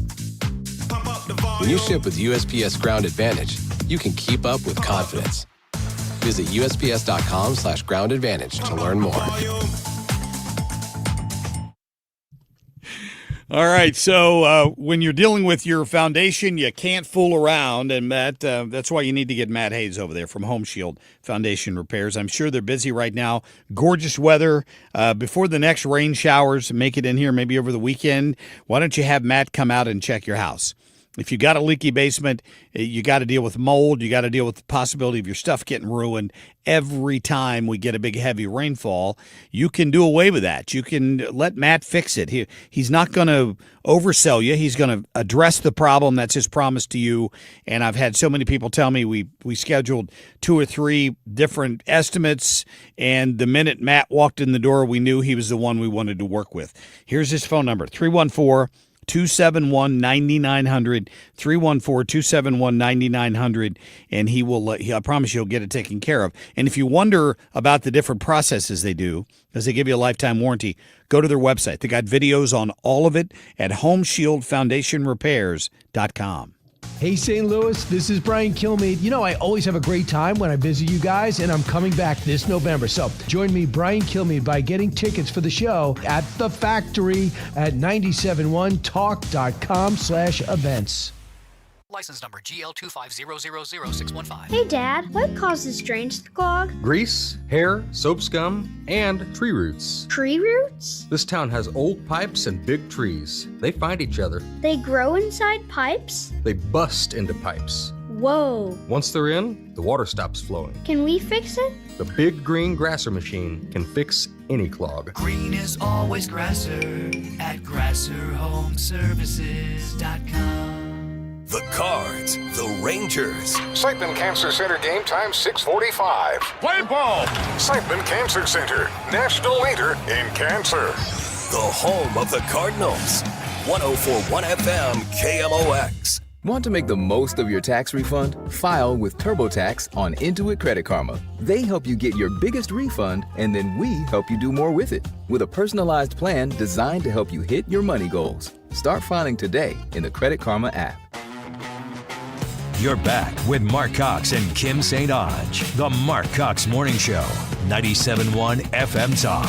Pump up the volume. When you ship with USPS Ground Advantage, you can keep up with confidence. Visit USPS.com/Ground Advantage to learn more. All right, so when you're dealing with your foundation, you can't fool around, and Matt, that's why you need to get Matt Hayes over there from Home Shield Foundation Repairs. I'm sure they're busy right now. Gorgeous weather. Before the next rain showers make it in here, maybe over the weekend, why don't you have Matt come out and check your house? If you got a leaky basement, you got to deal with mold. You got to deal with the possibility of your stuff getting ruined. Every time we get a big, heavy rainfall, you can do away with that. You can let Matt fix it. He's not going to oversell you. He's going to address the problem. That's his promise to you. And I've had so many people tell me we scheduled 2 or 3 different estimates, and the minute Matt walked in the door, we knew he was the one we wanted to work with. Here's his phone number, 314-271-9900, 314-271-9900, and I promise you'll get it taken care of. And if you wonder about the different processes they do, as they give you a lifetime warranty, go to their website. They got videos on all of it at homeshieldfoundationrepairs.com. Hey, St. Louis, this is Brian Kilmeade. You know, I always have a great time when I visit you guys, and I'm coming back this November. So join me, Brian Kilmeade, by getting tickets for the show at The Factory at 971talk.com/events. License number GL250000615. Hey, Dad, what causes drains to clog? Grease, hair, soap scum, and tree roots. Tree roots? This town has old pipes and big trees. They find each other. They grow inside pipes? They bust into pipes. Whoa. Once they're in, the water stops flowing. Can we fix it? The big green grasser machine can fix any clog. Green is always grasser at grasserhomeservices.com. The Cards, the Rangers. Siteman Cancer Center game time 6:45. Play ball. Siteman Cancer Center, national leader in cancer. The home of the Cardinals. 104.1 FM KMOX. Want to make the most of your tax refund? File with TurboTax on Intuit Credit Karma. They help you get your biggest refund, and then we help you do more with it. With a personalized plan designed to help you hit your money goals. Start filing today in the Credit Karma app. You're back with Marc Cox and Kim St. Onge. The Marc Cox Morning Show, 97.1 FM Talk.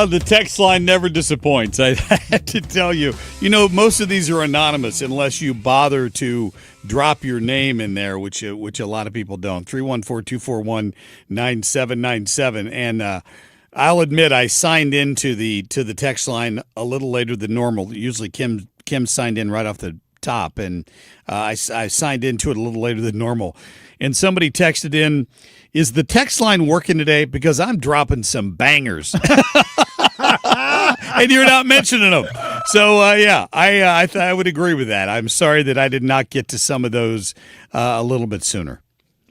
The text line never disappoints. I have to tell you. You know, most of these are anonymous unless you bother to drop your name in there, which a lot of people don't. 314-241-9797. And I'll admit I signed into the text line a little later than normal. Usually Kim signed in right off the top, and I signed into it a little later than normal. And somebody texted in, "Is the text line working today? Because I'm dropping some bangers." And you're not mentioning them. So, I would agree with that. I'm sorry that I did not get to some of those a little bit sooner.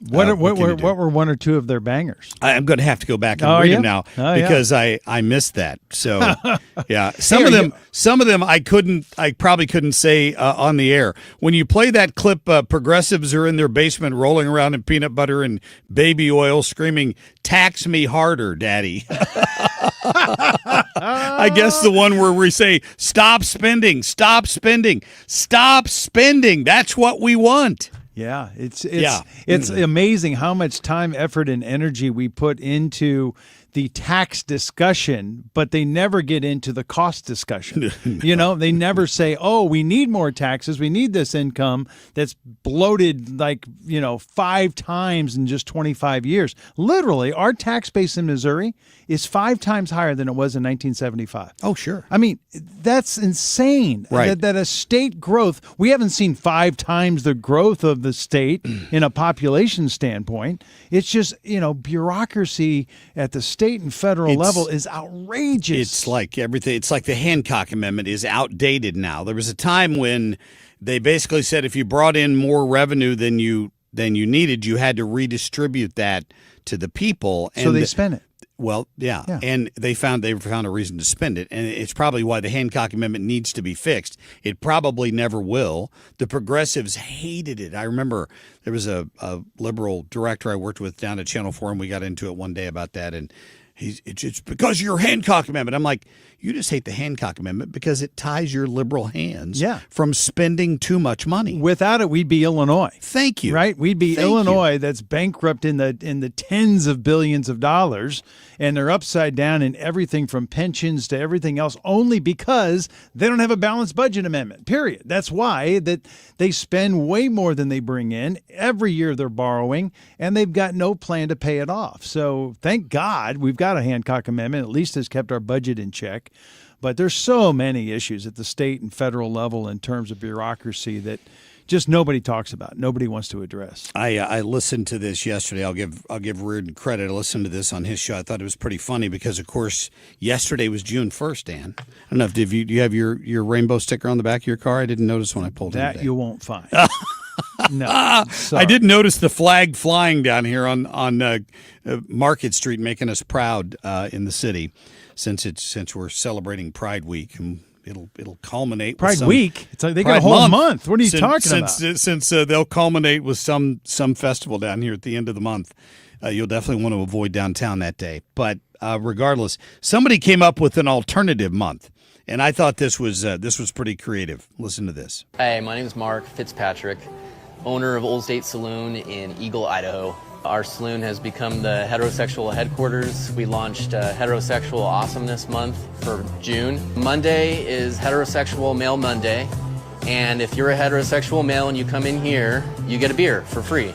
What were one or two of their bangers? I'm going to have to go back and read them now because I missed that. So, yeah, some of them I probably couldn't say on the air. When you play that clip, progressives are in their basement rolling around in peanut butter and baby oil, screaming, "Tax me harder, Daddy." I guess the one where we say, "Stop spending, stop spending, stop spending." That's what we want. Yeah, it's amazing how much time, effort, and energy we put into the tax discussion, but they never get into the cost discussion. No. They never say, "Oh, we need more taxes. We need this income that's bloated 5 times in just 25 years." Literally, our tax base in Missouri is 5 times higher than it was in 1975. Oh, sure. I mean, that's insane. Right. That a state growth, we haven't seen 5 times the growth of the state in a population standpoint. It's just, bureaucracy at the state and federal level is outrageous. It's like everything. It's like the Hancock Amendment is outdated now. There was a time when they basically said if you brought in more revenue than you needed, you had to redistribute that to the people. So they spent it. Well, yeah. And they found a reason to spend it, and it's probably why the Hancock Amendment needs to be fixed. It probably never will. The progressives hated it. I remember there was a liberal director I worked with down at Channel 4, and we got into it one day about that, and it's because of your Hancock Amendment. I'm like, you just hate the Hancock Amendment because it ties your liberal hands from spending too much money. Without it, we'd be Illinois. Thank you. Right? We'd be Illinois that's bankrupt in the tens of billions of dollars, and they're upside down in everything from pensions to everything else only because they don't have a balanced budget amendment, period. That's why that they spend way more than they bring in. Every year they're borrowing, and they've got no plan to pay it off. So thank God we've got a Hancock Amendment, at least has kept our budget in check. But there's so many issues at the state and federal level in terms of bureaucracy that just nobody talks about, nobody wants to address. I listened to this yesterday. I'll give Reardon credit. I listened to this on his show. I thought it was pretty funny because, of course, yesterday was June 1st, Dan. I don't know if do you have your rainbow sticker on the back of your car? I didn't notice when I pulled in today. That you won't find. No, I did notice the flag flying down here on Market Street, making us proud in the city. Since we're celebrating Pride Week, and it'll culminate Pride with some, Week. It's like they got a whole month. What are you talking about? Since they'll culminate with some festival down here at the end of the month, you'll definitely want to avoid downtown that day. But regardless, somebody came up with an alternative month, and I thought this was pretty creative. Listen to this. Hey, my name is Marc Fitzpatrick, owner of Old State Saloon in Eagle, Idaho. Our saloon has become the heterosexual headquarters. We launched Heterosexual Awesomeness Month for June. Monday is Heterosexual Male Monday. And if you're a heterosexual male and you come in here, you get a beer for free.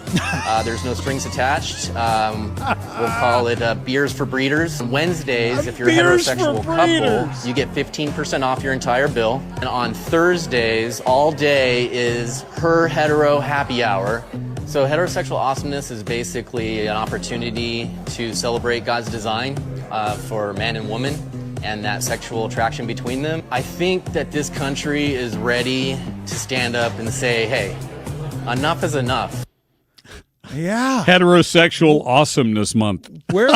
There's no strings attached. We'll call it Beers for Breeders. Wednesdays, if you're a heterosexual couple, you get 15% off your entire bill. And on Thursdays, all day is Her Hetero Happy Hour. So heterosexual awesomeness is basically an opportunity to celebrate God's design for man and woman and that sexual attraction between them. I think that this country is ready to stand up and say, hey, enough is enough. Yeah. Heterosexual Awesomeness Month. Where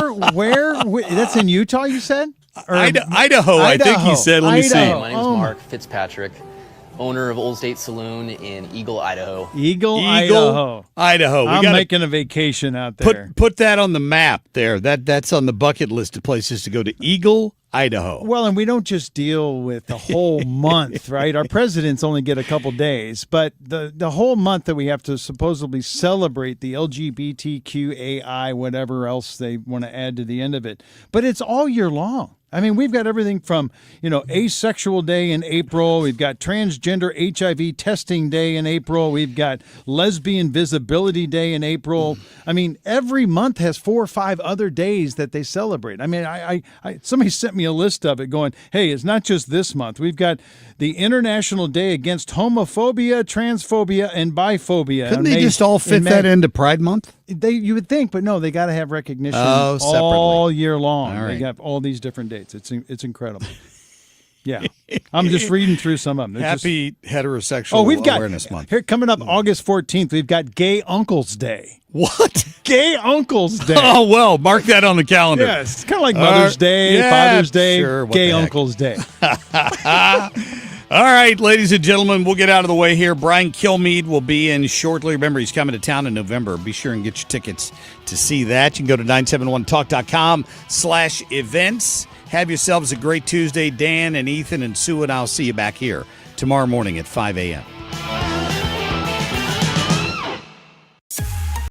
that's in Utah, you said? Or Idaho, I think he said. Let me see. My name is Marc Fitzpatrick, owner of Old State Saloon in Eagle, Idaho. Idaho. I'm making a vacation out there. Put that on the map there. That's on the bucket list of places to go to. Eagle, Idaho. Well, and we don't just deal with the whole month, right? Our presidents only get a couple days, but the whole month that we have to supposedly celebrate the LGBTQAI, whatever else they want to add to the end of it. But it's all year long. I mean, we've got everything from, Asexual Day in April. We've got Transgender HIV Testing Day in April. We've got Lesbian Visibility Day in April. I mean, every month has 4 or 5 other days that they celebrate. I mean, I somebody sent me a list of it going, hey, it's not just this month. We've got the International Day Against Homophobia, Transphobia, and Biphobia. Couldn't they just all fit that into Pride Month? You would think, but no, they got to have recognition separately. all year long. All right. They got all these different dates. It's incredible. Yeah, I'm just reading through some of them. Happy Heterosexual Awareness Month. Here, coming up August 14th, we've got Gay Uncles Day. What? Gay Uncles Day. Oh, well, mark that on the calendar. Yeah, it's kind of like Mother's Day, Father's Day, sure, Gay Uncles Day. All right, ladies and gentlemen, we'll get out of the way here. Brian Kilmeade will be in shortly. Remember, he's coming to town in November. Be sure and get your tickets to see that. You can go to 971talk.com/events. Have yourselves a great Tuesday. Dan and Ethan and Sue and I'll see you back here tomorrow morning at 5 a.m.